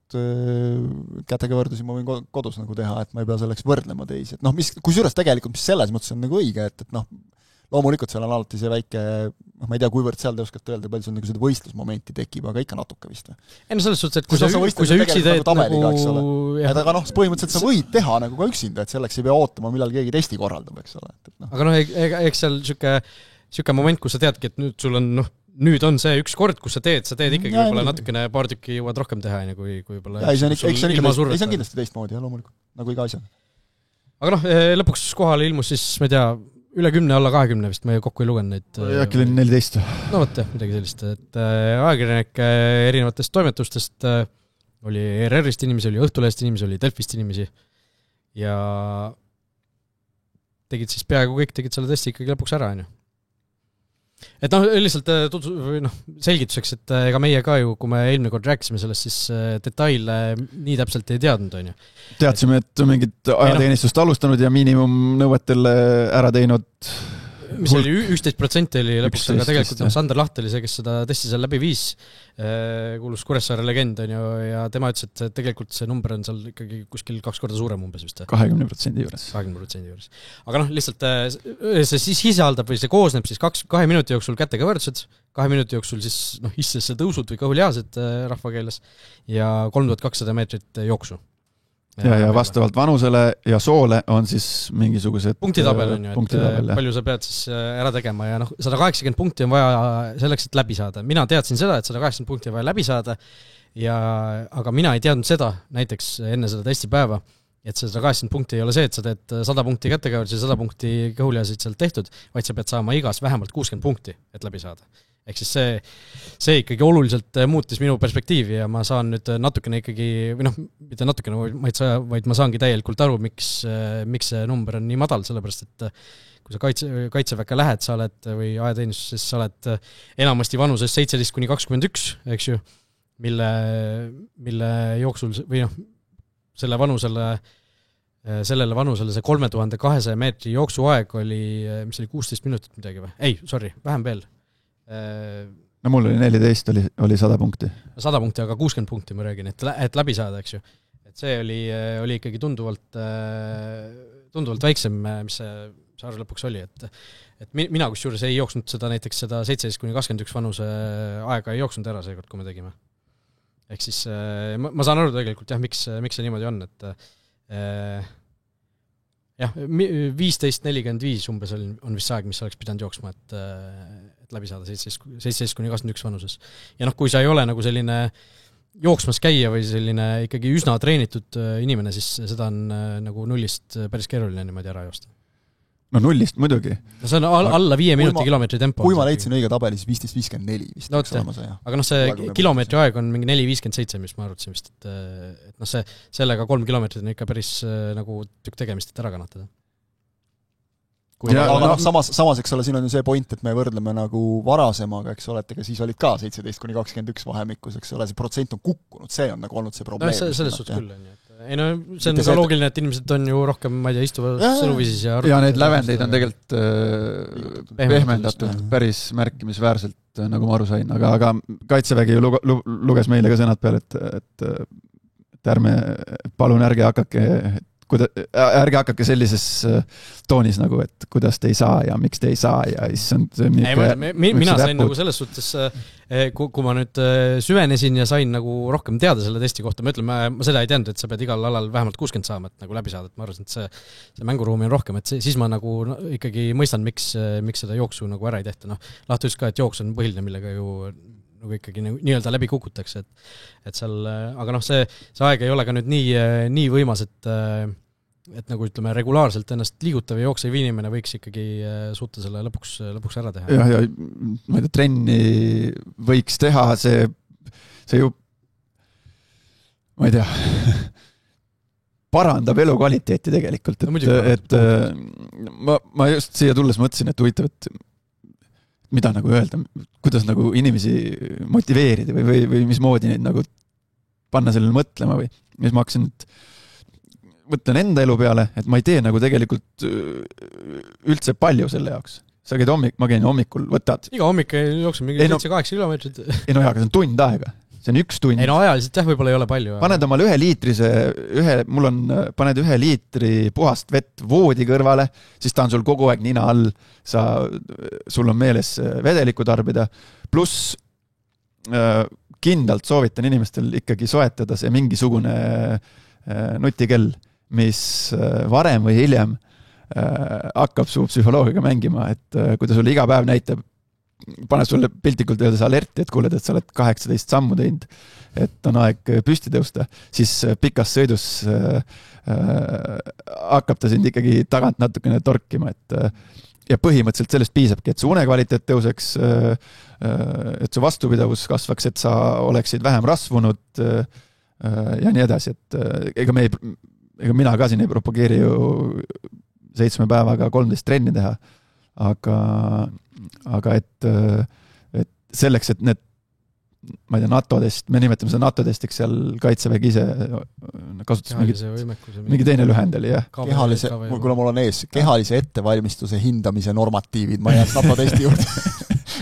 kätega võrdlusi ma võin kodus nagu teha, et ma ei pea selleks võrdlema teisi. Et noh, kusjuures tegelikult, mis selles mõttes on nagu õige, et noh, loomulikult seal on alati see väike, ma ei tea, kuivõrd seal te oskate öelda, palju seal nagu seda võistlusmomenti tekib, aga ikka natuke vist. Ei no selles suhtes, et kui sa üksi teed tabeliga, aga noh, põhimõtteliselt sa võid teha nagu ka üksinda, et selleks ei pea ootama, millal keegi testi korraldab, eks ole. Aga noh, eks seal siuke moment, kus sa teadki, et nüüd on see üks kord, kus sa teed ikkagi võib-olla natukene paar tükki jõuad rohkem teha, kui võib-olla ei, see on kindlasti teistmoodi, loomulikult, nagu iga asja. Aga noh, lõpuks kohale ilmus siis, ma ei tea, üle 10, alla 20 vist, ma kokku ei lugenud neid. Äkki oli 14. No võtta, midagi sellist, et ajakirjanik erinevatest toimetustest oli ERR-ist inimesi, oli Õhtulehest inimesi, oli Delfist inimesi ja tegid siis peaaegu kõik, tegid selle testi ikkagi lõpuks ära, on ju. Et noh, lihtsalt selgituseks, et ega meie ka ju, kui me eelmine kord rääkisime sellest, siis detaile nii täpselt ei teadnud, on ju. Teadsime, et mingit ajateenistust alustanud ja miinimumnõuetel ära teinud mis oli 11% oli lõpuks, aga tegelikult Sander Laht oli see, kes seda testi seal läbi viis, kuulus Kuressaare legend on ju, ja tema ütles, et tegelikult see number on seal ikkagi kuskil 2 korda suurem umbes vist. 20% juures. 20% juures. Aga noh, lihtsalt see siis sisaldab või see koosneb siis 2 minuti jooksul kätega võrdsused, 2 minuti jooksul siis hissesse tõusud või kõhulihased rahvakeeles ja 3200 meetrit jooksu. Ja vastavalt vanusele ja soole on siis mingisugused punktitabel on ju, et palju sa pead siis ära tegema ja 180 punkti on vaja selleks, et läbi saada. Mina teadsin seda, et 180 punkti on vaja läbi saada, aga mina ei teadnud seda näiteks enne seda testipäeva, et see 180 punkti ei ole see, et sa teed 100 punkti kätega ja 100 punkti kõhulihasid sealt tehtud, vaid sa pead saama igas vähemalt 60 punkti, et läbi saada. Ehk siis see ikkagi oluliselt muutis minu perspektiivi ja ma saan nüüd natukene ikkagi, või mitte natukene, vaid ma saangi täielikult aru, miks see number on nii madal, sellepärast et kui sa kaitseväkke lähed, sa oled, või ajateenistuses sa oled enamasti vanuses 17-21, eks ju, mille jooksul, või sellele vanusele see 3200 meetri jooksuaeg oli, mis oli 16 minutit midagi või? Ei, sorry, vähem veel. No mul oli 14, oli 100 punkti. 100 punkti, aga 60 punkti ma räägin, et läbi saada, eks ju. Et see oli ikkagi tunduvalt väiksem, mis see arv lõpuks oli, et mina kusjuures ei jooksnud seda näiteks seda 17-21 vanuse aega ei jooksnud ära seekord, kui me tegime. Ehk siis ma saan aru tegelikult jah, miks see niimoodi on, et jah, 15-45 umbes on vist aeg, mis oleks pidanud jooksma, et läbi saada 17-21 vanuses. Ja kui sa ei ole nagu selline jooksmas käia või selline ikkagi üsna treenitud inimene, siis seda on nagu nullist päris keeruline niimoodi ära joosta. No nullist muidugi. No see on alla 5 minuti kilomeetri tempo. Kui ma leidsin õige tabeli, siis 15-54 vist. Aga see kilomeetri aeg on mingi 4-57, mis ma arvutasin vist, et sellega 3 kilomeetrit on ikka päris nagu tükk tegemist, et ära kannatada. Aga samas, eks ole, siin on ju see point, et me võrdleme nagu varasemaga, eks ole, et ega siis olid ka 17-21 vahemikus, eks ole, see protsent on kukkunud, see on nagu olnud see probleem. No selles suhtes küll on ju. Ei no, see on ka loogiline, et inimesed on ju rohkem, ma ei tea, istuvad sõnuviisis ja neid lävendeid on tegelikult pehmendatud päris märkimisväärselt, nagu ma aru sain, aga Kaitsevägi ju luges meile ka sõnad peale, et palun ärge hakake ärge hakake sellises toonis nagu, et kuidas te ei saa ja miks te ei saa ja mina sain nagu selles suhtes, kui ma nüüd süvenesin ja sain nagu rohkem teada selle testi kohta, ma ütlen, ma seda ei teadnud, et sa pead igal alal vähemalt 60 saama, et nagu läbi saada, et ma arvasin, et see mänguruumi on rohkem, et siis ma nagu ikkagi mõistan, miks seda jooksu nagu ära ei tehta, Lahti ütles ka, et jooks on põhiline, millega ju nagu ikkagi nii-öelda läbi kukutakse, et seal, aga see aeg ei ole ka nüüd nii võimas, et nagu ütleme, regulaarselt ennast liigutav ja jooksev inimene võiks ikkagi suuta selle lõpuks ära teha. Ja ma ei tea, trenni võiks teha, see ju, ma ei tea, parandab elukvaliteeti tegelikult, et ma just siia tulles mõtlesin, et huvitav, et mida nagu öelda, kuidas nagu inimesi motiveerida või mismoodi neid nagu panna sellele mõtlema või mis ma hakkasin, et mõtlen enda elu peale, et ma ei tee nagu tegelikult üldse palju selle jaoks. Sa käid ma käin hommikul, võtad. Iga hommik jooksin mingi 7-8 kilomeetrit. Ei no jaa, aga see on tund aega. See on 1 tund. Ei no ajaliselt võib-olla ei ole palju. Paned omale 1 liitrise, paned 1 liitri puhast vett voodi kõrvale, siis ta on sul kogu aeg nina all, sul on meeles vedelikku tarbida, pluss kindlalt soovitan inimestel ikkagi soetada see mingisugune nutikell, mis varem või hiljem hakkab su psühholoogiga mängima, et kui ta sulle iga päev näitab, paneb sulle piltlikult öeldes alerti, et kuuled, et sa oled 18 sammu teinud, et on aeg püsti tõusta, siis pikas sõidus hakkab ta sind ikkagi tagant natukene torkima, ja põhimõtteliselt sellest piisabki, et su unekvaliteet tõuseks, et su vastupidavus kasvaks, et sa oleksid vähem rasvunud ja nii edasi, et ega mina ka siin ei propageeri ju 7 päevaga 13 trenni teha, aga et selleks, et need, ma ei tea, NATO-test, me nimetame seda NATO-testiks, seal Kaitsevägi ise kasutas mingi teine lühend oli, jah. Kuna mul on ees, kehalise ettevalmistuse hindamise normatiivid, ma jääks NATO-testi juurde.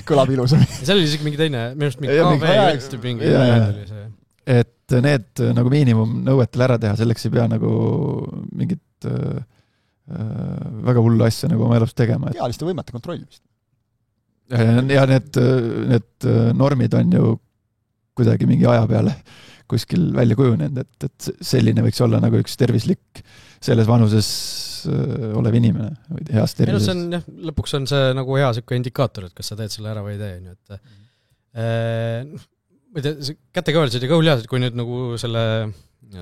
Kõlab ilusami. Seal oli isegi mingi teine, minu arust mingi lühend oli see. Et need nagu miinimumnõuetel ära teha, selleks ei pea nagu mingit väga hullu asja nagu oma elus tegema. Kehaliste võimete kontrollimist. Ja need normid on ju kuidagi mingi aja peale kuskil välja kujunenud, et selline võiks olla nagu üks tervislik selles vanuses olev inimene või heas tervises. Lõpuks on see nagu hea selline indikaator, et kas sa teed selle ära või ei tee. Kätekõveldused ja kõhuljahased, kui nüüd nagu selle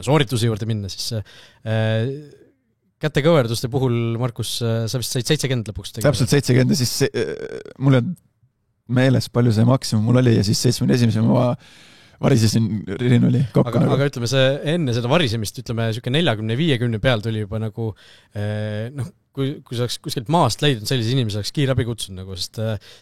soorituse juurde minna, siis kätekõverduste puhul, Markus, sa vist said 70 lõpuks tegema. Täpselt 70 ja siis mul on meeles, palju see maksimum mul oli ja siis 71 ma varisesin rinuli kokku. Aga ütleme, see enne seda varisemist, ütleme, 40-50 peal tuli juba nagu, kui sa oleks kuskilt maast leidnud sellise inimese, oleks kiirabi kutsunud nagu, sest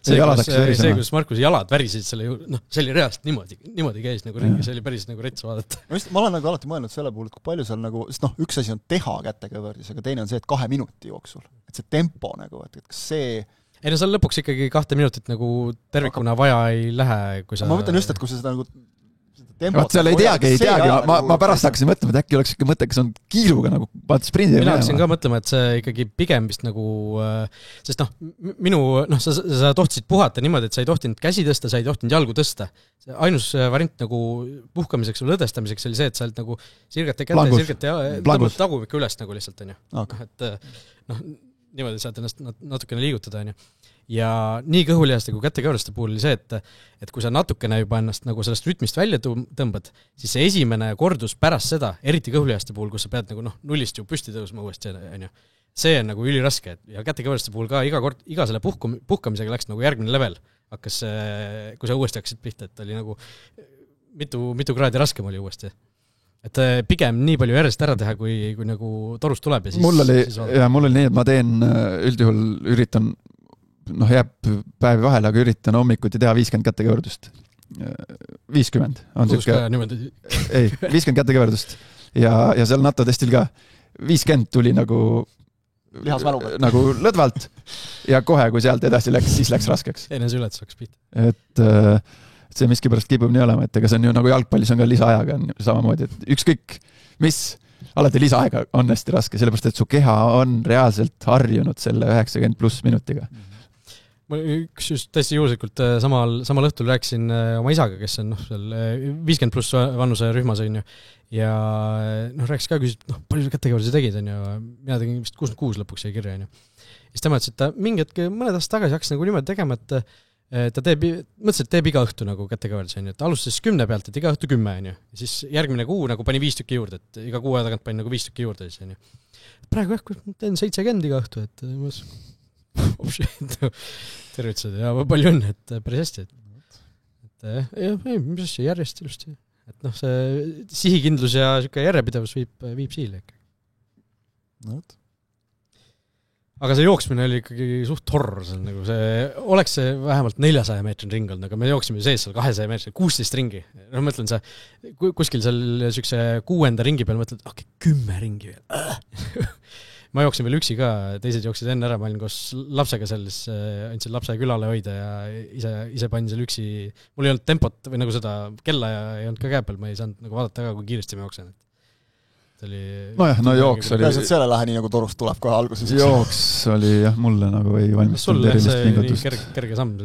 see, kus Markuse jalad värisid selle ju, see oli reaalselt niimoodi käis nagu ringi, see oli päris nagu rets vaadata. Ma olen nagu alati mõelnud selle puhul, et kui palju seal nagu, sest üks asi on teha kätekõverdis, aga teine on see, et 2 minuti jooksul, et see tempo nagu, et kas see ei no seal lõpuks ikkagi 2 minutit nagu tervikuna vaja ei lähe, kui sa ma mõtlen just, et kui sa seda nagu Vaat seal ei teagi, ma pärast hakkasin mõtlema, et äkki oleks ikka mõttekas on kiiruga nagu vaata sprindi. Mina hakkasin ka mõtlema, et see ikkagi pigem vist nagu, sest sa tohtisid puhata niimoodi, et sa ei tohtinud käsi tõsta, sa ei tohtinud jalgu tõsta. Ainus variant nagu puhkamiseks või lõdestamiseks oli see, et sa oled nagu sirgate kätte, sirgate tagumikku üles nagu lihtsalt, on ju. Et niimoodi saad ennast natukene liigutada, on ju. Ja nii kõhulihaste kui kätekõverduste puhul oli see, et kui sa natukene juba ennast nagu sellest rütmist välja tõmbad, siis see esimene kordus pärast seda, eriti kõhulihaste puhul, kus sa pead nagu nullist ju püsti tõusma uuesti, on ju. See on nagu üliraske ja kätekõverduste puhul ka iga selle puhkamisega läks nagu järgmine level. Hakkas, kui sa uuesti hakkasid pihta, et oli nagu mitu kraadi raskem oli uuesti. Et pigem nii palju järjest ära teha, kui nagu torus tuleb. Ja mul oli nii, et ma teen üldjuhul üritan jääb päevi vahele, aga üritan hommikuti teha 50 kätekõverdust. 50 on ei, 50 kätekõverdust ja seal NATO testil ka 50 tuli nagu lõdvalt ja kohe, kui sealt edasi läks, siis läks raskeks. Enese ületus läks pihta. Et see miskipärast kipub nii olema, et ega see on ju nagu jalgpallis on ka lisaajaga samamoodi, et ükskõik mis alati lisaaega on hästi raske, sellepärast et su keha on reaalselt harjunud selle 90+ minutiga. Ma üks just täiesti juhuslikult samal õhtul rääkisin oma isaga, kes on seal 50+ vanuse rühmas on ju, ja rääkis ka, küsis, palju kätekevalusi tegid on ju, mina tegin vist 66 lõpuks jäi kirja on ju. Ja siis ta mõtles, et ta mingi hetk mõned aastad tagasi hakkas nagu niimoodi tegema, et ta mõtles, et teeb iga õhtu nagu kätekevalusi on ju, et alustas 10 pealt, et iga õhtu 10 on ju, ja siis järgmine kuu nagu pani 5 tükki juurde, et iga kuu aja tagant pani nagu 5 tükki juurde siis on ju. Praegu teen 70 iga õhtu, et tervitused ja palju õnne, et päris hästi. Mis asja järjest ilusti. Et see sihikindlus ja järjepidevus viib siile ikka. Aga see jooksmine oli ikkagi suht horror, nagu oleks see vähemalt 400 meetrin ring olnud, aga me jooksime sees seal 200 meetrin, 16 ringi. Mõtlen sa, kuskil seal sükse 6. ringi peal mõtled, 10 ringi veel. Ma jooksin veel üksi ka, teised jooksid enne ära, ma olin koos lapsega seal, andsin lapse külale hoida ja ise panin seal üksi. Mul ei olnud tempot või nagu seda kella ja ei olnud ka käe peal, ma ei saanud nagu vaadata ka, kui kiiresti ma jooksen. Jooks oli... Pääselt selle lähe nii nagu torust tuleb kohe alguses. Jooks oli jah, mulle nagu ei valmistanud erilist pingutust. Kerge samm.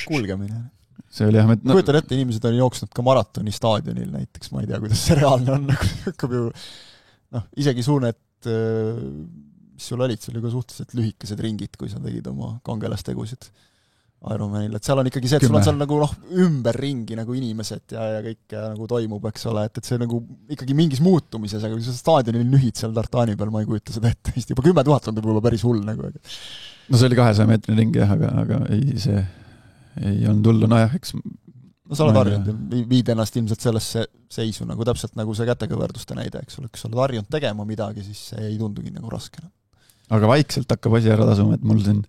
Kulgemine. See oli jah... Kujutan ette, inimesed on jooksnud ka maratoni staadionil näiteks, ma ei tea, kuidas see reaalne on. Hakkab ju, isegi suunet mis sul olid, sul oli ka suhteliselt lühikesed ringid, kui sa tegid oma kangelastegusid Ironmanil, et seal on ikkagi see, et sul on seal nagu ümber ringi nagu inimesed ja kõik nagu toimub, eks ole, et see nagu ikkagi mingis muutumises, aga kui sa staadionil nühid seal tartaani peal, ma ei kujuta seda ette, juba 10 000 on võib-olla päris hull nagu. No see oli 200 meetri ringi jah, aga see ei olnud hullu, eks sa oled harjunud, viid ennast ilmselt sellesse seisu, nagu täpselt nagu see kätekõverduste näide, eks ole, kui sa oled harjunud tegema midagi, siis see ei tundugi nagu raskena. Aga vaikselt hakkab asi ära tasuma, et mul siin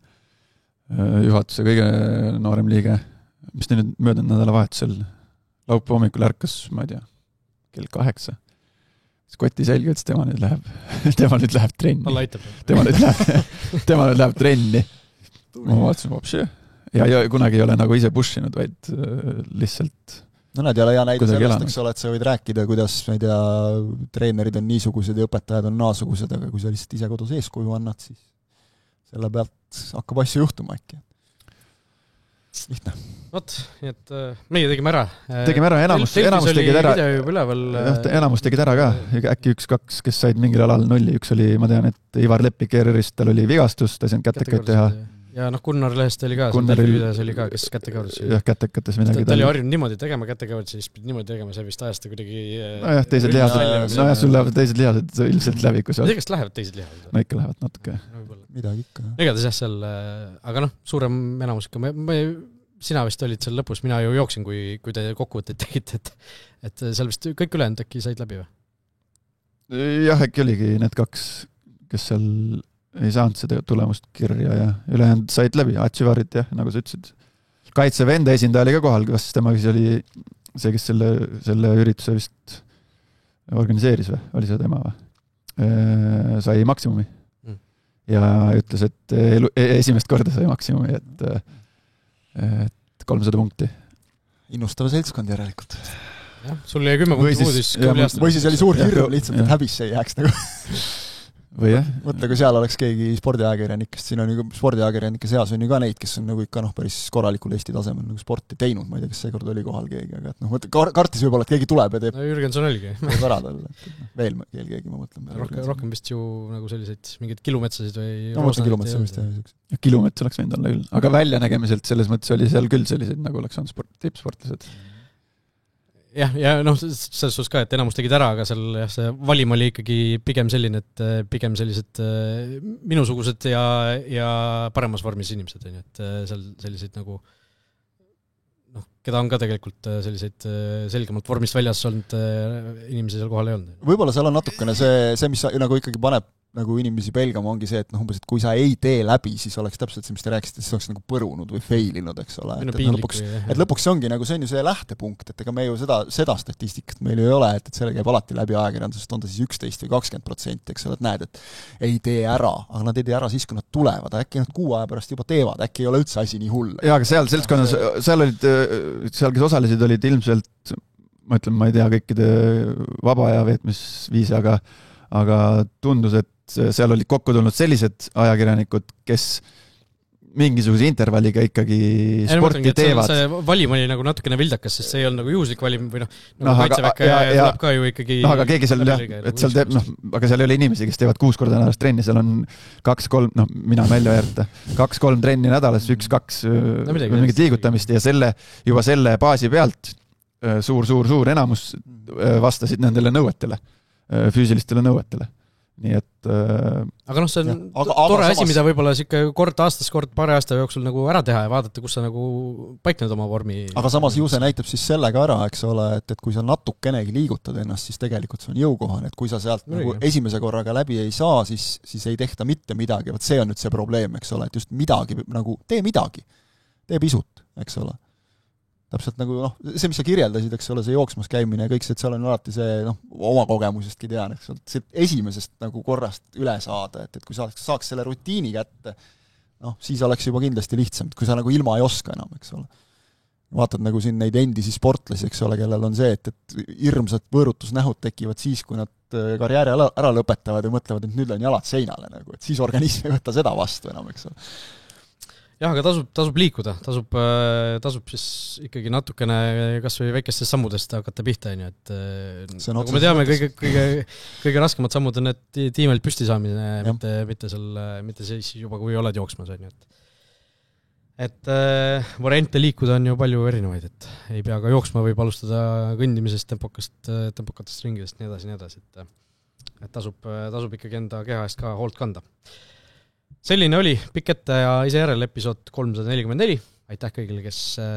juhatuse kõige noorem liige, mis nüüd möödunud nädalavahetusel laupäeva hommikul ärkas, ma ei tea, kell 8. Koti selge, et tema nüüd läheb trenni. Alla aitab. Tema nüüd läheb trenni. Ma vaatasin, vopsi. Ja kunagi ei ole nagu ise pushinud, vaid lihtsalt... No näed, ei ole hea näide sellest, eks ole, et sa võid rääkida, kuidas, ma ei tea, treenerid on niisugused ja õpetajad on naasugused, aga kui sa lihtsalt ise kodus eeskuju annad, siis selle pealt hakkab asju juhtuma äkki. Lihtne. Vot, nii et meie tegime ära. Enamus tegid ära. Enamus tegid ära ka. Äkki 1-2, kes said mingil alal 0. Üks oli, ma tean, et Ivar Lepik ERR-ist, tal oli vigastus, ta ei saanud kätekaid teha. Ja Gunnar Lehest oli ka, videos oli ka, kes kätekavardus. Jah, kätekates midagi. Ta oli harjunud niimoodi tegema kätekavardus, siis pidi niimoodi tegema, see vist ajast kuidagi... Nojah, teised lihased, sul lähevad teised lihased ilmselt läbi, kui sa... Tegest lähevad teised lihased? No ikka lähevad natuke. Midagi ikka. Igatahes jah, seal... Aga suurem enamus ikka... Sina vist olid seal lõpus, mina ju jooksin, kui te kokkuvõtteid tegite, et seal vist kõik ülejäänud äkki said läbi või? Jah, äkki oligi need 2, kes seal... ei saanud seda tulemust kirja ja ülejäänud said läbi, Atsivarit jah, nagu sa ütlesid. Kaitseväe enda esindaja oli ka kohal, kas tema oli see, kes selle ürituse vist organiseeris või? Oli see tema või? Sai maksimumi. Ja ütles, et esimest korda sai maksimumi, et 300 punkti. Innustava seltskond järelikult. Jah, sul jäi 10 punkti uudis. Või siis oli suur hirm lihtsalt, et häbisse ei jääks nagu... Või jah? Mõtle, kui seal oleks keegi spordiajakirjanikest, siin on ju spordiajakirjanike seas on ju ka neid, kes on nagu ikka päris korralikul Eesti tasemel nagu sporti teinud, ma ei tea, kas seekord oli kohal keegi, aga mõtle, kartis võib-olla, et keegi tuleb ja teeb... No Jürgenson oligi. Teeb ära talle. Veel keegi, ma mõtlen. Rohkem vist ju nagu selliseid mingeid kilumetsasid või... No mõtlen kilumetsa vist jah. Kilumets oleks võinud olla küll. Aga väljanägemiselt selles mõttes oli seal küll selliseid, nagu oleks olnud tippsportlased. Ja selles suhtes ka, et enamus tegid ära, aga seal see valim oli ikkagi pigem selline, et pigem sellised minusugused ja paremas vormis inimesed, et seal selliseid nagu keda on ka tegelikult selliseid selgemalt vormist väljas olnud inimesi seal kohal ei olnud. Võib-olla seal on natukene see, mis nagu ikkagi paneb nagu inimesi pelgama, ongi see, et umbes, et kui sa ei tee läbi, siis oleks täpselt see, mis te rääkisite, siis oleks nagu põrunud või failinud, eks ole. Et lõpuks see ongi nagu, see on ju see lähtepunkt, et ega me ju seda statistikat meil ju ei ole, et selle käib alati läbi ajakirjandusest, on ta siis 11 või 20%, eks ole, et näed, et ei tee ära, aga nad ei tee ära siis, kui nad tulevad, äkki nad 6 aja pärast juba teevad, äkki ei ole üldse asi nii hull. Jaa, aga seal seltskonnas, seal, kes osalesid, olid ilmselt, ma ei tea, kõikide vaba aja veetmisviisi, aga tundus, et seal olid kokku tulnud sellised ajakirjanikud, kes mingisuguse intervalliga ikkagi sporti teevad. See valim oli nagu natukene vildakas, sest see ei olnud nagu juhuslik valim või kaitseväkke tuleb ka ju ikkagi... aga keegi seal, et seal teeb, aga seal ei ole inimesi, kes teevad 6 korda nädalas trenni, seal on 2-3, mina välja järgta, 2-3 trenni nädalas, 1-2 mingit liigutamist ja juba selle baasi pealt suur enamus vastasid nendele nõuetele, füüsilistele nõuetele. Nii et aga see on tore asi, mida võib-olla kord aastas, kord paari aasta jooksul nagu ära teha ja vaadata, kus sa nagu paikned oma vormi. Aga samas ju see näitab siis sellega ära, eks ole, et kui sa natukenegi liigutad ennast, siis tegelikult see on jõukohane, et kui sa sealt nagu esimese korraga läbi ei saa, siis ei tehta mitte midagi, see on nüüd see probleem, eks ole, et just midagi, nagu tee pisut, eks ole. Täpselt nagu, see, mis sa kirjeldasid, eks ole, see jooksmas käimine ja kõik see, et seal on alati see, oma kogemusestki tean, eks ole, see esimesest nagu korrast üle saada, et kui saaks selle rutiini kätte, siis oleks juba kindlasti lihtsam, et kui sa nagu ilma ei oska enam, eks ole. Vaatad nagu siin neid endisi sportlasi, eks ole, kellel on see, et hirmsad võõrutusnähud tekivad siis, kui nad karjääri ära lõpetavad ja mõtlevad, et nüüd on jalad seinale, nagu, et siis organism ei võta seda vastu enam, eks ole. Jah, aga tasub liikuda, tasub siis ikkagi natukene kas või väikestest sammudest hakata pihta, et nagu me teame, kõige raskemad sammud on need tiimelt püsti saamine, mitte siis juba, kui oled jooksmas. Et variante liikuda on ju palju erinevaid, et ei pea ka jooksma, võib alustada kõndimisest, tempokatest ringidest, nii edasi, et tasub ikkagi enda keha eest ka hoolt kanda. Selline oli pikk ette ja ise järel episood 344. Aitäh kõigile, kes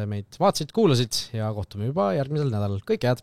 meid vaatasid, kuulasid ja kohtume juba järgmisel nädalal. Kõik head!